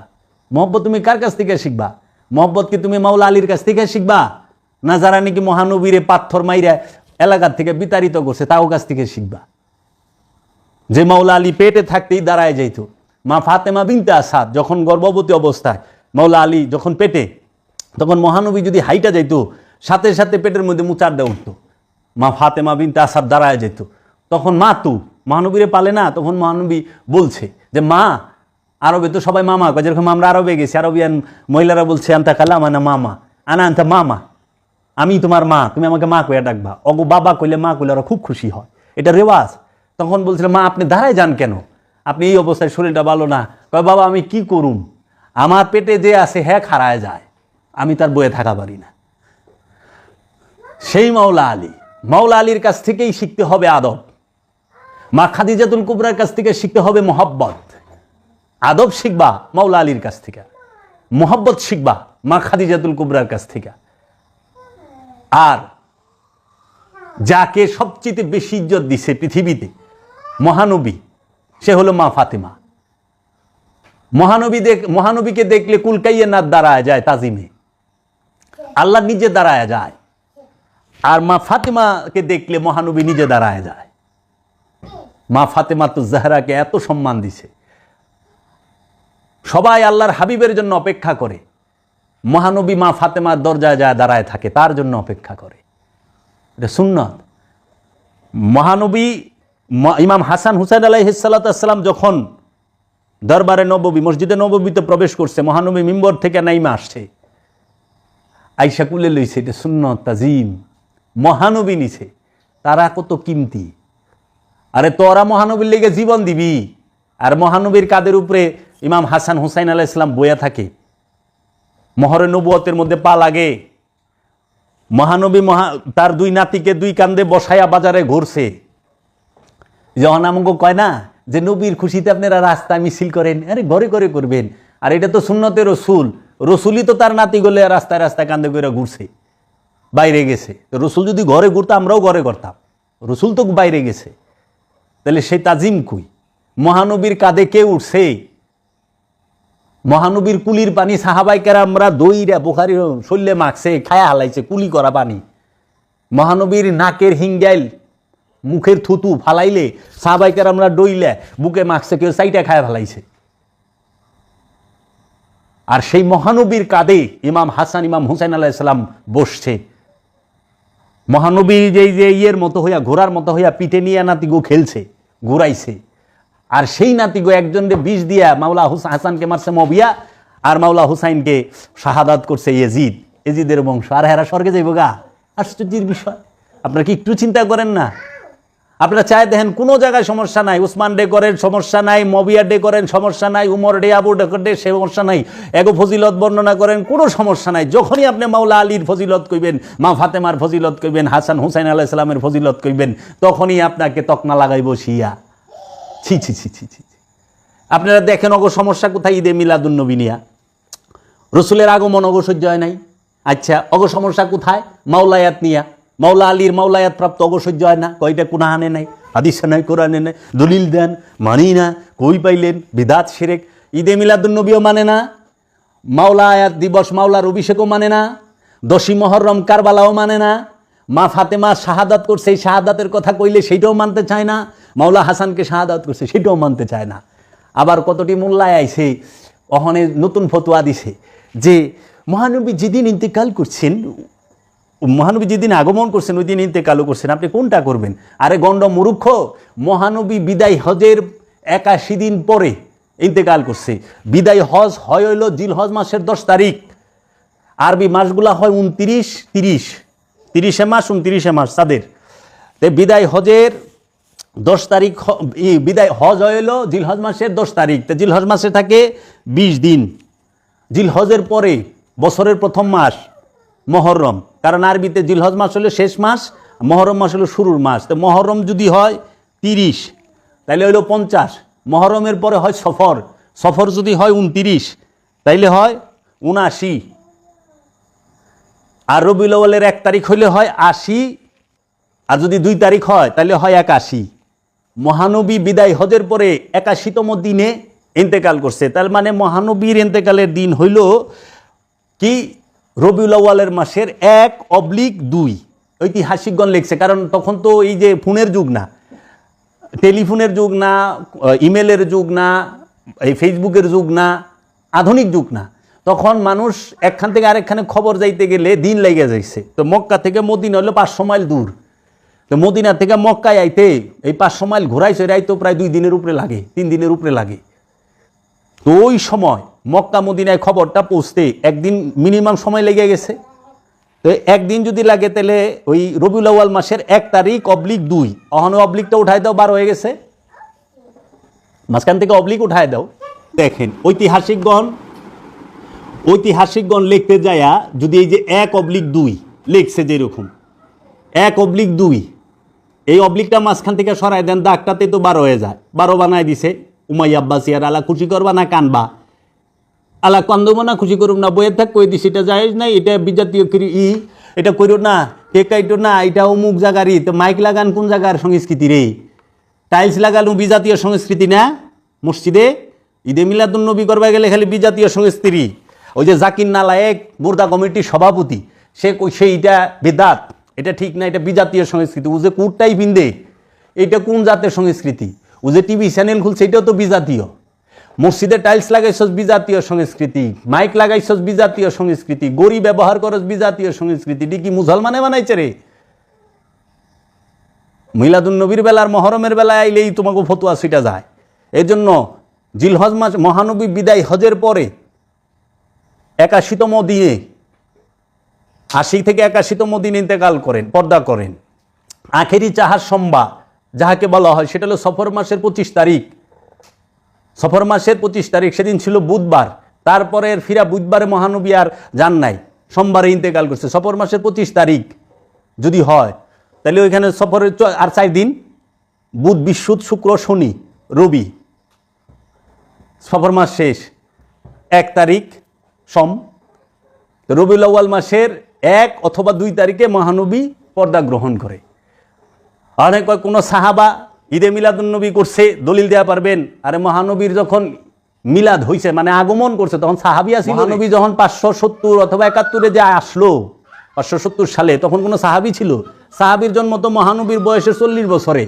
মহব্বত তুমি কার কাছ থেকে শিখবা? মহব্বত কি তুমি মাওলা আলীর কাছ থেকে শিখবা? না যারা নাকি মহানবীরে পাথর মাইরা এলাকার থেকে বিতাড়িত করছে তাও কাছ থেকে শিখবা? যে মাওলা আলী পেটে থাকতেই দাঁড়ায় যাইতো, মা ফাতেমা বিনতে আসাদ যখন গর্ভবতী অবস্থায়, মাওলা আলী যখন পেটে, তখন মহানবী যদি হাইটা যাইতো, সাথে সাথে পেটের মধ্যে মুচার দেওয়া উঠতো, মা ফাতেমা বিনতে আসাদ দাঁড়ায় যেত। তখন মা তু মহানবীরে পালে না, তখন মহানবী বলছে যে মা, আরবে তো সবাই মামা কয়, যেরকম আমরা আরবে গেছি, আরবিয়ান মহিলারা বলছে আন্তা কালাম আনা মামা, আনা আন্তা মামা, আমি তোমার মা, তুমি আমাকে মা কইয়া ডাকবা। অগো বাবা কইলে, মা কইলে ওরা খুব খুশি হয়, এটা রেওয়াজ। তখন বলছিল মা আপনি দাঁড়ায় যান কেন, আপনি এই অবস্থায়, শরীরটা ভালো না। কয় বাবা আমি কি করুম, আমার পেটে যে আছে হ্যাঁ খাড়ায় যায়, আমি তার বয়ে থাকা পারি না। সেই মাওলা আলী, মাওলা আলীর কাছ থেকেই শিখতে হবে আদব। মা খাদিজাতুল কুবরার কাছ থেকে শিখতে হবে মহব্বত। আদব শিখবা মাওলা আলীর কাছ থেকে, মহব্বত শিখবা মা খাদিজাতুল কুবরার কাছ থেকে। আর যাকে সবচেয়ে বেশি ইজ্জত দিছে পৃথিবীতে মহানবী, সে হলো মা ফাতেমা। মহানবীকে দেখলে কুলকাইয়ে না দাঁড়ায় যায় তাজিমে, আল্লাহ নিজে দাঁড়ায় যায়। আর মা ফাতেমাকে দেখলে মহানবী নিজে দাঁড়ায় যায়। মা ফাতেমা তো জাহরাকে এত সম্মান দিছে, সবাই আল্লাহর হাবিবের জন্য অপেক্ষা করে, মহানবী মা ফাতেমার দরজায় যায় দাঁড়ায় থাকে, তার জন্য অপেক্ষা করে। এটা সুন্নাত। মহানবী ইমাম হাসান হুসাইন আলাইহিস সালাতু ওয়াস সালাম যখন দরবারে নববী, মসজিদে নববীতে প্রবেশ করছে, মহানবী মিম্বর থেকে নাইমা আসছে, আইসা কুলে লইছে, এটা সুন্নত তাজিম। মহানবী নিছে, তারা কত কিমতি। আরে তোরা মহানবীর লেগে জীবন দিবি, আর মহানবীর কাদের উপরে ইমাম হাসান হুসাইন আলাইহিস সালাম বইয়া থাকে, মহরে নবুয়তের মধ্যে পা লাগে। মহানবী তার দুই নাতিকে দুই কান্দে বসায়া বাজারে ঘুরছে। যখন আমাকে কয় না যে নবীর খুশিতে আপনারা রাস্তায় মিছিল করেন, আরে ঘরে ঘরে করবেন, আর এটা তো সুন্নতে রসুল। রসুলই তো তার নাতি গলে রাস্তায় রাস্তায় কান্দে করে ঘুরছে, বাইরে গেছে। তো রসুল যদি ঘরে ঘুরতো, আমরাও ঘরে করতাম। রসুল তো বাইরে গেছে, তাহলে সেই তাজিম কই? মহানবীর কাঁধে কে উঠছে? মহানবীর কুলির পানি সাহাবাই কেরামরা দইরা বুখারী শরীরে মাখছে, খায়া হালাইছে, কুলি করা পানি। মহানবীর নাকের হিঙ্গাইল, মুখের থুতু ফালাইলে সাহাবাই কেরামরা ডইলে বুকে মাখছে, কেউ সাইটা খায়া ফেলাইছে। আর সেই মহানবীর কাঁধে ইমাম হাসান ইমাম হুসাইন আলাইহিস সালাম বসছে। মহানবী যে ইয়ের মতো হইয়া, ঘোড়ার মতো হইয়া পিঠে নিয়ে নাতিগো খেলছে, ঘুরাইছে। আর সেই নাতিগো একজনকে বিষ দিয়া মাওলা হাসানকে মারছে মুয়াবিয়া, আর মাওলা হুসাইনকে শাহাদাত করছে ইয়াজিদ, ইয়াজিদের বংশ। আর হেরা স্বর্গে যাইব গা। আশ্চর্যের বিষয়। আপনারা কি একটু চিন্তা করেন না? আপনারা চাই দেখেন কোনো জায়গায় সমস্যা নাই, উসমান ডে করেন সমস্যা নাই, মুয়াবিয়া ডে করেন সমস্যা নাই, উমর ডে আবু বকর ডে সমস্যা নাই, এগো ফজিলত বর্ণনা করেন কোনো সমস্যা নাই। যখনই আপনি মাওলা আলীর ফজিলত কইবেন, মা ফাতেমার ফজিলত কইবেন, হাসান হুসাইন আলাইহিস সালামের ফজিলত কইবেন, তখনই আপনাকে তকমা লাগাইব শিয়া। ছি ছি ছি ছি ছি। আপনারা দেখেন অগো সমস্যা কোথায়? ঈদে মিলাদুন্নবী নিয়া রসুলের আগমন অগো সহ্য হয় নাই। আচ্ছা, অগো সমস্যা কোথায়? মাওলায়াত নিয়া, মাওলা আলীর মাওলায়াত প্রাপ্ত অগো সহ্য হয় না। কয়টা কুনাহানে নাই, হাদিসে নাই, কোরআনে নাই, দলিল দেন, মানি না, কই পাইলেন? বিদাত শিরক। ঈদে মিলাদুন্নবীও মানে না, মাওলা আয়াত দিবস মাওলার অভিষেকও মানে না, 10ই মুহররম কারবালাও মানে না, মা ফাতেমা শাহাদাত করছে এই শাহাদাতের কথা কইলে সেইটাও মানতে চায় না, মাওলা হাসানকে শাহাদাত করছে সেটাও মানতে চায় না। আবার কতটি মোল্লায় আইছে অহনে নতুন ফতোয়া দিছে যে মহানবী যেদিন ইন্তেকাল করছেন, মহানবী যেদিন আগমন করছেন ওই দিন ইন্তেকালও করছেন, আপনি কোনটা করবেন? আরে গণ্ড মূর্খ, মহানবী বিদায় হজের 81 দিন পরে ইন্তেকাল করছে। বিদায় হজ হয় হইল জিলহজ মাসের 10 তারিখ। আরবি মাসগুলা হয় 29, 30, 30 মাস 29 মাস তাদের। বিদায় হজের 10 তারিখ, বিদায় হজ হইল জিলহজ মাসের 10 তারিখ। তো জিলহজ মাসে থাকে 20 দিন। জিলহজের পরে বছরের প্রথম মাস মহরম, কারণ আরবিতে জিলহজ মাস হলো শেষ মাস, মহরম মাস হলো শুরুর মাস। তো মহরম যদি হয় 30, তাইলে হইল 50। মহরমের পরে হয় সফর, সফর যদি হয় 29, তাইলে হয় 79। আর রবিউল আউয়ালের 1 তারিখ হইলে হয় 80, আর যদি 2 তারিখ হয় তাহলে হয় 81। মহানবী বিদায় হজের পরে 81তম দিনে ইন্তেকাল করছে। তার মানে মহানবীর ইন্তেকালের দিন হইল কি রবিউল আউয়ালের মাসের 1/2। ঐতিহাসিকগণ লিখছে, কারণ তখন তো এই যে ফোনের যুগ না, টেলিফোনের যুগ না, ইমেলের যুগ না, এই ফেসবুকের যুগ না, আধুনিক যুগ না। তখন মানুষ একখান থেকে আরেকখানে খবর যাইতে গেলে দিন লেগে যাইছে। তো মক্কা থেকে মদিনা হলো 500 মাইল দূর। তো মদিনা থেকে মক্কায় আইতে এই 500 মাইল ঘোরাইছে রাইতো প্রায় 2 দিনের উপরে লাগে, 3 দিনের উপরে লাগে। তো ওই সময় মক্কা মদিনায় খবরটা পৌঁছতে একদিন মিনিমাম সময় লেগে গেছে। তো একদিন যদি লাগে তাহলে ওই রবিউল আউয়াল মাসের 1 তারিখ/2, অহনো অবলিকটা উঠাই দাও, 12 হয়ে গেছে, মাঝখান থেকে অবলিক উঠাই দাও। দেখেন ঐতিহাসিকগণ লিখতে যায়া যদি এই যে 1/2 লিখছে, যেরকম 1/2, এই অবলিকটা মাঝখান থেকে সরাই দেন, দাগটাতে তো 12 হয়ে যায়। 12 বানায় দিছে উমাইয়া আব্বাসী। আর আলা খুশি করবা না কানবা? আলা কান্দবো না, খুশি করুম না, বইয়ের থাক কই দিছি এটা জায়েজ নাই, এটা বিজাতীয় এটা কইরো না, কেকাইটো না, এটা অমুক জায়গারই। তো মাইক লাগান কোন জায়গার সংস্কৃতি রে? টাইলস লাগানো বিজাতীয় সংস্কৃতি না? মসজিদে ঈদে মিলাদুন্নবী করবা গেলে খালি বিজাতীয় সংস্কৃতি। ওই যে জাকির নালায়েক মুর্দা কমিটির সভাপতি, সে কইছে এটা বেদাত, এটা ঠিক না, এটা বিজাতীয় সংস্কৃতি। ও যে কুটটাই পিন্দে, এটা কোন জাতের সংস্কৃতি? ও যে টিভি চ্যানেল খুলছে, এটাও তো বিজাতীয়। মসজিদে টাইলস লাগাইছস বিজাতীয় সংস্কৃতি, মাইক লাগাইছস বিজাতীয় সংস্কৃতি, গড়ি ব্যবহার করস বিজাতীয় সংস্কৃতি। এটি কি মুসলমানে বানাইছে রে? মিলাদুন্নবীর বেলার মহরমের বেলায় আইলেই তোমাকে ফতোয়া ছিটা যায়। এই জন্য জিলহজ মাস মহানবী বিদায় হজের পরে 81তম দিনে, 80 থেকে 81তম দিনে ইন্তেকাল করেন, পর্দা করেন। আখেরি চাহার সম্বা যাহাকে বলা হয়, সেটা হলো সফর মাসের 25 তারিখ। সফর মাসের 25 তারিখ, সেদিন ছিল বুধবার। তারপরে ফিরা বুধবারে মহানবী আর যান নাই, সোমবারে ইন্তেকাল করছে। সফর মাসের 25 তারিখ যদি হয় তাহলে ওইখানে সফরের আর 4 দিন, বুধ বৃহস্পতি শুক্র শনি রবি, সফর মাস শেষ। 1 তারিখ সোম। রবিউল আউয়াল মাসের 1 অথবা 2 তারিখে মহানবী পর্দা গ্রহণ করে। অনেক কোনো সাহাবা ঈদে মিলাদুন্নবী করছে, দলিল দেওয়া পারবেন? আরে মহানবীর যখন মিলাদ হইছে, মানে আগমন করছে, তখন সাহাবী ছিল। মহানবী যখন 570 অথবা 71-এ যে আসলো, 570 সালে, তখন কোনো সাহাবী ছিল? সাহাবীর জন্ম তো মহানবীর বয়সে 40 বছরে।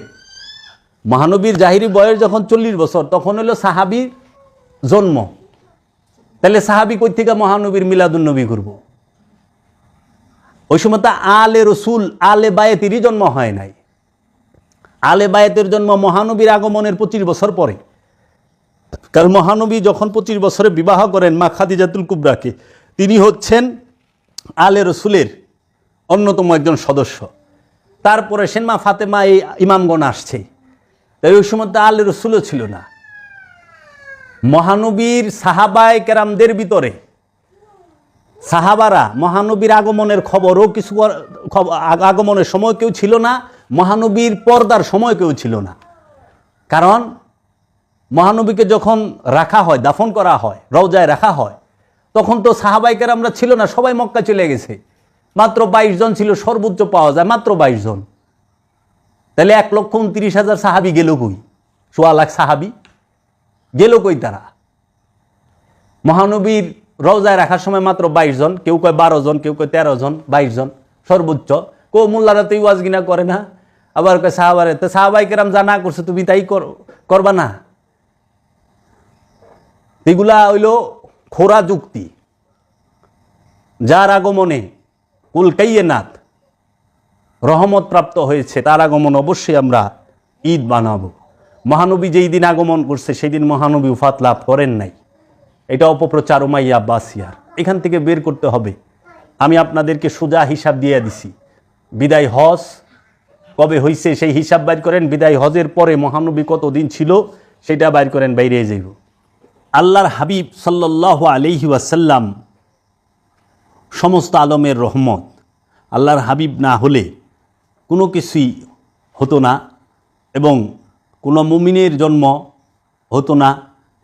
মহানবীর জাহিরি বয়স যখন 40 বছর, তখন হলো সাহাবীর জন্ম। তাহলে সাহাবি কই থেকে মহানবীর মিলাদুন্নবী করব? ওই সময় তো আলে রসুল আলে বায়েতেরই জন্ম হয় নাই। আলে বায়েতের জন্ম মহানবীর আগমনের 25 বছর পরে। কারণ মহানবী যখন 25 বছরে বিবাহ করেন মা খাদিজাতুল কুবরাকে, তিনি হচ্ছেন আলে রসুলের অন্যতম একজন সদস্য। তারপরে সেন মা ফাতেমা, এই ইমামগণ আসছে। তাই ওই সময় তো আলে রসুলও ছিল না। মহানবীর সাহাবায়ে কেরামদের ভিতরে সাহাবারা মহানবীর আগমনের খবরও কিছু, আগমনের সময় কেউ ছিল না, মহানবীর পর্দার সময় কেউ ছিল না। কারণ মহানবীকে যখন রাখা হয়, দাফন করা হয়, রওজায় রাখা হয়, তখন তো সাহাবায়ে কেরামরা ছিল না, সবাই মক্কা চলে গেছে। মাত্র 22 জন ছিল, সর্বোচ্চ পাওয়া যায় মাত্র 22 জন। তাহলে 1,29,000 সাহাবি গেল কই? 1.25 লাখ সাহাবি গেল কই তারা? মহানবীর রওজায় রাখার সময় মাত্র 22 জন, কেউ কয় 12 জন, কেউ কয় 13 জন, 22 জন সর্বোচ্চ। কো মোল্লারা তো ওয়াজ গিনা করে না, আবার কয় সাহাবারে, তো সাহাবায়ে কেরাম যা না করছে তুমি তাই করবা না? এগুলা হইল খোরা যুক্তি। যার আগমনে কুল কাইয়েনাত রহমত প্রাপ্ত হয়েছে, তার আগমন অবশ্যই আমরা ঈদ বানাবো। মহানবী যেই দিন আগমন করছে সেই দিন মহানবী উফাত লাভ করেন নাই। এটা অপপ্রচার উমাইয়া আব্বাসিয়ার, এখান থেকে বের করতে হবে। আমি আপনাদেরকে সোজা হিসাব দিয়ে দিছি। বিদায় হজ কবে হইছে সেই হিসাব বাইর করেন, বিদায় হজের পরে মহানবী কতদিন ছিল সেটা বাইর করেন, বাইরে যাইব। আল্লাহর হাবিব সাল্লাল্লাহু আলাইহি ওয়াসাল্লাম সমস্ত আলমের রহমত। আল্লাহর হাবিব না হলে কোনো কিছুই হতো না, এবং কোনো মুমিনের জন্ম হতো না,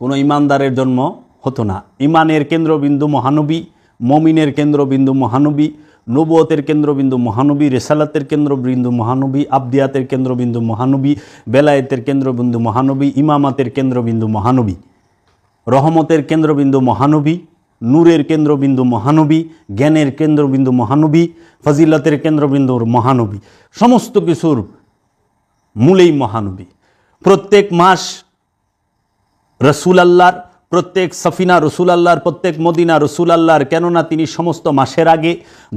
কোনো ইমানদারের জন্ম হতো না। ইমানের কেন্দ্রবিন্দু মহানবী, মমিনের কেন্দ্রবিন্দু মহানবী, নবুয়তের কেন্দ্রবিন্দু মহানবী, রেসালাতের কেন্দ্রবিন্দু মহানবী, আবদিয়াতের কেন্দ্রবিন্দু মহানবী, বেলায়েতের কেন্দ্রবিন্দু মহানবী, ইমামাতের কেন্দ্রবিন্দু মহানবী, রহমতের কেন্দ্রবিন্দু মহানবী, নূরের কেন্দ্রবিন্দু মহানবী, জ্ঞানের কেন্দ্রবিন্দু মহানবী, ফজিলতের কেন্দ্রবিন্দুর মহানবী, সমস্ত কিছুর মূলেই মহানবী। প্রত্যেক মাস রসুল আল্লাহর, প্রত্যেক সফিনা রসুল আল্লাহর, প্রত্যেক মদিনা রসুল আল্লাহর। কেননা তিনি সমস্ত মাসের আগে,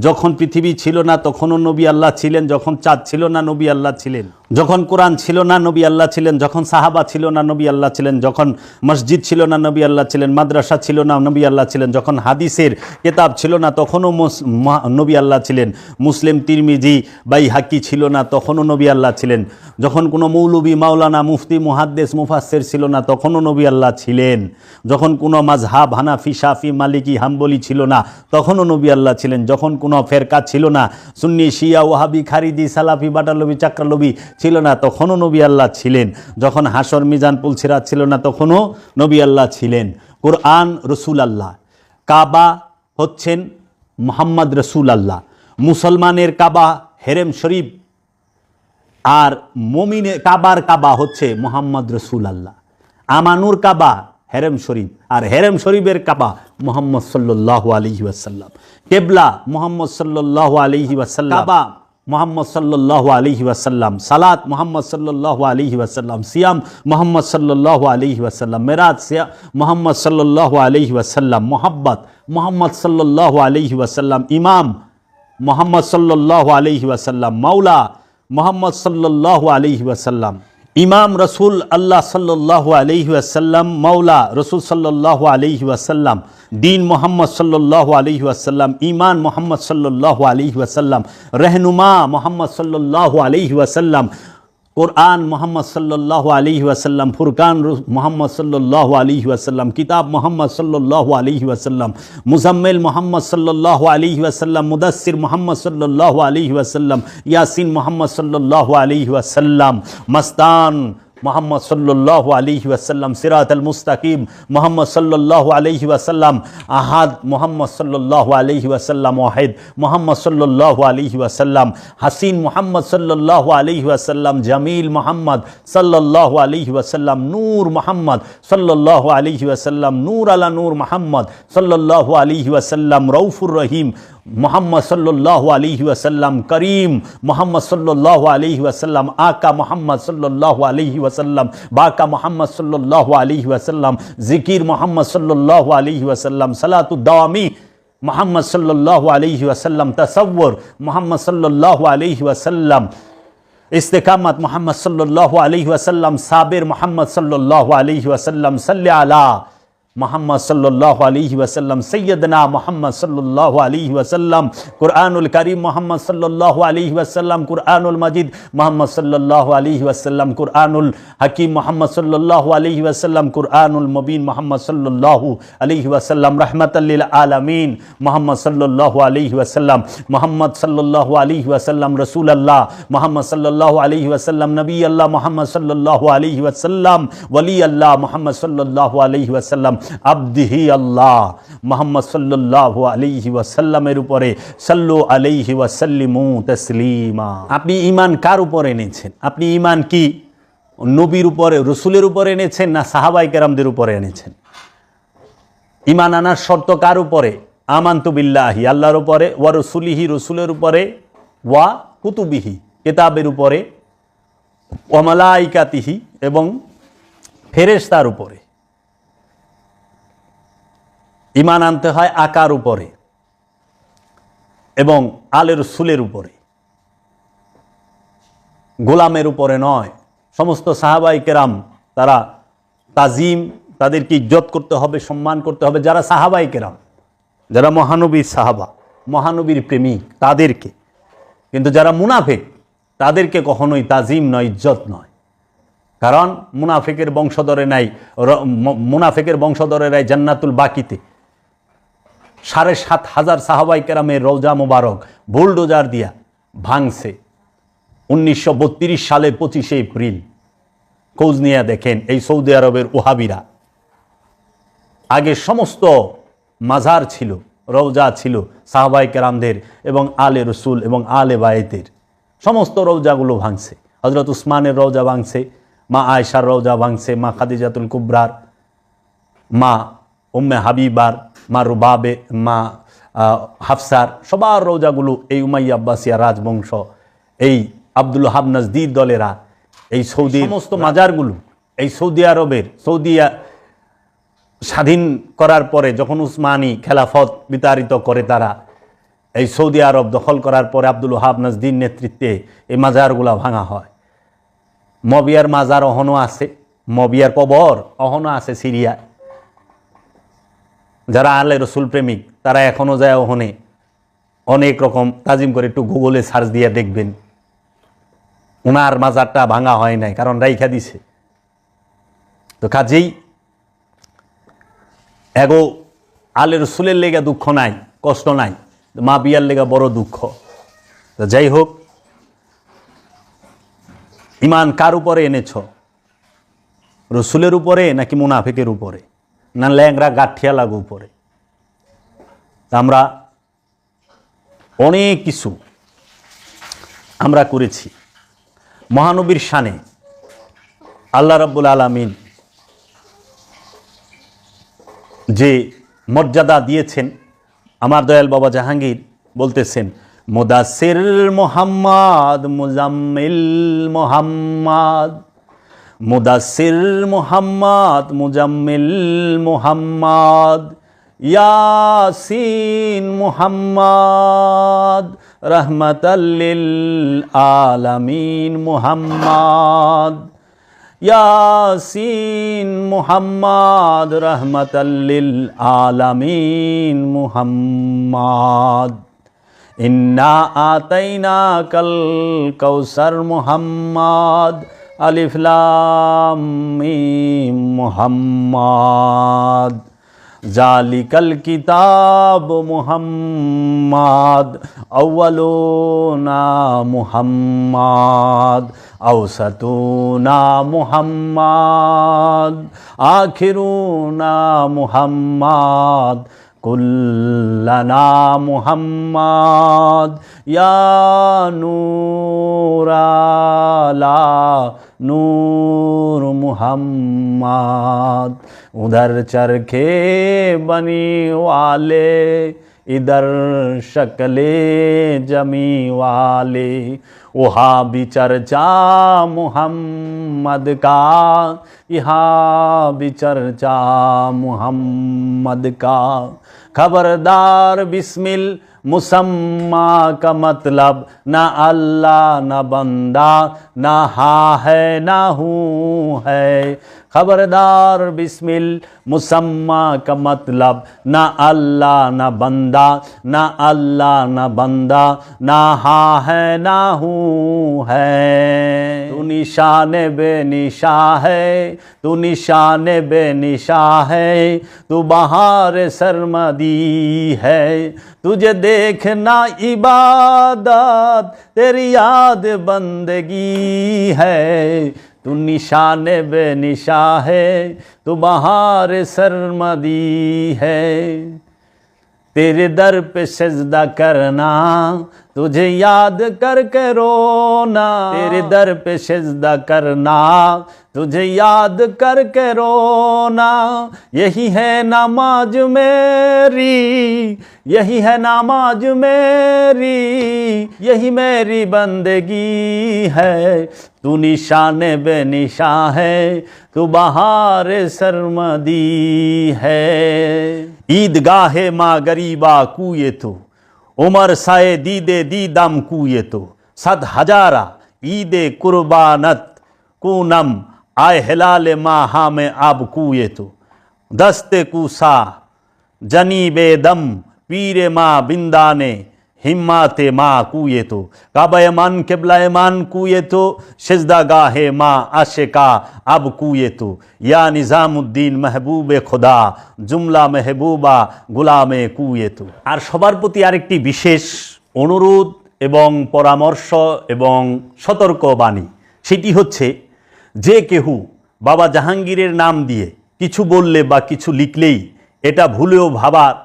যখন পৃথিবী ছিল না তখনও নবী আল্লাহ ছিলেন, যখন চাঁদ ছিল না নবী আল্লাহ ছিলেন, যখন কোরআন ছিল না নবী আল্লাহ ছিলেন, যখন সাহাবা ছিল না নবী আল্লাহ ছিলেন, যখন মসজিদ ছিল না নবী আল্লাহ ছিলেন, মাদ্রাসা ছিল না নবী আল্লাহ ছিলেন, যখন হাদিসের কিতাব ছিল না তখনও নবী আল্লাহ ছিলেন, মুসলিম, তিরমিজি, বাইহাকি ছিল না তখনও নবী আল্লাহ ছিলেন, যখন কোনো মৌলবী, মাওলানা, মুফতি, মুহাদ্দিস, মুফাসসির ছিল না তখনও নবী আল্লাহ ছিলেন, যখন কোনো মাযহাব হানাফি, শাফি, মালিকি, হাম্বলি ছিল না তখনও নবী আল্লাহ ছিলেন, যখন কোনো ফেরকা ছিল না, সুন্নি, শিয়া, ওয়াহাবি, খারিজি, সালাফি, বাটালবি, চাকরালবি ছিল না তখনও নবী আল্লাহ ছিলেন, যখন হাসর, মিজান, পুলসিরাত ছিল না তখনও নবী আল্লাহ ছিলেন। কোরআন রসুল আল্লাহ, কাবা হচ্ছেন মুহাম্মদ রসুল আল্লাহ, মুসলমানের কাবা হেরেম শরীফ, আর মুমিনের কাবা হচ্ছে মুহাম্মদ রসুল আল্লাহ। আমানুর কাবা হেরেম শরীফ, আর হেরেম শরীফের কাবা মুহাম্মদ সাল্লাল্লাহু আলাইহি ওয়াসাল্লাম। কেবলা মুহাম্মদ সাল্লাল্লাহু আলাইহি ওয়াসাল্লাম, কাবা মুহাম্মদ সাল্লাল্লাহু আলাইহি ওয়াসাল্লাম, সালাত মুহাম্মদ সাল্লাল্লাহু আলাইহি ওয়াসাল্লাম, সিয়াম মুহাম্মদ সাল্লাল্লাহু আলাইহি ওয়াসাল্লাম, মেরাজ মুহাম্মদ সাল্লাল্লাহু আলাইহি ওয়াসাল্লাম, মোহাব্বত মুহাম্মদ সাল্লাল্লাহু আলাইহি ওয়াসাল্লাম, ইমাম মুহাম্মদ সাল্লাল্লাহু আলাইহি ওয়াসাল্লাম, মাওলা মুহাম্মদ সাল্লাল্লাহু আলাইহি ওয়াসাল্লাম, ইমাম রসুল আল্লাহ সাল্লাল্লাহু আলাইহি ওয়াসাল্লাম, মাওলা রসুল সাল্লাল্লাহু আলাইহি ওয়াসাল্লাম, দিন মোহাম্মদ সাল্লাল্লাহু আলাইহি ওয়াসাল্লাম, ঈমান মোহাম্মদ সাল্লাল্লাহু আলাইহি ওয়াসাল্লাম, रहनुमा মোহাম্মদ সাল্লাল্লাহু আলাইহি ওয়াসাল্লাম, কোরআন মোহাম্মদ সাল্লাল্লাহু আলাইহি ওয়াসাল্লাম, ফুরকান মোহাম্মদ সাল্লাল্লাহু আলাইহি ওয়াসাল্লাম, কিতাব মোহাম্মদ সাল্লাল্লাহু আলাইহি ওয়াসাল্লাম, মুজাম্মিল মোহাম্মদ সাল্লাল্লাহু আলাইহি ওয়াসাল্লাম, মুদাসসির মোহাম্মদ সাল্লাল্লাহু আলাইহি ওয়াসাল্লাম, ইয়াসিন মোহাম্মদ সাল্লাল্লাহু আলাইহি ওয়াসাল্লাম, মাস্তান মোহাম্মদ সাল্লাল্লাহু আলাইহি ওয়াসাল্লাম, সিরাতাল মুস্তাকিম মোহাম্মদ সাল্লাল্লাহু আলাইহি ওয়াসাল্লাম, আহাদ মোহাম্মদ সাল্লাল্লাহু আলাইহি ওয়াসাল্লাম, ওয়াহিদ মোহাম্মদ সাল্লাল্লাহু আলাইহি ওয়াসাল্লাম, হাসিন মোহাম্মদ সাল্লাল্লাহু আলাইহি ওয়াসাল্লাম, জামিল মোহাম্মদ সাল্লাল্লাহু আলাইহি ওয়াসাল্লাম, নূর মোহাম্মদ সাল্লাল্লাহু আলাইহি ওয়াসাল্লাম, নূর আলা নূর মোহাম্মদ সাল্লাল্লাহু আলাইহি ওয়াসাল্লাম, রউফুর রহিম मोहम्मद सल्लल्लाहु अलैहि वसल्लम करीम, मोहम्मद सल्लल्लाहु अलैहि वसल्लम आका, मोहम्मद सल्लल्लाहु अलैहि वसल्लम बाका, मोहम्मद सल्लल्लाहु अलैहि वसल्लम जिकिर, मोहम्मद सल्लल्लाहु अलैहि वसल्लम सलातु दामी, मोहम्मद सल्लल्लाहु अलैहि वसल्लम तसव्वुर, मोहम्मद सल्लल्लाहु अलैहि वसल्लम इस्तिकामत, मोहम्मद सल्लल्लाहु अलैहि वसल्लम साबिर, मोहम्मद सल्लल्लाहु अलैहि वसल्लम सल्ले अला मोहम्मद सल्लल्लाहु अलैहि वसल्लम सैयदना मोहम्मद सल्लल्लाहु अलैहि वसल्लम कुरानुल करीम, मोहम्मद सल्लल्लाहु अलैहि वसल्लम कुरानुल मजीद, मोहम्मद सल्लल्लाहु अलैहि वसल्लम कुरानुल हकीम, मोहम्मद सल्लल्लाहु अलैहि वसल्लम कुरानुल मुबीन, मोहम्मद सल्लल्लाहु अलैहि वसल्लम रहमतल लिल आलमीन, मोहम्मद सल्लल्लाहु अलैहि वसल्लम, मोहम्मद सल्लल्लाहु अलैहि वसल्लम रसूल अल्लाह, मोहम्मद सल्लल्लाहु अलैहि वसल्लम नबी अल्लाह, मोहम्मद सल्लल्लाहु अलैहि वसल्लम वली अल्लाह, मोहम्मद सल्लल्लाहु अलैहि वसल्लम अब्दिही अल्लाह, मोहम्मद सल्लल्लाहु अलैहि वसल्लमेर উপরে सल्लु अलैहि वसल्लिमु तस्लीमा। আপনি ঈমান কার উপর এনেছেন? আপনি ঈমান কি নবীর উপরে, রাসূলের উপরে এনেছেন না সাহাবায়ে কেরামদের উপরে এনেছেন? ঈমান আনার শর্ত কার উপরে? আমানতু বিল্লাহি, আল্লাহর উপরে, ওয়া রাসূলিহি, রাসূলের উপরে, ওয়া কুতুবিহি, কিতাবের উপরে, ওয়া মালাইকাতিহি, এবং ফেরেশতার উপরে। ঈমান আনতে হয় আকার উপরে এবং আলে রাসূলের উপরে, গোলামের উপরে নয়। সমস্ত সাহাবায়ে কেরাম তারা তাজিম, তাদেরকে ইজ্জত করতে হবে, সম্মান করতে হবে, যারা সাহাবায়ে কেরাম, যারা মহানবীর সাহাবা, মহানবীর প্রেমিক তাদেরকে। কিন্তু যারা মুনাফিক তাদেরকে কখনোই তাজিম নয়, ইজ্জত নয়। কারণ মুনাফিকের বংশধরেরাই জান্নাতুল বাকিতে ৭,৫০০ সাহাবায়ে কেরামের রওজা মোবারক বুলডোজার দিয়া ভাঙছে ১৯৩২ সালে ২৫শে এপ্রিল। খোঁজ নিয়ে দেখেন এই সৌদি আরবের ওহাবিরা। আগে সমস্ত মাজার ছিল, রওজা ছিল সাহাবায়ে কেরামদের এবং আলে রসুল এবং আলে বায়েতের, সমস্ত রওজাগুলো ভাঙছে। হযরত উসমানের রওজা ভাঙছে, মা আয়েশার রওজা ভাঙছে, মা খাদিজাতুল কুবরার, মা উম্মে হাবিবার, মা রুবাবে, মা হাফসার, সবার রওজাগুলো এই উমাইয়া আব্বাসিয়া রাজবংশ, এই আব্দুল ওহাব নাজদির দলেরা, এই সৌদির সমস্ত মাজারগুলো এই সৌদি আরবের, সৌদিয়া স্বাধীন করার পরে যখন উসমানী খেলাফত বিতাড়িত করে তারা, এই সৌদি আরব দখল করার পরে আব্দুল ওহাব নাজদির নেতৃত্বে এই মাজারগুলা ভাঙা হয়। মবিয়ার মাজার অহনো আছে, মবিয়ার কবর অহনো আছে সিরিয়ায়। যারা আলে রসুল প্রেমিক তারা এখনও যায় ওখানে অনেক রকম তাজিম করে, একটু গুগলে সার্চ দিয়ে দেখবেন ওনার মাজারটা ভাঙা হয় নাই, কারণ রাইখা দিছে। তো কাজেই এগো আলে রসুলের লেগে দুঃখ নাই, কষ্ট নাই, মা বিয়ার লেগে বড় দুঃখ। তো যাই হোক, ঈমান কার উপরে এনেছ? রসুলের উপরে নাকি মুনাফিকের উপরে, না ল্যাংরা গাঠিয়া লাগু উপরে? আমরা অনেক কিছু আমরা করেছি মহানবীর শানে। আল্লাহ রাব্বুল আলামিন যে মর্যাদা দিয়েছেন, আমার দয়াল বাবা জাহাঙ্গীর বলতেছেন, মুদাসসির মুহাম্মদ, মুজাম্মিল মুহাম্মদ, মুদাসসির মুহাম্মদ, মুজাম্মিল মুহাম্মদ, ইয়াসিন মুহাম্মদ, রহমাতাল লিল আলামিন মুহাম্মদ, ইয়াসিন মুহাম্মদ, রহমাতাল লিল আলামিন মুহাম্মদ, ইন্না আতাইনাকাল কাউসার মুহাম্মদ, আলিফ লাম মিম মুহাম্মদ, জালিকাল কিতাব মুহাম্মদ, আউয়ালুনা মুহাম্মদ, আওসাতুনা মুহাম্মদ, আখিরুনা মুহাম্মদ, কুল্লানা মুহাম্মদ, ইয়া নূরালা নূর মুহাম্মদ, उधर चरखे बनी वाले इधर शक्ले जमी वाले, वहाँ भी चर्चा मुहम्मद का, यहाँ भी चर्चा मुहम्मद का। खबरदार बिस्मिल मुसम्मा का मतलब ना अल्लाह ना बंदा, ना हाँ है ना हूँ है। खबरदार बिस्मिल मुसम्मा का मतलब ना अल्लाह ना बंदा, ना अल्लाह ना बंदा, ना हाँ है ना हूँ है। तू निशान बेनिशा है, तू निशान बेनिशा है, तू बहार सरमदी है। तुझे देखना इबादत, तेरी याद बंदगी है। तू निशान बेनिशा है, तू बहार सरमदी है। तेरे दर पे सजदा करना, तुझे याद करके रोना। तेरे दर पे सजदा करना, तुझे याद करके रोना। यही है नमाज मेरी, यही है नमाज मेरी, यही मेरी बंदगी है। तू निशान बेनिशा है, तू बहार सरमदी है। ईदगाहे माँ गरीबा कुए तो, उमर साए दीदे दीदम कुए तो। 100 हजारा ईदे कुर्बानत कूनम, आए हिलाल माहा में अब कुए तो। दस्ते कुसा जनी बेदम, पीरे माँ बिंदाने हिम्माते माँ कुए तो। काबा मान किबला मान कुए तो, सिजदा गाहे माँ आशिका अब कुए तो। या निजामुद्दीन महबूब खुदा, जुमला महबूबा गुलामे कुए तो। আর সবার প্রতি আরেকটি বিশেষ অনুরোধ এবং পরামর্শ এবং সতর্কবাণী, সেটি হচ্ছে যে কেহু বাবা জাহাঙ্গীরের নাম দিয়ে কিছু বললে বা কিছু লিখলেই এটা ভুলেও ভাবার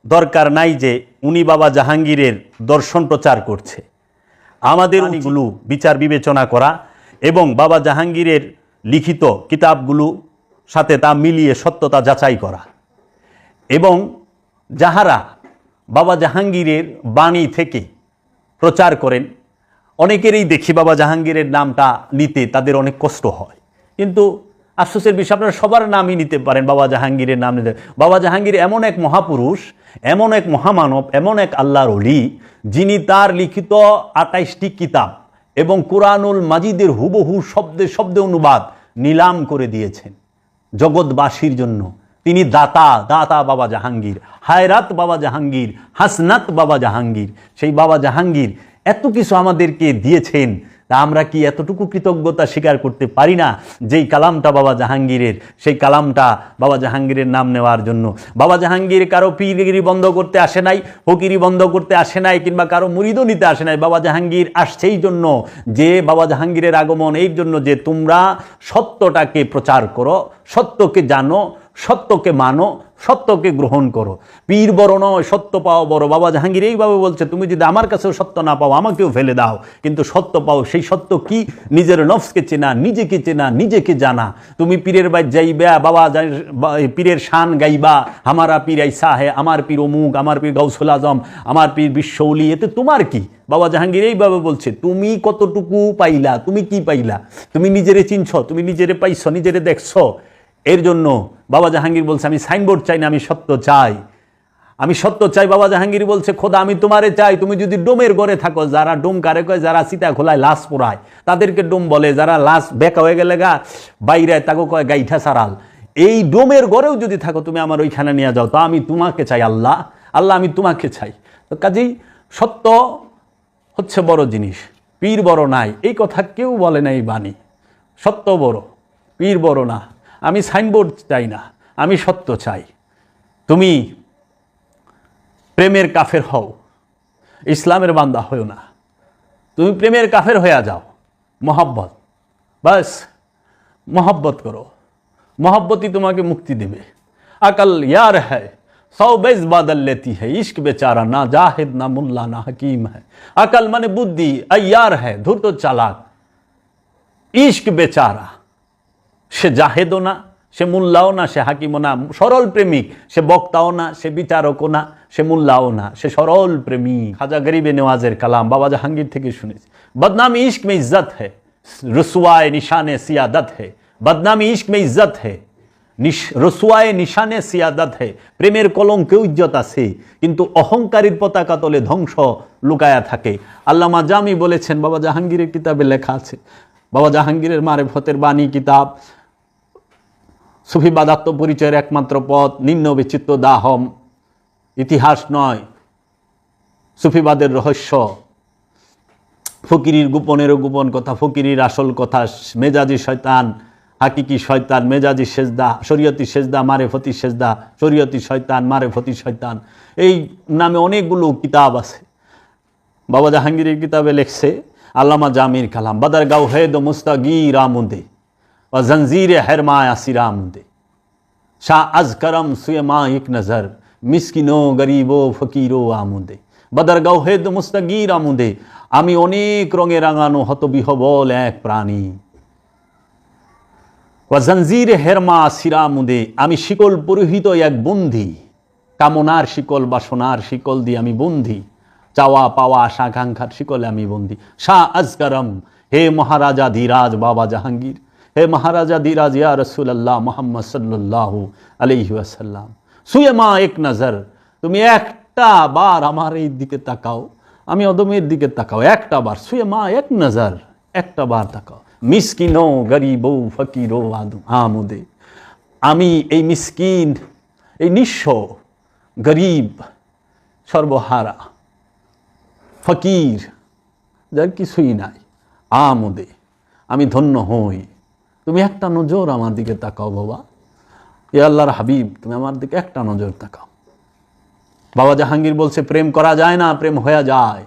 দরকার নাই যে উনি বাবা জাহাঙ্গীরের দর্শন প্রচার করছে। আমাদের এগুলো বিচার বিবেচনা করা এবং বাবা জাহাঙ্গীরের লিখিত কিতাবগুলো সাথে তা মিলিয়ে সত্যতা যাচাই করা, এবং যাহারা বাবা জাহাঙ্গীরের বাণী থেকে প্রচার করেন, অনেকেরই দেখি বাবা জাহাঙ্গীরের নামটা নিতে তাদের অনেক কষ্ট হয়। কিন্তু আফসোসের বিষয়, আপনারা সবার নামই নিতে পারেন, বাবা জাহাঙ্গীরের নাম নিতে। বাবা জাহাঙ্গীর এমন এক মহাপুরুষ, এমন এক মহামানব, এমন এক আল্লাহর ওলি, যিনি তার লিখিত 28টি কিতাব এবং কোরআনুল মাজিদের হুবহু শব্দে শব্দে অনুবাদ নিলাম করে দিয়েছেন জগৎবাসীর জন্য। তিনি দাতা, দাতা বাবা জাহাঙ্গীর, হায়রাত বাবা জাহাঙ্গীর, হাসনাত বাবা জাহাঙ্গীর। সেই বাবা জাহাঙ্গীর এত কিছু আমাদেরকে দিয়েছেন, তা আমরা কি এতটুকু কৃতজ্ঞতা স্বীকার করতে পারি না? যেই কালামটা বাবা জাহাঙ্গীরের, সেই কালামটা বাবা জাহাঙ্গীরের নাম নেওয়ার জন্য। বাবা জাহাঙ্গীর কারো পীরগিরি বন্ধ করতে আসে নাই, ফকিরি বন্ধ করতে আসে নাই, কিংবা কারো মুরিদও নিতে আসে নাই। বাবা জাহাঙ্গীর আসছে এই জন্য যে, বাবা জাহাঙ্গীরের আগমন এই জন্য যে তোমরা সত্যটাকে প্রচার করো, সত্যকে জানো, সত্যকে মানো, সত্যকে গ্রহণ করো। পীর বড় নয়, সত্য পাও বড়। বাবা জাহাঙ্গীর এইভাবে বলছে, তুমি যদি আমার কাছেও সত্য না পাও, আমাকেও ফেলে দাও, কিন্তু সত্য পাও। সেই সত্য কি? নিজের নফসকে চেনা, নিজেকে চেনা, নিজেকে জানা। তুমি পীরের বাইর যাইবা, বাবা পীরের শান গাইবা, আমারা পীর আইসা হে, আমার পীর অমুক, আমার পীর গাউসুল আজম, আমার পীর বিশ্বউলি, এতে তোমার কি? বাবা জাহাঙ্গীর এইভাবে বলছে, তুমি কতটুকু পাইলা, তুমি কি পাইলা? তুমি নিজেরে চিনছ, তুমি নিজেরে পাইছ, নিজেরে দেখছ? এর জন্য বাবা জাহাঙ্গীর বলছে, আমি সাইনবোর্ড চাই না, আমি সত্য চাই, আমি সত্য চাই। বাবা জাহাঙ্গীর বলছে, খোদা আমি তোমারে চাই। তুমি যদি ডোমের ঘরে থাকো, যারা ডোম কারে কয়, যারা চিতা খোলায় লাশ পোড়ায় তাদেরকে ডোম বলে, যারা লাশ বেকা হয়ে গেলে গা বাইরে তাকে কয় গাইঠা সারাল। এই ডোমের ঘরেও যদি থাকো, তুমি আমার ওইখানে নিয়ে যাও, তা আমি তোমাকে চাই। আল্লাহ, আল্লাহ আমি তোমাকে চাই। তো কাজেই সত্য হচ্ছে বড় জিনিস, পীর বড় নাই, এই কথা কেউ বলে নাই বাণী। সত্য বড়, পীর বড় না। আমি সাইনবোর্ড চাই না, আমি সত্য চাই। তুমি প্রেমের কাফের হও, ইসলামের বান্দা হও না। তুমি প্রেমের কাফের হয়ে যাও, মোহাব্বত, বাস মোহাব্বত করো, মোহাব্বতই তোমাকে মুক্তি দেবে। আকল ইয়ার হ্যায় সৌ বেজ বাদল লেতি है, इश्क बेचारा ना जाहिद ना मुल्ला ना हकीम है। अकल माने बुद्धि, अय्यार है धूर्त चालाक। इश्क बेचारा, সে জাহেদও না, সে মোল্লাও না, সে হাকিমও না, সরল প্রেমিক। সে বক্তাও না, সে বিচারকও না, সে মোল্লাও না, সে সরল প্রেমিক। খাজা গরিবে নেওয়াজের কালাম বাবা জাহাঙ্গীর থেকে শুনেছি। বদনামি ইश्क में इज्जत है, रुसवाए निशाने सियादत है। बदनामी इश्क में इज्जत है, রসুয়ায়ে নিশানে সিয়াদাত হে। প্রেমের কলঙ্কেও ইজ্জত আছে, কিন্তু অহংকারীর পতাকা তলে ধ্বংস লুকায়া থাকে। আল্লামা জামি বলেছেন, বাবা জাহাঙ্গীরের কিতাবে লেখা আছে, বাবা জাহাঙ্গীরের মারেফতের বাণী কিতাব সুফিবাদ আত্মপরিচয়ের একমাত্র পথ, নিম্ন বিচিত্র দাহম, ইতিহাস নয়, সুফিবাদের রহস্য, ফকিরির গোপনেরও গোপন কথা, ফকিরির আসল কথা, মেজাজি শয়তান, হাকিকি শয়তান, মেজাজি সেজদা, শরীয়তি সেজদা, মারেফতি সেজদা, শরীয়তি শয়তান, মারেফতি শয়তান, এই নামে অনেকগুলো কিতাব আছে। বাবা জাহাঙ্গীরের কিতাবে লেখছে আল্লামা জামির কালাম, বদরগাঁও হেদ মুস্তাগির আমুদে ও জঞ্জির হেরমায় আসিরামুদে, শাহ আজ করম সুয়ে মা এক নজর, মিসকিনো গরিবো ফকিরো আমুদে। বদরগাঁও হেদ মুস্তাগির আমুদে, আমি অনেক রঙে রাঙানো হতবিহবল এক প্রাণী। জঞ্জির হেরমা সিরামুদে, আমি শিকল পরিহিত এক বন্দী, কামনার শিকল বাসনার শিকল দিয়ে আমি বন্দী, চাওয়া পাওয়া আশা আকাঙ্ক্ষার শিকলে আমি বন্দী। শাহ আজগরম, হে মহারাজা ধীরাজ বাবা জাহাঙ্গীর, হে মহারাজা ধীরাজ ইয়া রাসূলুল্লাহ মুহাম্মদ সাল্লাল্লাহু আলাইহি ওয়াসাল্লাম, সুয়ে মা এক নজর, তুমি একটা বার আমার এই দিকে তাকাও, আমি অদমের দিকে তাকাও, একটা বার, সুয়ে মা এক নজর, একটা বার তাকাও। মিসকিনো গরিবো ফকিরো আমুদে, আমি এই মিসকিন, এই নিঃস্ব, গরিব, সর্বহারা, ফকির, যার কিছুই নাই, আমুদে, আমি ধন্য হই, তুমি একটা নজর আমার দিকে তাকাও বাবা, ইয়া আল্লাহর হাবিব, তুমি আমার দিকে একটা নজর তাকাও। বাবা জাহাঙ্গীর বলছে প্রেম করা যায় না, প্রেম হয়ে যায়।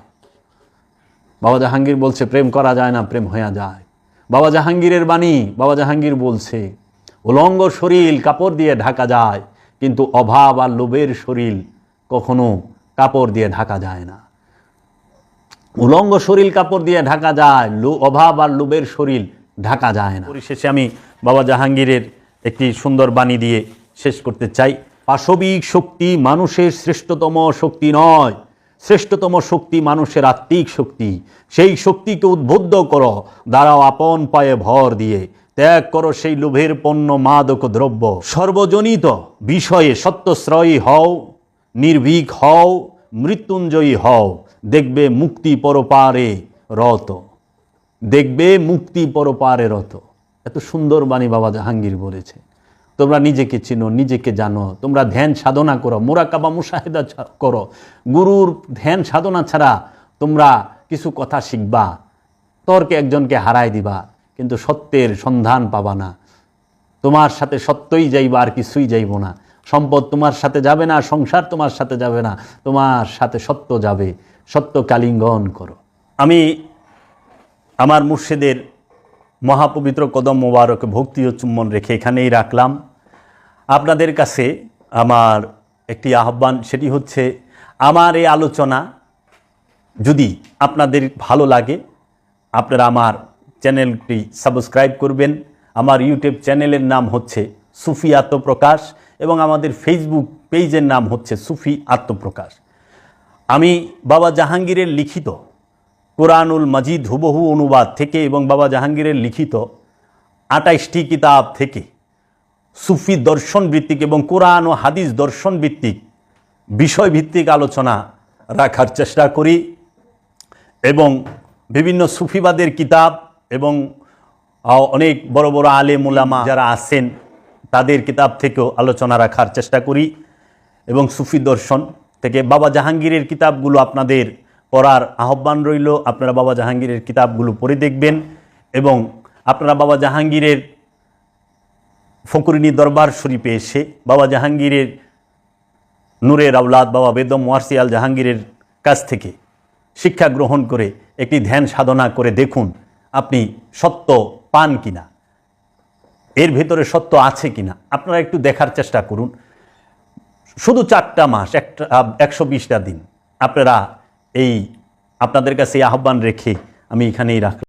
বাবা জাহাঙ্গীর বলছে প্রেম করা যায় না, প্রেম হয়ে যায়। বাবা জাহাঙ্গীরের বাণী, বাবা জাহাঙ্গীর বলছে উলঙ্গ শরীর কাপড় দিয়ে ঢাকা যায়, কিন্তু অভাব আর লোভের শরীর কখনো কাপড় দিয়ে ঢাকা যায় না। উলঙ্গ শরীর কাপড় দিয়ে ঢাকা যায়, অভাব আর লোভের শরীর ঢাকা যায় না। পরিশেষে আমি বাবা জাহাঙ্গীরের একটি সুন্দর বাণী দিয়ে শেষ করতে চাই। পাশবিক শক্তি মানুষের শ্রেষ্ঠতম শক্তি নয়, শ্রেষ্ঠতম শক্তি মানুষের আত্মিক শক্তি। সেই শক্তিকে উদ্বুদ্ধ করো, দাঁড়াও আপন পায়ে ভর দিয়ে, ত্যাগ করো সেই লোভের পণ্য মাদক দ্রব্য। সর্বজনিত বিষয়ে সত্যশ্রয়ী হও, নির্ভীক হও, মৃত্যুঞ্জয়ী হও, দেখবে মুক্তি পরপারে রত, দেখবে মুক্তি পরপারে রত। এত সুন্দর বাণী বাবা জাহাঙ্গীর বলেছে। তোমরা নিজেকে চিনো, নিজেকে জানো, তোমরা ধ্যান সাধনা করো, মুরাকাবা মুশাহেদা করো। গুরুর ধ্যান সাধনা ছাড়া তোমরা কিছু কথা শিখবা, তর্কে একজনকে হারাই দিবা, কিন্তু সত্যের সন্ধান পাবা না। তোমার সাথে সত্যই যাইবা, আর কিছুই যাইব না। সম্পদ তোমার সাথে যাবে না, সংসার তোমার সাথে যাবে না, তোমার সাথে সত্য যাবে। সত্য কালিঙ্গন করো। আমি আমার মুর্শিদের মহাপবিত্র কদম মোবারক ভক্তি ও চুম্বন রেখে এখানেই রাখলাম। আপনাদের কাছে আমার একটি আহ্বান, সেটি হচ্ছে আমার এই আলোচনা যদি আপনাদের ভালো লাগে, আপনারা আমার চ্যানেলটি সাবস্ক্রাইব করবেন। আমার ইউটিউব চ্যানেলের নাম হচ্ছে সুফি আত্মপ্রকাশ এবং আমাদের ফেসবুক পেজের নাম হচ্ছে সুফি আত্মপ্রকাশ। আমি বাবা জাহাঙ্গীরের লিখিত কোরআনুল মাজিদ হুবহু অনুবাদ থেকে এবং বাবা জাহাঙ্গীরের লিখিত 28টি কিতাব থেকে সুফি দর্শন ভিত্তিক এবং কোরআন ও হাদিস দর্শন ভিত্তিক বিষয়ভিত্তিক আলোচনা রাখার চেষ্টা করি এবং বিভিন্ন সুফিবাদের কিতাব এবং অনেক বড় বড় আলেম উলামা যারা আছেন তাদের কিতাব থেকেও আলোচনা রাখার চেষ্টা করি এবং সুফি দর্শন থেকে বাবা জাহাঙ্গীরের কিতাবগুলো আপনাদের পড়ার আহ্বান রইল। আপনারা বাবা জাহাঙ্গীরের কিতাবগুলো পড়ে দেখবেন এবং আপনারা বাবা জাহাঙ্গীরের ফকরিনী দরবার শরীফে এসে বাবা জাহাঙ্গীরের নূরের আওলাদ বাবা বেদম ওয়ারসিয়াল জাহাঙ্গীরের কাছ থেকে শিক্ষা গ্রহণ করে একটি ধ্যান সাধনা করে দেখুন আপনি সত্য পান কিনা, এর ভেতরে সত্য আছে কিনা আপনারা একটু দেখার চেষ্টা করুন। শুধু 4টা মাস, 120টা দিন আপনারা এই আপনাদের কাছে আহ্বান রেখে আমি এখানেই রাখলাম।